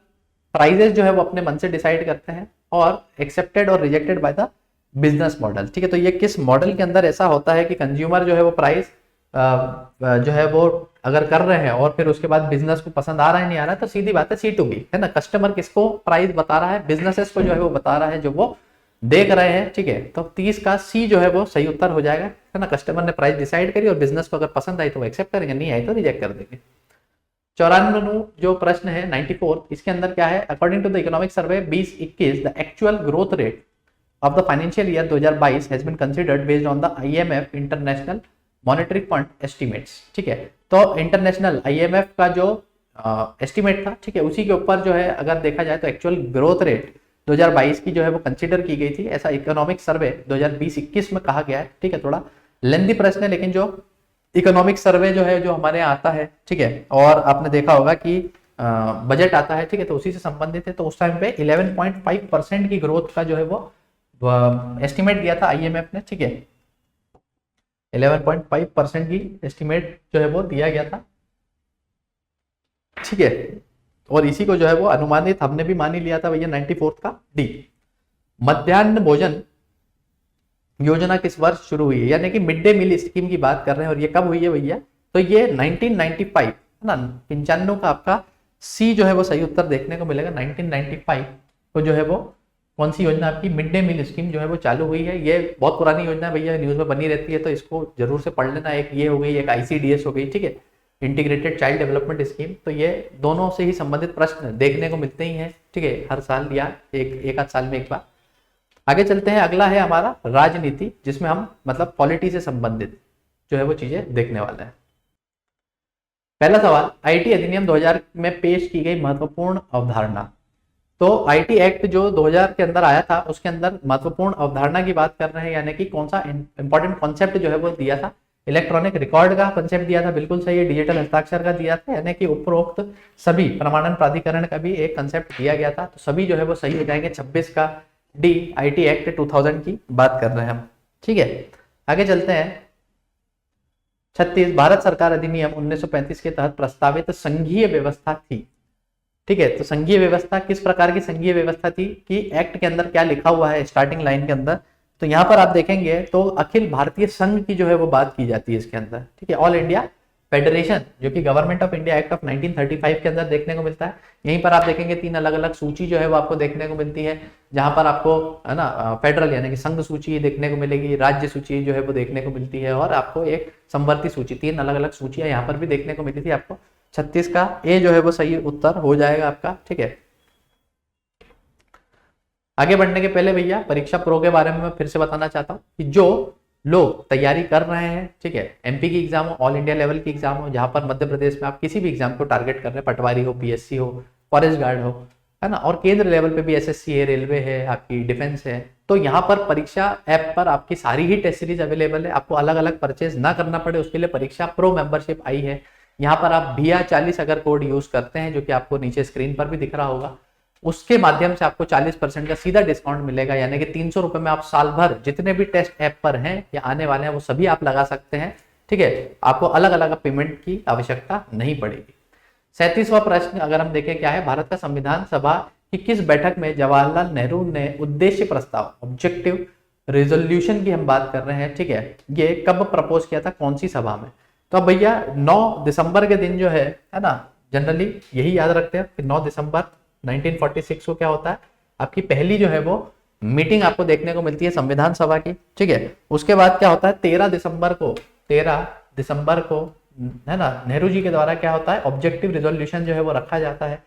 प्राइजेस जो है वो अपने मन से डिसाइड करते हैं और एक्सेप्टेड और rejected by the business model, ठीक है। तो ये किस मॉडल के अंदर ऐसा होता है कि कंज्यूमर जो है वो प्राइस जो है वो अगर कर रहे हैं और फिर उसके बाद बिजनेस को पसंद आ रहा है नहीं आ रहा है, तो सीधी बात है C2B है ना, कस्टमर किसको प्राइस बता रहा है, बिजनेसेस को जो है वो बता रहा है जो वो देख रहे हैं, ठीक है। तो 30 का C जो है वो सही उत्तर हो जाएगा, है ना। कस्टमर ने प्राइस डिसाइड करी और बिजनेस को अगर पसंद आई तो वो एक्सेप्ट करेंगे, नहीं आई तो रिजेक्ट कर देंगे। 94 जो प्रश्न है 94, इसके अंदर क्या है, according to the economic survey 2021 the actual growth rate of the financial year 2022 has been considered based on the IMF international monetary fund estimates, ठीक है। तो इंटरनेशनल IMF का जो एस्टिमेट था, ठीक है, उसी के ऊपर जो है अगर देखा जाए तो एक्चुअल ग्रोथ रेट 2022 की जो है वो कंसीडर की गई थी, ऐसा इकोनॉमिक सर्वे 2020-21 में कहा गया है, ठीक है। थोड़ा लेंथी प्रश्न है, लेकिन जो इकोनॉमिक सर्वे जो है जो हमारे यहाँ आता है, ठीक है, और आपने देखा होगा कि बजट आता है, ठीक है, तो उसी से संबंधित है। तो उस टाइम पे 11.5% की ग्रोथ का जो है वो एस्टिमेट दिया था आईएमएफ ने, ठीक है, 11.5% की एस्टिमेट जो है वो दिया गया था, ठीक है। और इसी को जो है वो अनुमानित हमने भी मान ही लिया था भैया 94th का डी। मध्याह्न भोजन योजना किस वर्ष शुरू हुई है, यानी कि मिड डे मील स्कीम की बात कर रहे हैं, और ये कब हुई है भैया, तो ये 1995 है ना, 95 का आपका सी जो है वो सही उत्तर देखने को मिलेगा। 1995 को जो है वो कौन सी योजना आपकी मिड डे मील स्कीम जो है वो चालू हुई है। ये बहुत पुरानी योजना है भैया, न्यूज में बनी रहती है, तो इसको जरूर से पढ़ लेना। एक ये हो गई, एक ICDS हो गई, ठीक है, इंटीग्रेटेड चाइल्ड डेवलपमेंट स्कीम। तो ये दोनों से ही संबंधित प्रश्न देखने को मिलते ही हैं, ठीक है, हर साल या एक आध साल में एक बार। आगे चलते हैं, अगला है हमारा राजनीति, जिसमें हम मतलब पॉलिटी से संबंधित जो है वो चीजें देखने वाले हैं। पहला सवाल, आईटी अधिनियम 2000 में पेश की गई महत्वपूर्ण अवधारणा। तो आईटी एक्ट जो 2000 के अंदर आया था, उसके अंदर महत्वपूर्ण अवधारणा की बात कर रहे हैं, यानी कि कौन सा इंपॉर्टेंट कॉन्सेप्ट जो है वो दिया था। इलेक्ट्रॉनिक रिकॉर्ड का कंसेप्ट दिया था, बिल्कुल सही है। डिजिटल हस्ताक्षर का दिया था, यानी कि उपरोक्त सभी प्रमाणन प्राधिकरण का भी एक कंसेप्ट दिया गया था। तो सभी जो है वो सही हो जाएंगे। 26 का डी, आईटी एक्ट 2000 की बात कर रहे हैं हम, ठीक है। आगे चलते हैं, 36 भारत सरकार अधिनियम 1935 के तहत प्रस्तावित संघीय व्यवस्था थी, ठीक है। तो संघीय व्यवस्था किस प्रकार की संघीय व्यवस्था थी कि एक्ट के अंदर क्या लिखा हुआ है स्टार्टिंग लाइन के अंदर, तो यहां पर आप देखेंगे तो अखिल भारतीय संघ की जो है वो बात की जाती है इसके अंदर, ठीक है। ऑल इंडिया फेडरेशन, जो कि government of India act of 1935 के अंदर देखने को मिलता है। यहीं पर आप देखेंगे 3 अलग अलग सूची जो है वो आपको देखने को मिलती है, जहां पर आपको है ना फेडरल यानी कि संघ सूची देखने को मिलेगी, राज्य सूची जो है वो देखने को मिलती है, और आपको एक संवर्ती सूची, 3 अलग अलग सूचियां यहाँ पर भी देखने को मिली थी आपको। 36 का ए जो है वो सही उत्तर हो जाएगा आपका, ठीक है। आगे बढ़ने के पहले भैया परीक्षा प्रो के बारे में मैं फिर से बताना चाहता हूँ कि जो लोग तैयारी कर रहे हैं, ठीक है, एमपी की एग्जाम हो, ऑल इंडिया लेवल की एग्जाम हो, जहां पर मध्य प्रदेश में आप किसी भी एग्जाम को टारगेट कर रहे हैं, पटवारी हो, पीएससी हो, फॉरेस्ट गार्ड हो, है ना, और केंद्र लेवल पे भी एसएससी है, रेलवे है, आपकी डिफेंस है, तो यहाँ पर परीक्षा ऐप पर आपकी सारी ही टेस्ट सीरीज अवेलेबल है। आपको अलग अलग परचेज ना करना पड़े, उसके लिए परीक्षा प्रो मेंबरशिप आई है। यहाँ पर आप BIA40 अगर कोड यूज करते हैं, जो कि आपको नीचे स्क्रीन पर भी दिख रहा होगा, उसके माध्यम से आपको 40% का सीधा डिस्काउंट मिलेगा, यानी कि 300 रुपए में आप साल भर जितने भी टेस्ट ऐप पर हैं या आने वाले हैं वो सभी आप लगा सकते हैं, ठीक है। आपको अलग अलग पेमेंट की आवश्यकता नहीं पड़ेगी। 37वां प्रश्न अगर हम देखें क्या है, भारत का संविधान सभा की किस बैठक में जवाहरलाल नेहरू ने उद्देश्य प्रस्ताव ऑब्जेक्टिव रेजोल्यूशन की हम बात कर रहे हैं, ठीक है, ये कब प्रपोज किया था, कौन सी सभा में। तो अब भैया 9 दिसंबर के दिन जो है ना, जनरली यही याद रखते हैं कि 9 दिसंबर 1946 को क्या होता है, आपकी पहली जो है वो मीटिंग आपको देखने को मिलती है संविधान सभा की, ठीक है। उसके बाद क्या होता है, 13 दिसंबर को है ना, नेहरू जी के द्वारा क्या होता है, ऑब्जेक्टिव रिजोल्यूशन जो है वो रखा जाता है।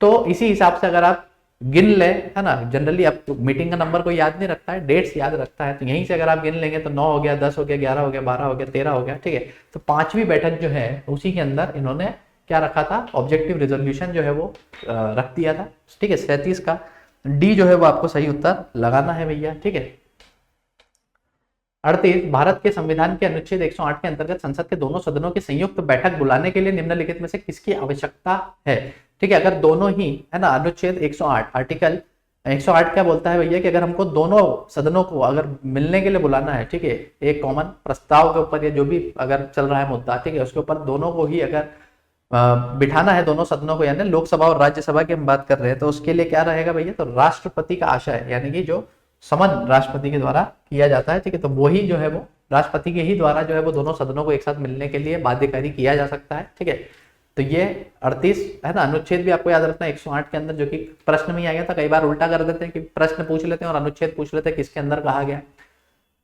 तो इसी हिसाब से अगर आप गिन ले, है ना, जनरली आप मीटिंग का नंबर कोई याद नहीं रखता है, डेट्स याद रखता है, तो यहीं से अगर आप गिन लेंगे तो 9 हो गया, 10 हो गया, 11 हो गया, 12 हो गया, 13 हो गया, ठीक है। तो 5वीं बैठक जो है उसी के अंदर इन्होंने क्या रखा था, ऑब्जेक्टिव रिजोल्यूशन जो है वो रख दिया था, ठीक है। 37 का डी जो है वो आपको सही उत्तर लगाना है भैया, ठीक है। 38 भारत के संविधान के अनुच्छेद 108 के अंतर्गत संसद के दोनों सदनों की संयुक्त बैठक बुलाने के लिए निम्नलिखित में से किसकी आवश्यकता है, ठीक है। अगर दोनों ही, है ना, अनुच्छेद 108 आर्टिकल 108 क्या बोलता है भैया कि अगर हमको दोनों सदनों को अगर मिलने के लिए बुलाना है, ठीक है, एक कॉमन प्रस्ताव के ऊपर या जो भी अगर चल रहा है मुद्दा, ठीक है, उसके ऊपर दोनों को ही अगर बिठाना है, दोनों सदनों को, यानी लोकसभा और राज्यसभा की हम बात कर रहे हैं, तो उसके लिए क्या रहेगा भैया, तो राष्ट्रपति का आशय, यानी कि जो समन राष्ट्रपति के द्वारा किया जाता है, ठीक है, तो वही जो है वो राष्ट्रपति के ही द्वारा जो है वो दोनों सदनों को एक साथ मिलने के लिए बाध्यकारी किया जा सकता है, ठीक है। तो ये 38 है ना, अनुच्छेद भी आपको याद रखना है 108 के अंदर, जो कि प्रश्न में आ गया था, कई बार उल्टा कर देते हैं कि प्रश्न पूछ लेते हैं और अनुच्छेद पूछ लेते हैं किसके अंदर कहा गया।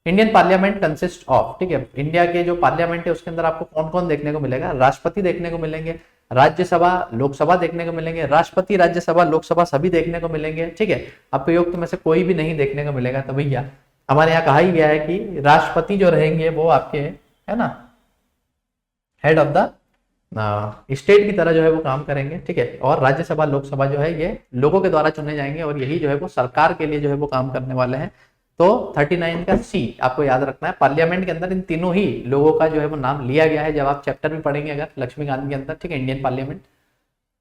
इंडियन पार्लियामेंट कंसिस्ट ऑफ, ठीक है, इंडिया के जो पार्लियामेंट है उसके अंदर आपको कौन कौन देखने को मिलेगा, राष्ट्रपति देखने को मिलेंगे, राज्यसभा लोकसभा देखने को मिलेंगे, राष्ट्रपति राज्यसभा लोकसभा सभी देखने को मिलेंगे, ठीक है। अपयुक्त में से कोई भी नहीं देखने को मिलेगा। तो भैया हमारे यहाँ कहा ही गया है कि राष्ट्रपति जो रहेंगे वो आपके, है ना, हेड ऑफ द स्टेट की तरह जो है वो काम करेंगे, ठीक है, और राज्यसभा लोकसभा जो है ये लोगों के द्वारा चुने जाएंगे और यही जो है वो सरकार के लिए जो है वो काम करने वाले हैं। तो 39 का सी आपको याद रखना है, पार्लियामेंट के अंदर इन तीनों ही लोगों का जो है वो नाम लिया गया है, जब आप चैप्टर भी पढ़ेंगे अगर लक्ष्मीकांत के अंदर, ठीक है, Indian parliament.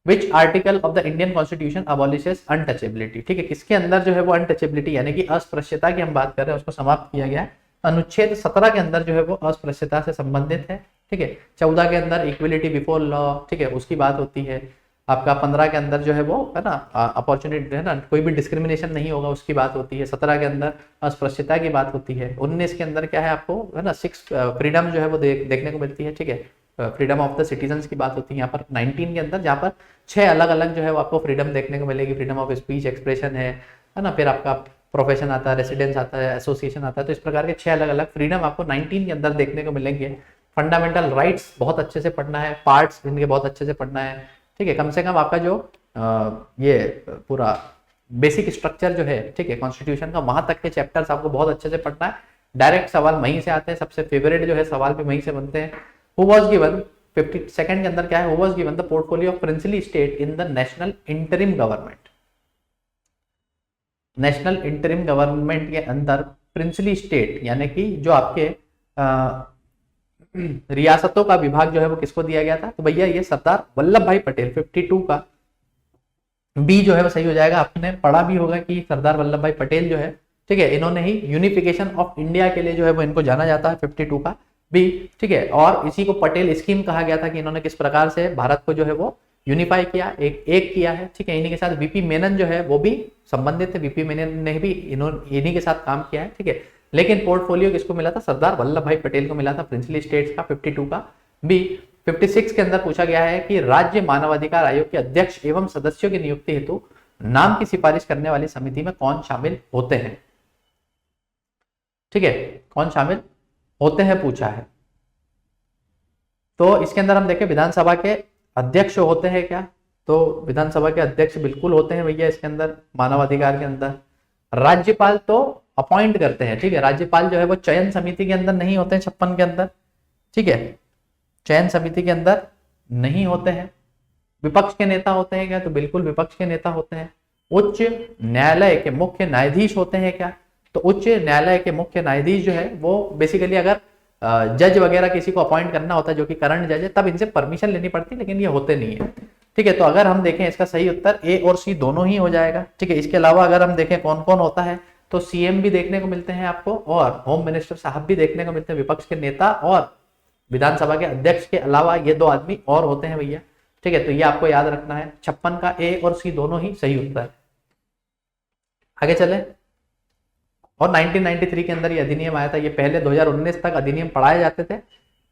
Which article of the Indian constitution अबॉलिशेस untouchability. ठीक है, किसके अंदर जो है वो अनटचेबिलिटी यानी कि अस्पृश्यता की हम बात कर रहे हैं उसको समाप्त किया गया है। अनुच्छेद 17 के अंदर जो है वो अस्पृश्यता से संबंधित है। ठीक है, 14 के अंदर इक्वलिटी बिफोर लॉ, ठीक है, उसकी बात होती है। आपका 15 के अंदर जो है वो है ना अपॉर्चुनिटी है ना, कोई भी डिस्क्रिमिनेशन नहीं होगा उसकी बात होती है। 17 के अंदर अस्पृश्यता की बात होती है। 19 के अंदर क्या है आपको है ना 6 फ्रीडम जो है वो देखने को मिलती है। ठीक है, फ्रीडम ऑफ द सिटीजन की बात होती है। यहाँ पर 19 के अंदर जहाँ पर 6 अलग अलग जो है वो आपको फ्रीडम देखने को मिलेगी। फ्रीडम ऑफ स्पीच, एक्सप्रेशन है ना, फिर आपका प्रोफेशन आता है, रेसिडेंस आता है, एसोसिएशन आता है। तो इस प्रकार के 6 अलग अलग फ्रीडम आपको 19 के अंदर देखने को मिलेंगे। फंडामेंटल राइट्स बहुत अच्छे से पढ़ना है, पार्ट्स इनके बहुत अच्छे से पढ़ना है। ठीक है, कम से कम आपका जो ये पूरा बेसिक स्ट्रक्चर जो है, ठीक है, कॉन्स्टिट्यूशन का, वहां तक के चैप्टर्स आपको बहुत अच्छे से पढ़ना है। डायरेक्ट सवाल वहीं से आते हैं, सबसे फेवरेट जो है सवाल भी वहीं से बनते हैं। हु वाज गिवन 52nd के अंदर क्या है, who was given the portfolio of princely state in the national interim government. National interim government के अंदर प्रिंसली स्टेट यानी कि जो आपके रियासतों का विभाग जो है वो किसको दिया गया था, तो भैया ये सरदार वल्लभ भाई पटेल। 52 का बी जो है वो सही हो जाएगा। आपने पढ़ा भी होगा कि सरदार वल्लभ भाई पटेल जो है, ठीक है, इन्होंने ही यूनिफिकेशन ऑफ इंडिया के लिए जो है वो इनको जाना जाता है। 52 का बी, ठीक है, और इसी को पटेल स्कीम कहा गया था कि इन्होंने किस प्रकार से भारत को जो है वो यूनिफाई किया, एक किया है। ठीक है, इन्हीं के साथ वीपी मेनन जो है वो भी संबंधित है। वीपी मेनन ने भी इन्हीं के साथ काम किया है। ठीक है, लेकिन पोर्टफोलियो किसको मिला था, सरदार वल्लभ भाई पटेल को मिला था, प्रिंसली स्टेट्स का। 52 का बी। 56 के अंदर पूछा गया है कि राज्य मानवाधिकार आयोग के अध्यक्ष एवं सदस्यों की नियुक्ति हेतु नाम की सिफारिश करने वाली समिति में कौन शामिल होते हैं। ठीक है, कौन शामिल होते हैं पूछा है। तो इसके अंदर हम देखें विधानसभा के अध्यक्ष होते हैं क्या, तो विधानसभा के अध्यक्ष बिल्कुल होते हैं भैया इसके अंदर, मानवाधिकार के अंदर। राज्यपाल तो अपॉइंट करते हैं। ठीक है, राज्यपाल जो है वो चयन समिति के अंदर नहीं होते हैं 56 के अंदर। ठीक है, चयन समिति के अंदर नहीं होते हैं। विपक्ष के नेता होते हैं क्या, तो बिल्कुल विपक्ष के नेता होते हैं। उच्च न्यायालय के मुख्य न्यायाधीश होते हैं क्या, तो उच्च न्यायालय के मुख्य न्यायाधीश जो है वो बेसिकली अगर जज वगैरह किसी को अपॉइंट करना होता है जो कि करंट जज है, तब इनसे परमिशन लेनी पड़ती, लेकिन ये होते नहीं है। ठीक है, तो अगर हम देखें इसका सही उत्तर ए और सी दोनों ही हो जाएगा। ठीक है, इसके अलावा अगर हम देखें कौन कौन होता है, तो सीएम भी देखने को मिलते हैं आपको और होम मिनिस्टर साहब भी देखने को मिलते हैं, विपक्ष के नेता और विधानसभा के अध्यक्ष के अलावा ये 2 आदमी और होते हैं भैया। ठीक है, तो ये आपको याद रखना है। 56 का ए और सी दोनों ही सही उत्तर है। आगे चले, और 1993 के अंदर ये अधिनियम आया था। ये पहले 2019 तक अधिनियम पढ़ाए जाते थे,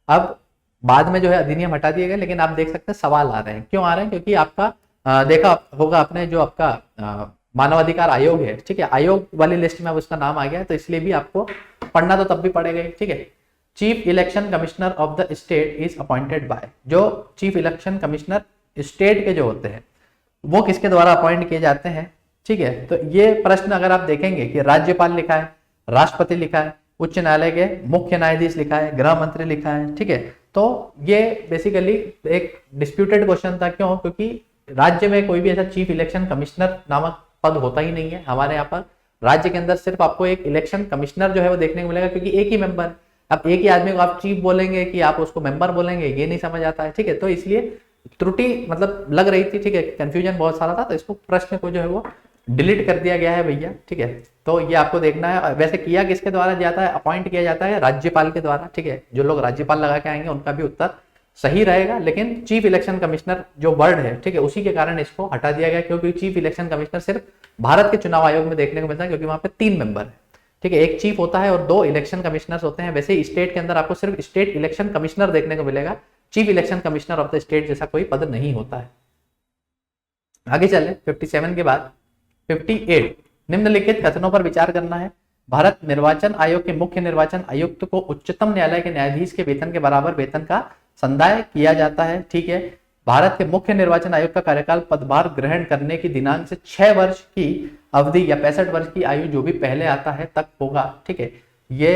अब बाद में जो है अधिनियम हटा दिए गए। लेकिन आप देख सकते हैं सवाल आ रहे हैं, क्यों आ रहे हैं, क्योंकि आपका देखा होगा आपने जो आपका मानवाधिकार आयोग है, ठीक है, आयोग वाली लिस्ट में अब उसका नाम आ गया है, तो इसलिए भी आपको पढ़ना तो तब भी पड़ेगा। ठीक है, chief election commissioner of the state is appointed by, जो चीफ इलेक्शन कमिश्नर स्टेट के जो होते हैं वो किसके द्वारा अपॉइंट किए जाते हैं। ठीक है, तो ये प्रश्न अगर आप देखेंगे कि राज्यपाल लिखा है, राष्ट्रपति लिखा है, उच्च न्यायालय के मुख्य न्यायाधीश लिखा है, गृह मंत्री लिखा है। ठीक है, तो ये बेसिकली एक डिस्प्यूटेड क्वेश्चन था। क्यों, क्योंकि राज्य में कोई भी ऐसा चीफ इलेक्शन कमिश्नर नामक पद होता ही नहीं है। हमारे यहाँ पर राज्य के अंदर सिर्फ आपको एक इलेक्शन कमिश्नर जो है वो देखने को मिलेगा, क्योंकि एक ही मेंबर। अब एक ही आदमी को आप चीफ बोलेंगे कि आप उसको मेंबर बोलेंगे, ये नहीं समझ आता है। ठीक है, तो इसलिए त्रुटि मतलब लग रही थी। ठीक है, कंफ्यूजन बहुत सारा था, तो इसको प्रश्न को जो है वो डिलीट कर दिया गया है भैया। ठीक है, तो ये आपको देखना है। वैसे किया किसके द्वारा जाता है, अपॉइंट किया जाता है राज्यपाल के द्वारा। ठीक है, जो लोग राज्यपाल लगा के आएंगे उनका भी उत्तर सही रहेगा, लेकिन चीफ इलेक्शन कमिश्नर जो वर्ड है, ठीक है, उसी के कारण इसको हटा दिया गया, क्योंकि चीफ इलेक्शन कमिश्नर सिर्फ भारत के चुनाव आयोग में देखने को मिलता है, क्योंकि वहां पे 3 मेंबर है। ठीक है, एक चीफ होता है और 2 इलेक्शन कमिश्नर्स होते हैं। वैसे स्टेट के अंदर आपको सिर्फ स्टेट इलेक्शन कमिश्नर देखने को मिलेगा, chief election commissioner of the state जैसा कोई पद नहीं होता है। आगे चले 57 के बाद 58, निम्नलिखित कथनों पर विचार करना है। भारत निर्वाचन आयोग के मुख्य निर्वाचन आयुक्त को उच्चतम न्यायालय के न्यायाधीश के वेतन के बराबर वेतन का संदाय किया जाता है। ठीक है, भारत के मुख्य निर्वाचन आयुक्त का कार्यकाल पदभार ग्रहण करने की दिनांक से 6 वर्ष की अवधि या 65 वर्ष की आयु जो भी पहले आता है तक होगा। ठीक है, ये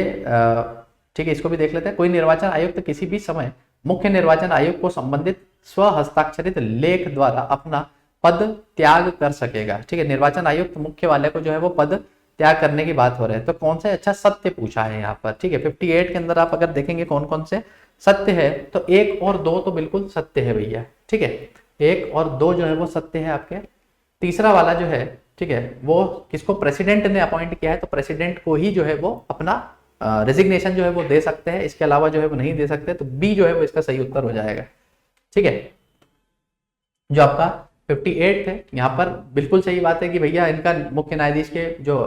ठीक है, इसको भी देख लेते हैं। कोई निर्वाचन आयुक्त किसी भी समय मुख्य निर्वाचन आयोग को संबंधित स्व हस्ताक्षरित लेख द्वारा अपना पद त्याग कर सकेगा। ठीक है, निर्वाचन आयुक्त मुख्य वाले को जो है वो पद त्याग करने की बात हो रही है। तो कौन सा अच्छा सत्य पूछा है यहाँ पर। ठीक है, 58 के अंदर आप अगर देखेंगे कौन कौन से सत्य है, तो 1 और 2 तो बिल्कुल सत्य है भैया। ठीक है, 1 और 2 जो है वो सत्य है आपके। तीसरा वाला जो है, ठीक है, वो किसको प्रेसिडेंट ने अपॉइंट किया है, तो प्रेसिडेंट को ही जो है वो अपना रेजिग्नेशन जो है वो दे सकते हैं, इसके अलावा जो है वो नहीं दे सकते। तो बी जो है वो इसका सही उत्तर हो जाएगा। ठीक है, जो आपका 58 है, यहाँ पर बिल्कुल सही बात है कि भैया इनका मुख्य न्यायाधीश के जो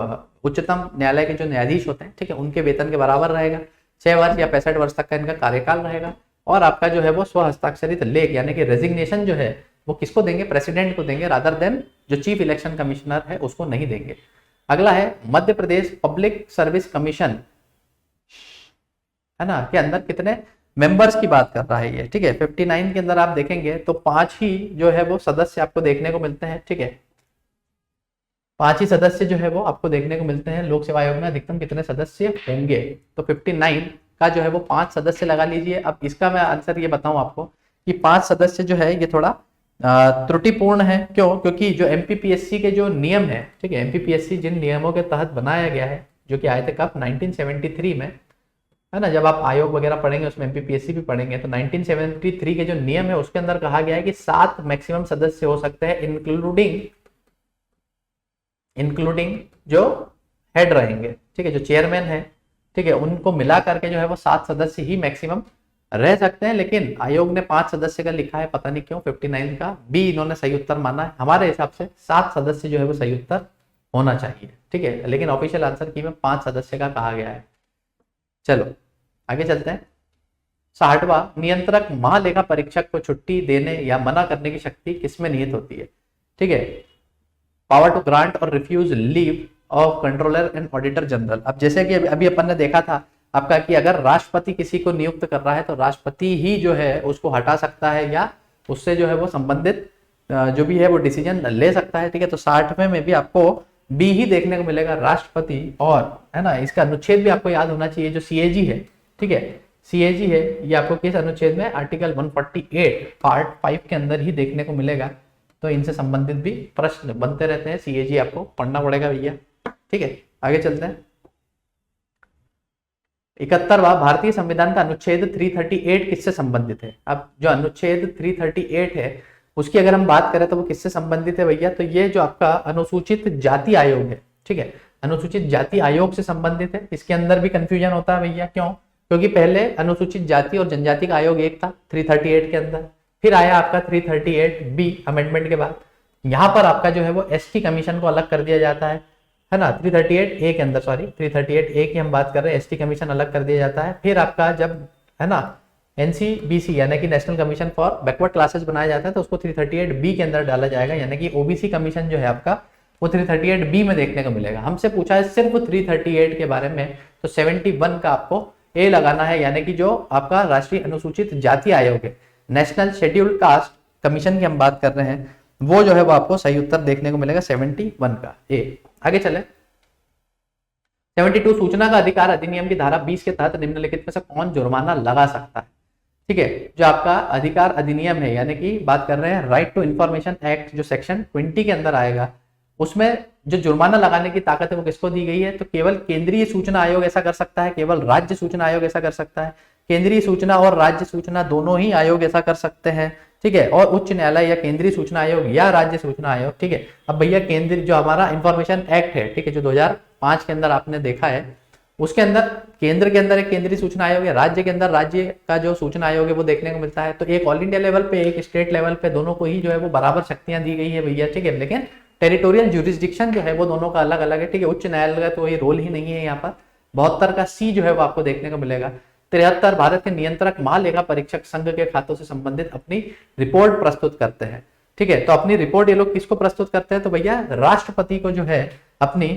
उच्चतम न्यायालय के जो न्यायाधीश होते हैं, ठीक है, उनके वेतन के बराबर रहेगा। 6 वर्ष या 65 वर्ष तक का इनका कार्यकाल रहेगा। और आपका जो है वो स्व हस्ताक्षरित लेख यानी कि रेजिग्नेशन जो है वो किसको देंगे, प्रेसिडेंट को देंगे, रादर देन जो चीफ इलेक्शन कमिश्नर है उसको नहीं देंगे। अगला है Madhya Pradesh public service commission, है ना, के अंदर कितने मेंबर्स की बात कर रहा है ये। ठीक है, 59 के अंदर आप देखेंगे तो 5 ही जो है वो सदस्य आपको देखने को मिलते हैं। ठीक है, 5 ही सदस्य जो है वो आपको देखने को मिलते हैं। लोक सेवा आयोग में अधिकतम कितने सदस्य होंगे, तो 59 का जो है वो 5 सदस्य लगा लीजिए। अब इसका मैं आंसर ये बताऊं आपको कि 5 सदस्य जो है ये थोड़ा त्रुटिपूर्ण है। क्यों? क्योंकि जो एमपीपीएससी के जो नियम है, ठीक है, एमपीपीएससी जिन नियमों के तहत बनाया गया है, जो कि आए थे कब, 1973 में, है ना, जब आप आयोग वगैरह पढ़ेंगे उसमें एमपीपीएससी भी पढ़ेंगे, तो 1973 के जो नियम है उसके अंदर कहा गया है कि 7 मैक्सिमम सदस्य हो सकते हैं, इंक्लूडिंग जो हेड रहेंगे, ठीक है, जो चेयरमैन है, ठीक है, उनको मिला करके जो है वो 7 सदस्य ही मैक्सिमम रह सकते हैं। लेकिन आयोग ने 5 सदस्य का लिखा है, पता नहीं क्यों। 59 का बी इन्होंने सही उत्तर माना है। हमारे हिसाब से 7 सदस्य जो है वो सही उत्तर होना चाहिए। ठीक है, लेकिन ऑफिशियल आंसर की में 5 सदस्य का कहा गया है। चलो आगे चलते हैं। 60वां, नियंत्रक महालेखा परीक्षक को छुट्टी देने या मना करने की शक्ति किसमें निहित होती है। ठीक है, पावर टू ग्रांट और refuse leave of controller and auditor general. अब जैसे कि अभी अपन ने देखा था आपका कि अगर राष्ट्रपति किसी को नियुक्त कर रहा है तो राष्ट्रपति ही जो है उसको हटा सकता है या उससे जो है वो संबंधित जो भी है वो डिसीजन ले सकता है। ठीक है, तो 60वें में भी आपको बी ही देखने को मिलेगा, राष्ट्रपति। और है ना, इसका अनुच्छेद भी आपको याद होना चाहिए, जो सीएजी है, ठीक है, सीएजी है, ये आपको किस अनुच्छेद में, आर्टिकल 148 पार्ट 5 के अंदर ही देखने को मिलेगा। तो इनसे संबंधित भी प्रश्न बनते रहते हैं, सीएजी आपको पढ़ना पड़ेगा भैया। ठीक है, आगे चलते हैं। 71वां, भारतीय संविधान का अनुच्छेद 338 किससे संबंधित है। अब जो अनुच्छेद 338 है उसकी अगर हम बात करें तो वो किससे संबंधित है भैया, तो ये जो आपका अनुसूचित जाति आयोग है, ठीक है, अनुसूचित जाति आयोग से संबंधित है। इसके अंदर भी कंफ्यूजन होता है भैया, क्यों? क्योंकि पहले अनुसूचित जाति और जनजाति का आयोग एक था 338 के अंदर, फिर आया आपका 338 बी अमेंडमेंट के बाद। यहाँ पर आपका जो है वो एसटी कमीशन को अलग कर दिया जाता है ना, 338 ए के अंदर, सॉरी 338 ए की हम बात कर रहे हैं, एसटी कमीशन अलग कर दिया जाता है। फिर आपका जब है ना एनसीबीसी यानी कि national commission for backward classes बनाया जाता है तो उसको 338 बी के अंदर डाला जाएगा, यानी कि ओबीसी कमीशन जो है आपका वो 338 बी में देखने को मिलेगा। हमसे पूछा है सिर्फ 338 के बारे में, तो 71 का आपको ए लगाना है, यानी कि जो आपका राष्ट्रीय अनुसूचित जाति आयोग है, नेशनल शेड्यूल्ड कास्ट कमीशन की हम बात कर रहे हैं, वो जो है वो आपको सही उत्तर देखने को मिलेगा 71 का ए। आगे चले 72, सूचना का अधिकार अधिनियम की धारा 20 के तहत निम्नलिखित में से कौन जुर्माना लगा सकता है। ठीक है, जो आपका अधिकार अधिनियम है, यानी कि बात कर रहे हैं राइट टू इंफॉर्मेशन एक्ट, जो सेक्शन 20 के अंदर आएगा, उसमें जो जुर्माना लगाने की ताकत है वो किसको दी गई है, तो केवल केंद्रीय सूचना आयोग ऐसा कर सकता है, केवल राज्य सूचना आयोग ऐसा कर सकता है, केंद्रीय सूचना और राज्य सूचना दोनों ही आयोग ऐसा कर सकते हैं। ठीक है, और उच्च न्यायालय या केंद्रीय सूचना आयोग या राज्य सूचना आयोग। ठीक है, अब भैया केंद्रीय जो हमारा इंफॉर्मेशन एक्ट है, ठीक है, जो 2005 के अंदर आपने देखा है, उसके अंदर केंद्र के अंदर एक केंद्रीय सूचना आयोग है, राज्य के अंदर राज्य का जो सूचना आयोग है वो देखने को मिलता है। तो एक ऑल इंडिया लेवल पे, एक स्टेट लेवल पे, दोनों को ही जो है वो बराबर शक्तियां दी गई है भैया। ठीक है, लेकिन टेरिटोरियल ज्यूरिसडिक्शन जो है वो दोनों का अलग अलग है। ठीक है, उच्च न्यायालय का तो ये रोल ही नहीं है यहाँ पर। 72 का सी जो है वो आपको देखने को मिलेगा। 73, भारत के नियंत्रक महालेखा परीक्षक संघ के खातों से संबंधित अपनी रिपोर्ट प्रस्तुत करते हैं। ठीक है, तो अपनी रिपोर्ट ये लोग किसको प्रस्तुत करते हैं, तो भैया राष्ट्रपति को जो है अपनी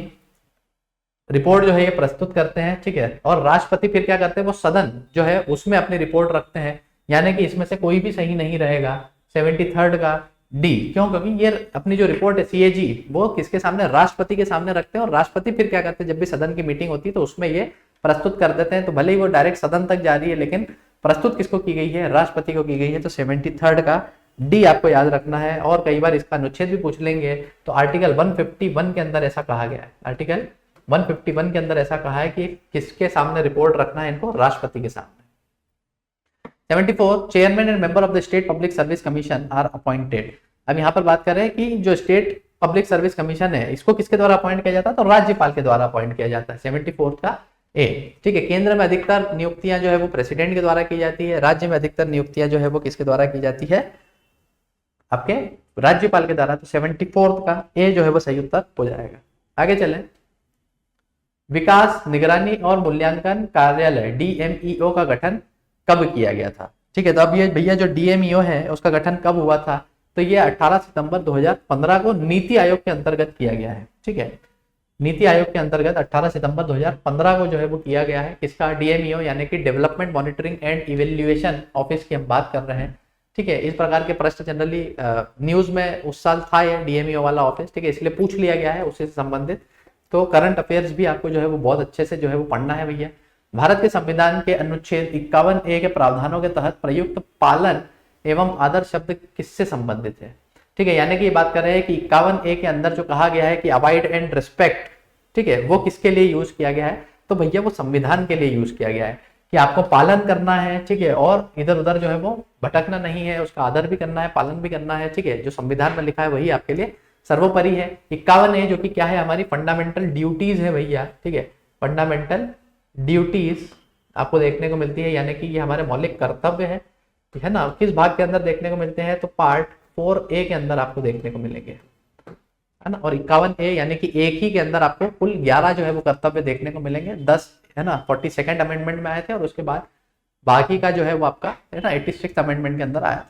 रिपोर्ट जो है ये प्रस्तुत करते हैं। ठीक है, और राष्ट्रपति फिर क्या करते हैं, वो सदन जो है उसमें अपनी रिपोर्ट रखते हैं, यानी कि इसमें से कोई भी सही नहीं रहेगा। 73 का डी, क्यों? क्योंकि ये अपनी जो रिपोर्ट है सीएजी वो किसके सामने, राष्ट्रपति के सामने रखते हैं, और राष्ट्रपति फिर क्या करते हैं, जब भी सदन की मीटिंग होती है तो उसमें ये प्रस्तुत कर देते हैं। तो भले ही वो डायरेक्ट सदन तक जा रही है, लेकिन प्रस्तुत किसको की गई है, राष्ट्रपति को की गई है। तो 73 का डी आपको याद रखना है। और कई बार इसका अनुच्छेद भी पूछ लेंगे, तो आर्टिकल 151 के अंदर ऐसा कहा गया है, आर्टिकल 151 के अंदर ऐसा कहा है कि किसके सामने रिपोर्ट रखना है इनको, राष्ट्रपति के सामने। 74 chairman and member of the state public service commission are appointed. अब यहाँ पर बात कर रहे हैं कि जो स्टेट पब्लिक सर्विस कमीशन है इसको किसके द्वारा अपॉइंट किया जाता है, तो राज्यपाल के द्वारा अपॉइंट किया जाता है। 74 का ए, ठीक है। केंद्र में अधिकतर नियुक्तियां जो है वो प्रेसिडेंट के द्वारा की जाती है, राज्य में अधिकतर नियुक्तियां जो है वो किसके द्वारा की जाती है, आपके राज्यपाल के द्वारा। तो 74 का ए जो है वो सही उत्तर हो जाएगा। आगे चलें, विकास निगरानी और मूल्यांकन कार्यालय डीएमईओ का गठन कब किया गया था, ठीक है। तो अब ये भैया जो डीएमईओ है उसका गठन कब हुआ था, तो ये 18 सितंबर 2015 को नीति आयोग के अंतर्गत किया गया है, ठीक है। नीति आयोग के अंतर्गत 18 सितंबर 2015 को जो है वो किया गया है। किसका, डीएमईओ यानी कि development monitoring and evaluation office की हम बात कर रहे हैं, ठीक है। इस प्रकार के प्रश्न जनरली न्यूज में उस साल था ये डीएमईओ वाला ऑफिस, ठीक है, इसलिए पूछ लिया गया है उससे संबंधित। तो करंट अफेयर्स भी आपको जो है वो बहुत अच्छे से जो है वो पढ़ना है भैया। भारत के संविधान के अनुच्छेद 51A के प्रावधानों के तहत प्रयुक्त पालन एवं आदर शब्द किससे संबंधित है, ठीक है। यानी कि ये बात कर रहे हैं कि 51A के अंदर जो कहा गया है कि अवॉइड एंड रिस्पेक्ट, ठीक है, वो किसके लिए यूज किया गया है, तो भैया वो संविधान के लिए यूज किया गया है कि आपको पालन करना है, ठीक है, और इधर उधर जो है वो भटकना नहीं है, उसका आदर भी करना है, पालन भी करना है, ठीक है। जो संविधान में लिखा है वही आपके लिए सर्वोपरि है। 51A जो कि क्या है, हमारी फंडामेंटल ड्यूटीज है भैया, ठीक है। फंडामेंटल ड्यूटीज आपको देखने को मिलती है, यानी कि ये हमारे मौलिक कर्तव्य है, ठीक है ना। किस भाग के अंदर देखने को मिलते हैं, तो पार्ट 4A के अंदर आपको देखने को मिलेंगे, है ना। और 51A यानी कि एक ही के अंदर आपको कुल 11 जो है वो कर्तव्य देखने को मिलेंगे। 10 है ना 42nd अमेंडमेंट में आए थे, और उसके बाद बाकी का जो है वो आपका है ना 86th अमेंडमेंट के अंदर आया।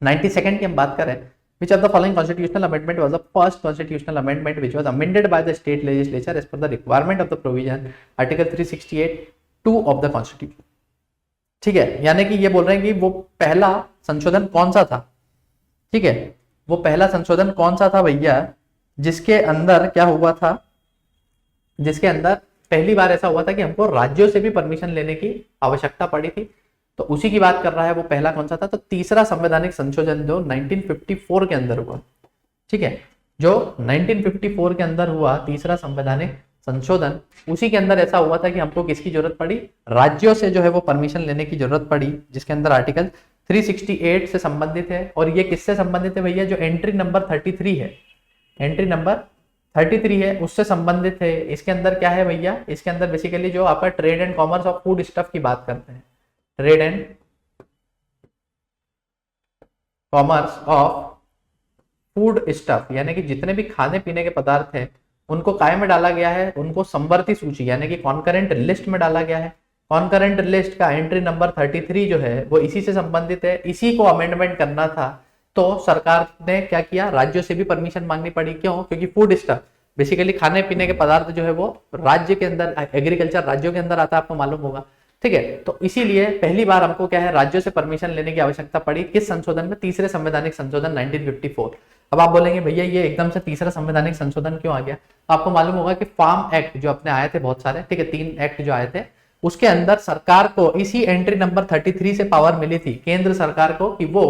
92nd की हम बात करें, which of the following constitutional amendment was the first constitutional amendment which was amended by the state legislature as per the requirement of the provision article 368(2) of the constitution, ठीक है। यानी कि ये बोल रहे हैं कि वो पहला संशोधन कौन सा था, ठीक है, वो पहला संशोधन कौन सा था भैया, जिसके अंदर क्या हुआ था, जिसके अंदर पहली बार ऐसा हुआ था कि हमको राज्यों से भी परमिशन लेने की आवश्यकता पड़ी थी। तो उसी की बात कर रहा है, वो पहला कौन सा था, तो तीसरा संवैधानिक संशोधन जो 1954 के अंदर हुआ, ठीक है। जो 1954 के अंदर हुआ तीसरा संवैधानिक संशोधन, उसी के अंदर ऐसा हुआ था कि हमको किसकी जरूरत पड़ी, राज्यों से जो है वो परमिशन लेने की जरूरत पड़ी, जिसके अंदर आर्टिकल 368 से संबंधित है। और ये किससे संबंधित है भैया, जो एंट्री नंबर 33 है, एंट्री नंबर 33 है, उससे संबंधित है। इसके अंदर क्या है भैया, इसके अंदर बेसिकली जो आपका ट्रेड एंड कॉमर्स और फूड स्टफ की बात करते हैं, trade and commerce of food stuff, यानी कि जितने भी खाने पीने के पदार्थ हैं उनको काय में डाला गया है, उनको समवर्ती सूची यानी कि कॉन्करेंट लिस्ट में डाला गया है। कॉन्करेंट लिस्ट का एंट्री नंबर 33 जो है वो इसी से संबंधित है, इसी को अमेंडमेंट करना था। तो सरकार ने क्या किया, राज्यों से भी परमिशन मांगनी पड़ी। क्यों, क्योंकि फूड स्टफ बेसिकली खाने पीने के पदार्थ जो है वो राज्य के अंदर, एग्रीकल्चर राज्यों के अंदर आता है, आपको मालूम होगा, ठीक है। तो इसीलिए पहली बार हमको क्या है, राज्यों से परमिशन लेने की आवश्यकता पड़ी। किस संशोधन में, तीसरे संवैधानिक संशोधन 1954। अब आप बोलेंगे भैया ये एकदम से तीसरा संवैधानिक संशोधन क्यों आ गया, आपको मालूम होगा कि फार्म एक्ट जो अपने आए थे बहुत सारे, ठीक है, 3 एक्ट जो आए थे, उसके अंदर सरकार को इसी एंट्री नंबर 33 से पावर मिली थी केंद्र सरकार को कि वो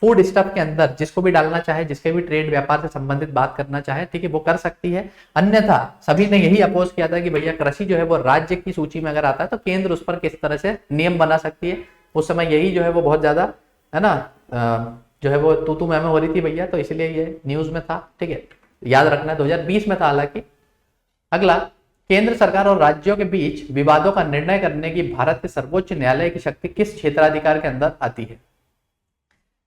फूड स्टफ के अंदर जिसको भी डालना चाहे, जिसके भी ट्रेड व्यापार से संबंधित बात करना चाहे, ठीक है, वो कर सकती है। अन्यथा सभी ने यही अपोज किया था कि भैया कृषि जो है वो राज्य की सूची में अगर आता है तो केंद्र उस पर किस तरह से नियम बना सकती है। उस समय यही जो है वो बहुत ज्यादा है ना जो है वो तू मैं हो रही थी भैया, तो इसलिए ये न्यूज में था, ठीक है, याद रखना है 2020 में था हालांकि। अगला, केंद्र सरकार और राज्यों के बीच विवादों का निर्णय करने की भारत के सर्वोच्च न्यायालय की शक्ति किस क्षेत्राधिकार के अंदर आती है।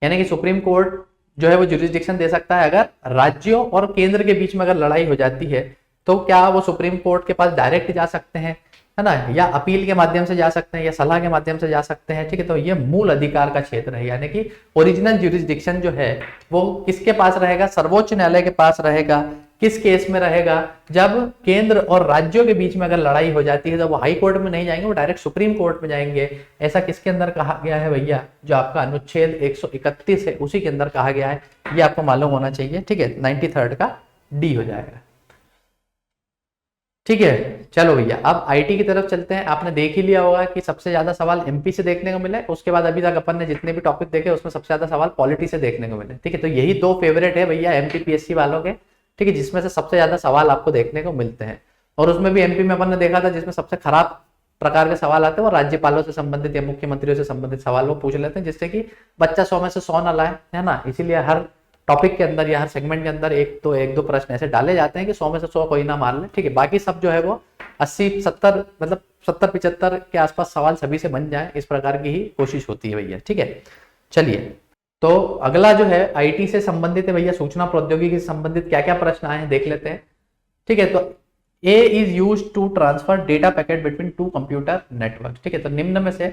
यानी कि सुप्रीम कोर्ट जो है वो जुरिस्डिक्शन दे सकता है अगर राज्यों और केंद्र के बीच में अगर लड़ाई हो जाती है, तो क्या वो सुप्रीम कोर्ट के पास डायरेक्ट जा सकते हैं, है ना, या अपील के माध्यम से जा सकते हैं, या सलाह के माध्यम से जा सकते हैं, ठीक है। तो ये मूल अधिकार का क्षेत्र है, यानी कि ओरिजिनल जुरिस्डिक्शन जो है वो किसके पास रहेगा, सर्वोच्च न्यायालय के पास रहेगा। किस केस में रहेगा, जब केंद्र और राज्यों के बीच में अगर लड़ाई हो जाती है तो वो हाई कोर्ट में नहीं जाएंगे, वो डायरेक्ट सुप्रीम कोर्ट में जाएंगे। ऐसा किसके अंदर कहा गया है भैया, जो आपका अनुच्छेद 131 है उसी के अंदर कहा गया है, ये आपको मालूम होना चाहिए, ठीक है। 93 का डी हो जाएगा, ठीक है। चलो भैया अब आईटी की तरफ चलते हैं। आपने देख ही लिया होगा कि सबसे ज्यादा सवाल एमपी से देखने को मिले, उसके बाद अभी तक अपन ने जितने भी टॉपिक देखे उसमें सबसे ज्यादा सवाल पॉलिटी से देखने को मिले, ठीक है। तो यही 2 फेवरेट है भैया एमपीपीएससी वालों के, ठीक है, जिसमें से सबसे ज्यादा सवाल आपको देखने को मिलते हैं। और उसमें भी एमपी में अपन ने देखा था जिसमें सबसे खराब प्रकार के सवाल आते हैं वो राज्यपालों से संबंधित या मुख्यमंत्रियों से संबंधित सवाल वो पूछ लेते हैं, जिससे कि बच्चा 100 में से 100 ना लाए, है ना। इसीलिए हर टॉपिक के अंदर या हर सेगमेंट के अंदर एक दो प्रश्न ऐसे डाले जाते हैं कि 100 में से 100 कोई ना मार ले, ठीक है। बाकी सब जो है वो 80-70 मतलब 70-75 के आसपास सवाल सभी से बन जाए, इस प्रकार की ही कोशिश होती है भैया, ठीक है। चलिए, तो अगला जो है आईटी से संबंधित है भैया, सूचना प्रौद्योगिकी से संबंधित क्या क्या प्रश्न आए हैं देख लेते हैं, ठीक है। तो A is use to transfer data packet between two computer network, ठीक है। तो निम्न में से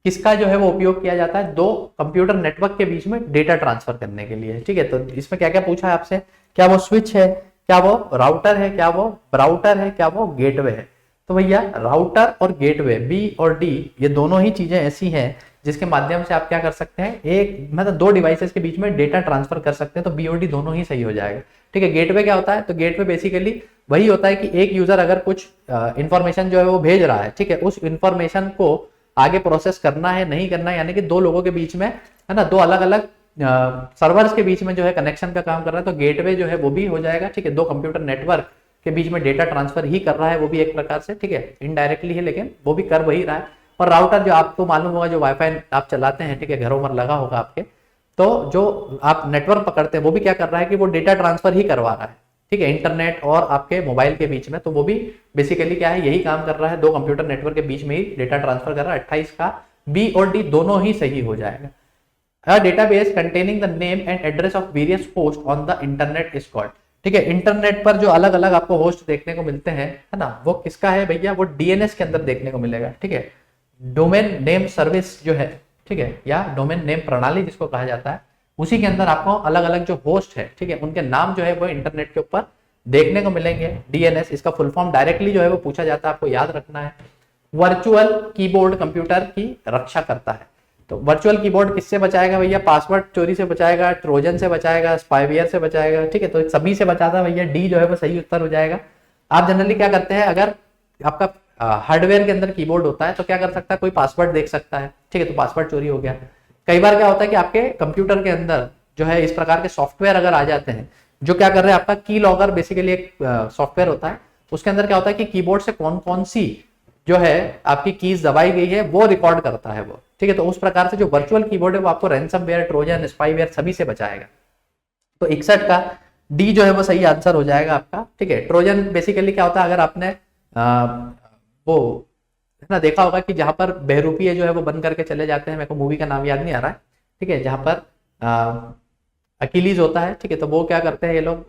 किसका जो है वो उपयोग किया जाता है दो कंप्यूटर नेटवर्क के बीच में डेटा ट्रांसफर करने के लिए, ठीक है। तो इसमें क्या क्या पूछा है आपसे, क्या वो स्विच है, क्या वो राउटर है, क्या वो ब्राउटर है, क्या वो गेटवे है। तो भैया राउटर और गेटवे, बी और डी, ये दोनों ही चीजें ऐसी हैं जिसके माध्यम से आप क्या कर सकते हैं, एक मतलब दो डिवाइसेस के बीच में डेटा ट्रांसफर कर सकते हैं। तो बी और डी दोनों ही सही हो जाएगा, ठीक है। गेटवे क्या होता है, तो गेटवे बेसिकली वही होता है कि एक यूजर अगर कुछ इंफॉर्मेशन जो है वो भेज रहा है, ठीक है, उस इंफॉर्मेशन को आगे प्रोसेस करना है नहीं करना है, यानी कि दो लोगों के बीच में, है ना, दो अलग अलग सर्वर्स के बीच में जो है कनेक्शन का काम कर रहा है, तो गेटवे जो है वो भी हो जाएगा, ठीक है। दो कंप्यूटर नेटवर्क के बीच में डेटा ट्रांसफर ही कर रहा है वो भी एक प्रकार से, ठीक है, इनडायरेक्टली है लेकिन वो भी कर वही रहा है। और राउटर जो आपको मालूम होगा, जो वाईफाई आप चलाते हैं, ठीक है, घरों में लगा होगा आपके, तो जो आप नेटवर्क पकड़ते हैं वो भी क्या कर रहा है कि वो डेटा ट्रांसफर ही करवा रहा है, ठीक है, इंटरनेट और आपके मोबाइल के बीच में। तो वो भी बेसिकली क्या है, यही काम कर रहा है, दो कंप्यूटर नेटवर्क के बीच में ही डेटा ट्रांसफर कर रहा है। 28 का बी और डी दोनों ही सही हो जाएगा। A database containing the name and address of various hosts on the internet is called, ठीक है। इंटरनेट पर जो अलग अलग आपको होस्ट देखने को मिलते हैं, है ना, वो किसका है भैया, वो डीएनएस के अंदर देखने को मिलेगा, ठीक है। डोमेन नेम सर्विस जो है, ठीक है, या डोमेन नेम प्रणाली जिसको कहा जाता है, उसी के अंदर आपको अलग अलग जो होस्ट है, ठीक है, उनके नाम जो है वो इंटरनेट के ऊपर देखने को मिलेंगे। डीएनएस, इसका फुल फॉर्म डायरेक्टली जो है वो पूछा जाता है, आपको याद रखना है। वर्चुअल कीबोर्ड कंप्यूटर की रक्षा करता है। तो वर्चुअल कीबोर्ड किससे बचाएगा भैया, पासवर्ड चोरी से बचाएगा, ट्रोजन से बचाएगा, स्पाईवेयर से बचाएगा, ठीक है। तो सभी से बचाता है भैया, डी जो है वो सही उत्तर हो जाएगा। आप जनरली क्या करते हैं, अगर आपका हार्डवेयर के अंदर कीबोर्ड होता है तो क्या कर सकता है, कोई पासवर्ड देख सकता है, ठीक है, तो पासवर्ड चोरी हो गया। कई बार क्या होता है कि आपके कंप्यूटर के अंदर जो है इस प्रकार के सॉफ्टवेयर अगर आ जाते हैं जो क्या कर रहे हैं, आपका की लॉगर बेसिकली एक सॉफ्टवेयर होता है, उसके अंदर क्या होता है कि कीबोर्ड से कौन कौन सी जो है आपकी कीज दबाई गई है वो रिकॉर्ड करता है वो, ठीक है। तो उस प्रकार से जो वर्चुअल कीबोर्ड है वो आपको रैंसमवेयर, ट्रोजन, स्पाईवेयर सभी से बचाएगा। तो 61 का डी जो है वो सही आंसर हो जाएगा आपका, ठीक है। ट्रोजन बेसिकली क्या होता है, अगर आपने वो है ना देखा होगा कि जहां पर बहरूपिये जो है वो बन करके चले जाते हैं, मेरे को मूवी का नाम याद नहीं आ रहा है, ठीक है, जहां पर अकीलीज होता है, ठीक है, तो वो क्या करते हैं ये लोग,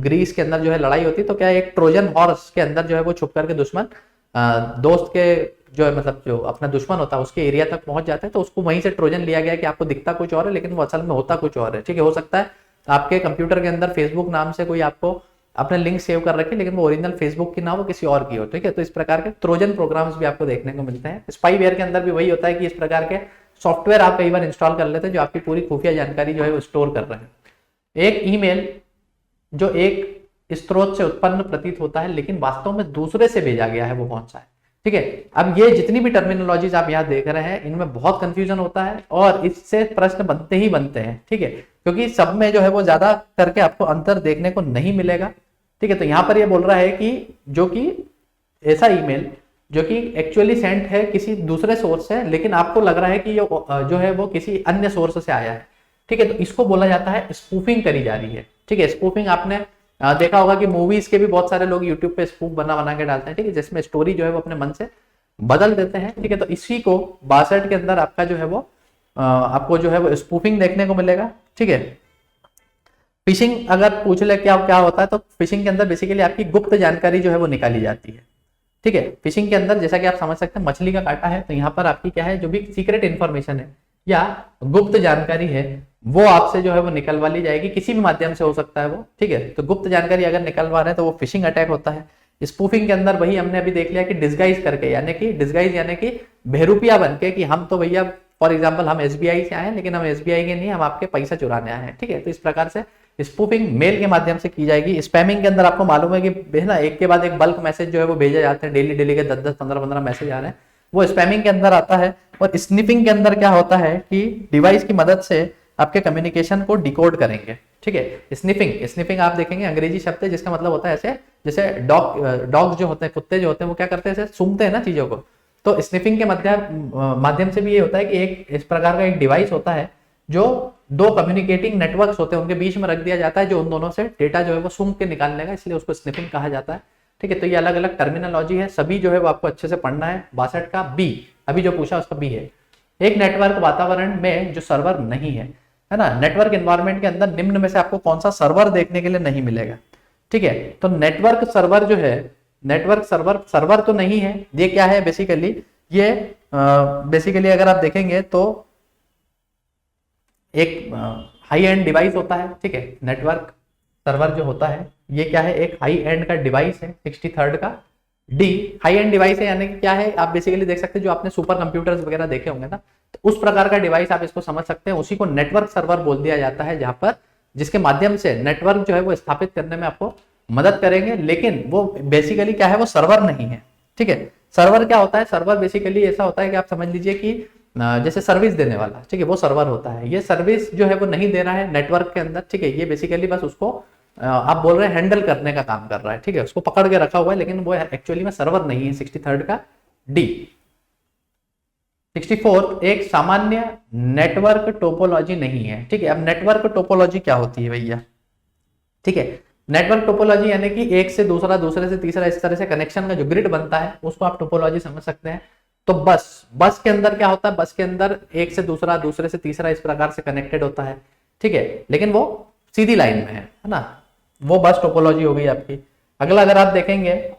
ग्रीस के अंदर जो है लड़ाई होती है, तो क्या एक ट्रोजन हॉर्स के अंदर जो है वो छुप करके दुश्मन दोस्त के जो है मतलब जो अपना दुश्मन होता है उसके एरिया तक पहुंच जाता है, तो उसको वहीं से ट्रोजन लिया गया कि आपको दिखता कुछ और है लेकिन वो असल में होता कुछ और है, ठीक है। हो सकता है आपके कंप्यूटर के अंदर फेसबुक नाम से कोई आपको अपने लिंक सेव कर रखे लेकिन वो ओरिजिनल फेसबुक की ना वो किसी और की हो, ठीक है। तो इस प्रकार के ट्रोजन प्रोग्राम्स भी आपको देखने को मिलते हैं। स्पाईवेयर के अंदर भी वही होता है कि इस प्रकार के सॉफ्टवेयर आप कई बार इंस्टॉल कर लेते हैं जो आपकी पूरी खुफिया जानकारी जो है वो स्टोर कर रहे हैं। एक ईमेल जो एक स्रोत से उत्पन्न प्रतीत होता है लेकिन वास्तव में दूसरे से भेजा गया है, वो कौन सा है, ठीक है। अब ये जितनी भी टर्मिनोलॉजीज आप यहाँ देख रहे हैं इनमें बहुत कंफ्यूजन होता है और इससे प्रश्न बनते ही बनते हैं, ठीक है, क्योंकि सब में जो है वो ज्यादा करके आपको अंतर देखने को नहीं मिलेगा, ठीक है। तो यहाँ पर ये बोल रहा है कि जो कि ऐसा ईमेल जो कि एक्चुअली सेंट है किसी दूसरे सोर्स से लेकिन आपको लग रहा है कि ये जो है वो किसी अन्य सोर्स से आया है, ठीक है, तो इसको बोला जाता है स्पूफिंग करी जा रही है, ठीक है। स्पूफिंग आपने देखा होगा कि मूवीज के भी बहुत सारे लोग यूट्यूब पे स्पूफ बना के डालते हैं, ठीक है, जिसमें स्टोरी जो है वो अपने मन से बदल देते हैं, ठीक है। तो इसी को 62 के अंदर आपका जो है वो आपको जो है वो स्पूफिंग देखने को मिलेगा, ठीक है। फिशिंग अगर पूछ ले क्या क्या होता है, तो फिशिंग के अंदर बेसिकली आपकी गुप्त जानकारी जो है वो निकाली जाती है, ठीक है। फिशिंग के अंदर जैसा कि आप समझ सकते हैं मछली का कांटा है, तो यहाँ पर आपकी क्या है, जो भी सीक्रेट इन्फॉर्मेशन है या गुप्त जानकारी है वो आपसे जो है वो निकलवा ली जाएगी, किसी भी माध्यम से हो सकता है वो, ठीक है। तो गुप्त जानकारी अगर निकलवा रहे हैं तो वो फिशिंग अटैक होता है। स्पूफिंग के अंदर वही हमने अभी देख लिया कि डिस्गाइज करके, यानी कि बहरूपिया बन के कि हम तो भैया फॉर एग्जाम्पल हम एसबीआई से आए हैं लेकिन हम एसबीआई के नहीं, हम आपके पैसा चुराने आए हैं, ठीक है। तो इस प्रकार से स्पूफिंग मेल के माध्यम से की जाएगी। स्पैमिंग के अंदर आपको मालूम है कि ना एक के बाद एक बल्क मैसेज जो है वो भेजे जाते हैं, डेली के 10-10, 15-15 मैसेज आ रहे हैं, वो स्पैमिंग के अंदर आता है। और स्निफिंग के अंदर क्या होता है कि डिवाइस की मदद से आपके कम्युनिकेशन को डिकोड करेंगे, ठीक है। स्निफिंग आप देखेंगे अंग्रेजी शब्द है जिसका मतलब होता है ऐसे, जैसे डॉग्स जो होते हैं, कुत्ते जो होते हैं वो क्या करते हैं, ऐसे सूंघते हैं ना चीजों को, तो स्निफिंग के माध्यम से भी ये होता है कि एक इस प्रकार का एक डिवाइस होता है जो दो कम्युनिकेटिंग नेटवर्क्स होते हैं उनके बीच में रख दिया जाता है, जो उन दोनों से डेटा जो है वो सूंघ के निकाल लेगा, इसलिए उसको स्निफिंग कहा जाता है। ठीक है, तो ये अलग अलग टर्मिनोलॉजी है, सभी जो है वो आपको अच्छे से पढ़ना है। 62 का बी, अभी जो पूछा उसका बी है। एक नेटवर्क वातावरण में जो सर्वर नहीं है ना, नेटवर्क एनवायरनमेंट के अंदर निम्न में से आपको कौन सा सर्वर देखने के लिए नहीं मिलेगा। ठीक है, तो नेटवर्क सर्वर जो है, नेटवर्क सर्वर तो नहीं है। ये क्या है बेसिकली, ये बेसिकली अगर आप देखेंगे तो एक हाई एंड डिवाइस होता है। ठीक है, नेटवर्क सर्वर जो होता है ये क्या है, एक हाई एंड का डिवाइस है। 63 का डी हाई एंड डिवाइस है, यानी कि क्या है, आप बेसिकली देख सकते हैं जो आपने सुपर कंप्यूटर्स वगैरह देखे होंगे ना, तो उस प्रकार का डिवाइस आप इसको समझ सकते हैं। उसी को नेटवर्क सर्वर बोल दिया जाता है, जहां पर जिसके माध्यम से नेटवर्क जो है वो स्थापित करने में आपको मदद करेंगे, लेकिन वो बेसिकली क्या है, वो सर्वर नहीं है। ठीक है, सर्वर क्या होता है, सर्वर बेसिकली ऐसा होता है कि आप समझ लीजिए कि जैसे सर्विस देने वाला, ठीक है, वो सर्वर होता है। ये सर्विस जो है वो नहीं दे रहा है नेटवर्क के अंदर। ठीक है, ये बेसिकली बस उसको आप बोल रहे हैं हैंडल करने का काम कर रहा है। ठीक है, उसको पकड़ के रखा हुआ है, लेकिन वो एक्चुअली में सर्वर नहीं है। 63 का डी। 64 एक सामान्य नेटवर्क टोपोलॉजी नहीं है। ठीक है, अब नेटवर्क टोपोलॉजी क्या होती है भैया। ठीक है, नेटवर्क टोपोलॉजी यानी कि एक से दूसरा, दूसरे से तीसरा, इस तरह से कनेक्शन का जो ग्रिड बनता है उसको आप टोपोलॉजी समझ सकते हैं। तो बस के अंदर क्या होता है, बस के अंदर एक से दूसरा, दूसरे से तीसरा, इस प्रकार से कनेक्टेड होता है। ठीक है, लेकिन वो सीधी लाइन में है ना, वो बस टोपोलॉजी हो गई आपकी। अगला अगर आप देखेंगे है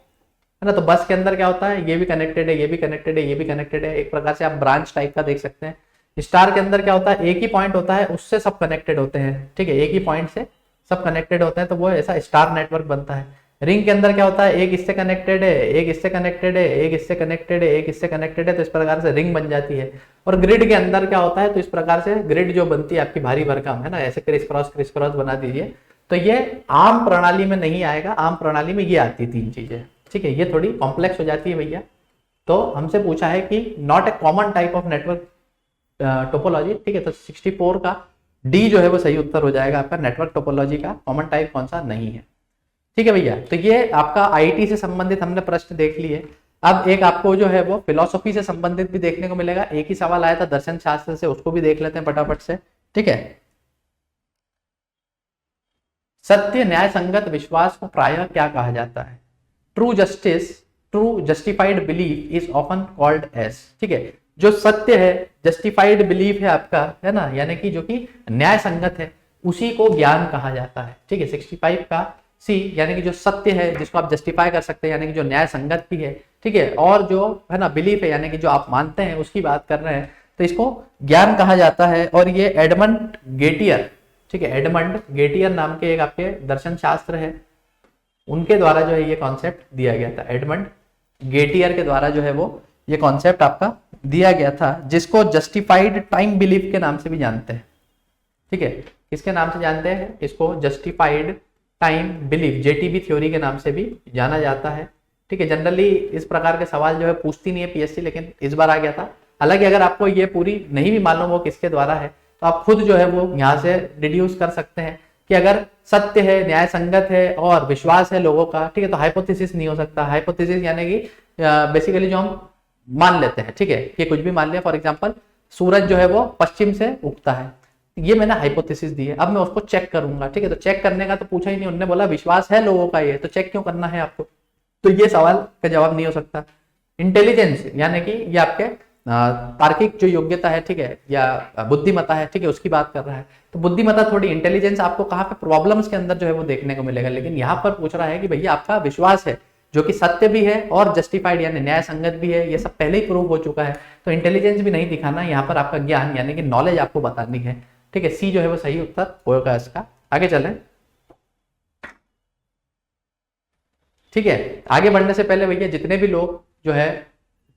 ना, तो बस के अंदर क्या होता है, ये भी कनेक्टेड है, ये भी कनेक्टेड है, ये भी कनेक्टेड है, एक प्रकार से आप ब्रांच टाइप का देख सकते हैं। स्टार के अंदर क्या होता है, एक ही पॉइंट होता है, उससे सब कनेक्टेड होते हैं। ठीक है, एक ही पॉइंट से सब कनेक्टेड होते हैं, तो वो ऐसा स्टार नेटवर्क बनता है। रिंग के अंदर क्या होता है, एक इससे कनेक्टेड है, एक इससे कनेक्टेड है, एक इससे कनेक्टेड है, एक इससे कनेक्टेड है, तो इस प्रकार से रिंग बन जाती है। और ग्रिड के अंदर क्या होता है, तो इस प्रकार से ग्रिड जो बनती है आपकी भारी भरकम है ना, ऐसे क्रिस क्रॉस बना दीजिए। तो ये आम प्रणाली में नहीं आएगा, आम प्रणाली में ये आती है तीन चीजें। ठीक है, ये थोड़ी कॉम्प्लेक्स हो जाती है भैया। तो हमसे पूछा है कि not a common type of network topology. ठीक है, तो 64 का डी जो है वो सही उत्तर हो जाएगा आपका। नेटवर्क टोपोलॉजी का कॉमन टाइप कौन सा नहीं है। ठीक है भैया, तो ये आपका आईटी से संबंधित हमने प्रश्न देख लिए। अब एक आपको जो है वो फिलोसॉफी से संबंधित भी देखने को मिलेगा। एक ही सवाल आया था दर्शन शास्त्र से, उसको भी देख लेते हैं फटाफट से। ठीक है, सत्य न्याय संगत विश्वास को प्रायः क्या कहा जाता है। True justified belief is often called as. ठीक है, जो सत्य है, जस्टिफाइड बिलीफ है आपका, है ना, यानी कि जो कि न्याय संगत है, उसी को ज्ञान कहा जाता है। ठीक है, 65 का सी, यानी कि जो सत्य है जिसको आप जस्टिफाई कर सकते हैं, यानी कि जो न्याय संगत भी है। ठीक है, और जो है ना बिलीफ है, यानी कि जो आप मानते हैं उसकी बात कर रहे हैं, तो इसको ज्ञान कहा जाता है। और ये एडमंड गेटियर, ठीक है, एडमंड गेटियर नाम के एक आपके दर्शन शास्त्र है, उनके द्वारा जो है ये कॉन्सेप्ट दिया गया था। एडमंड गेटियर के द्वारा जो है वो ये कॉन्सेप्ट आपका दिया गया था, जिसको जस्टिफाइड टाइम बिलीफ के नाम से भी जानते हैं। ठीक है, किसके नाम से जानते हैं इसको, justified time belief, JTB theory के नाम से भी जाना जाता है। ठीक है, जनरली इस प्रकार के सवाल जो है पूछती नहीं है पीएससी, लेकिन इस बार आ गया था। हालांकि अगर आपको ये पूरी नहीं भी मालूम हो किसके द्वारा है, तो आप खुद जो है वो यहाँ से डिड्यूस कर सकते हैं कि अगर सत्य है, न्याय संगत है और विश्वास है लोगों का, ठीक है, तो हाइपोथेसिस नहीं हो सकता। हाइपोथेसिस यानी कि बेसिकली जो हम मान लेते हैं, ठीक है, कि कुछ भी मान लिया। फॉर एग्जांपल सूरज जो है वो पश्चिम से उगता है, ये मैंने हाइपोथेसिस दी है, अब मैं उसको चेक करूंगा। ठीक है, तो चेक करने का तो पूछा ही नहीं, उन्होंने बोला विश्वास है लोगों का ये, तो चेक क्यों करना है आपको, तो ये सवाल का जवाब नहीं हो सकता। इंटेलिजेंस यानी कि ये आपके तार्किक जो योग्यता है, ठीक है, या बुद्धिमत्ता है, ठीक है, उसकी बात कर रहा है। तो बुद्धिमत्ता थोड़ी, इंटेलिजेंस आपको कहाँ पे प्रॉब्लम्स के अंदर जो है वो देखने को मिलेगा, लेकिन यहाँ पर पूछ रहा है कि भैया आपका विश्वास है जो कि सत्य भी है और जस्टिफाइड यानी न्याय संगत भी है, ये सब पहले ही प्रूव हो चुका है, तो इंटेलिजेंस भी नहीं दिखाना, यहाँ पर आपका ज्ञान यानी कि नॉलेज आपको बतानी है। ठीक है, सी जो है वो सही उत्तर होगा इसका। आगे चलें। ठीक है, आगे बढ़ने से पहले भैया जितने भी लोग जो है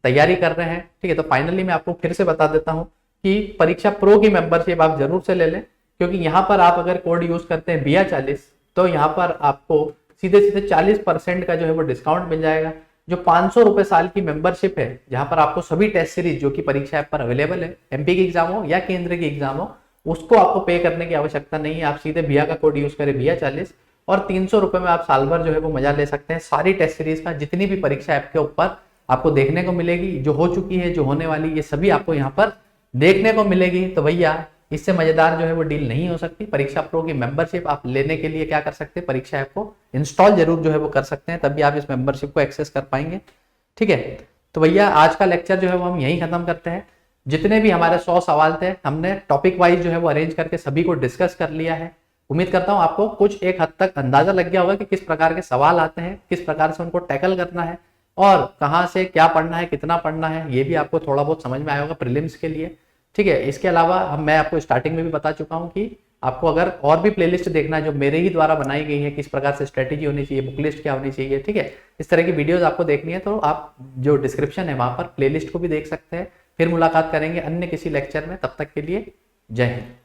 तैयारी कर रहे हैं, ठीक है, तो फाइनली मैं आपको फिर से बता देता हूं कि परीक्षा प्रो की मेंबरशिप आप जरूर से ले लें, क्योंकि यहाँ पर आप अगर कोड यूज करते हैं BIA 40, तो यहाँ पर आपको सीधे सीधे 40% का जो है वो डिस्काउंट मिल जाएगा। जो 500 रुपए साल की मेंबरशिप है, जहां पर आपको सभी टेस्ट सीरीज जो कि परीक्षा ऐप पर अवेलेबल है, MP की एग्जाम हो या केंद्र की एग्जाम हो, उसको आपको पे करने की आवश्यकता नहीं है। आप सीधे BIA का कोड यूज करें BIA 40, और 300 रुपए में आप साल भर जो है वो मजा ले सकते हैं सारी टेस्ट सीरीज का, जितनी भी परीक्षा ऐप के ऊपर आपको देखने को मिलेगी, जो हो चुकी है, जो होने वाली, ये सभी आपको यहाँ पर देखने को मिलेगी। तो भैया इससे मजेदार जो है वो डील नहीं हो सकती। परीक्षा प्रो की मेंबरशिप आप लेने के लिए क्या कर सकते हैं, परीक्षा ऐप को इंस्टॉल जरूर जो है वो कर सकते हैं, तभी आप इस मेंबरशिप को एक्सेस कर पाएंगे। ठीक है, तो भैया आज का लेक्चर जो है वो हम यहीं खत्म करते हैं। जितने भी हमारे 100 सवाल थे, हमने टॉपिक वाइज जो है वो अरेंज करके सभी को डिस्कस कर लिया है। उम्मीद करता हूं आपको कुछ एक हद तक अंदाजा लग गया होगा कि किस प्रकार के सवाल आते हैं, किस प्रकार से उनको टैकल करना है और कहां से क्या पढ़ना है, कितना पढ़ना है, ये भी आपको थोड़ा बहुत समझ में आया होगा प्रीलिम्स के लिए। ठीक है, इसके अलावा मैं आपको स्टार्टिंग में भी बता चुका हूं कि आपको अगर और भी प्लेलिस्ट देखना है जो मेरे ही द्वारा बनाई गई है, किस प्रकार से स्ट्रेटेजी होनी चाहिए, बुक लिस्ट क्या होनी चाहिए, ठीक है, इस तरह की वीडियोस आपको देखनी है तो आप जो डिस्क्रिप्शन है वहां पर प्लेलिस्ट को भी देख सकते हैं। फिर मुलाकात करेंगे अन्य किसी लेक्चर में, तब तक के लिए जय हिंद।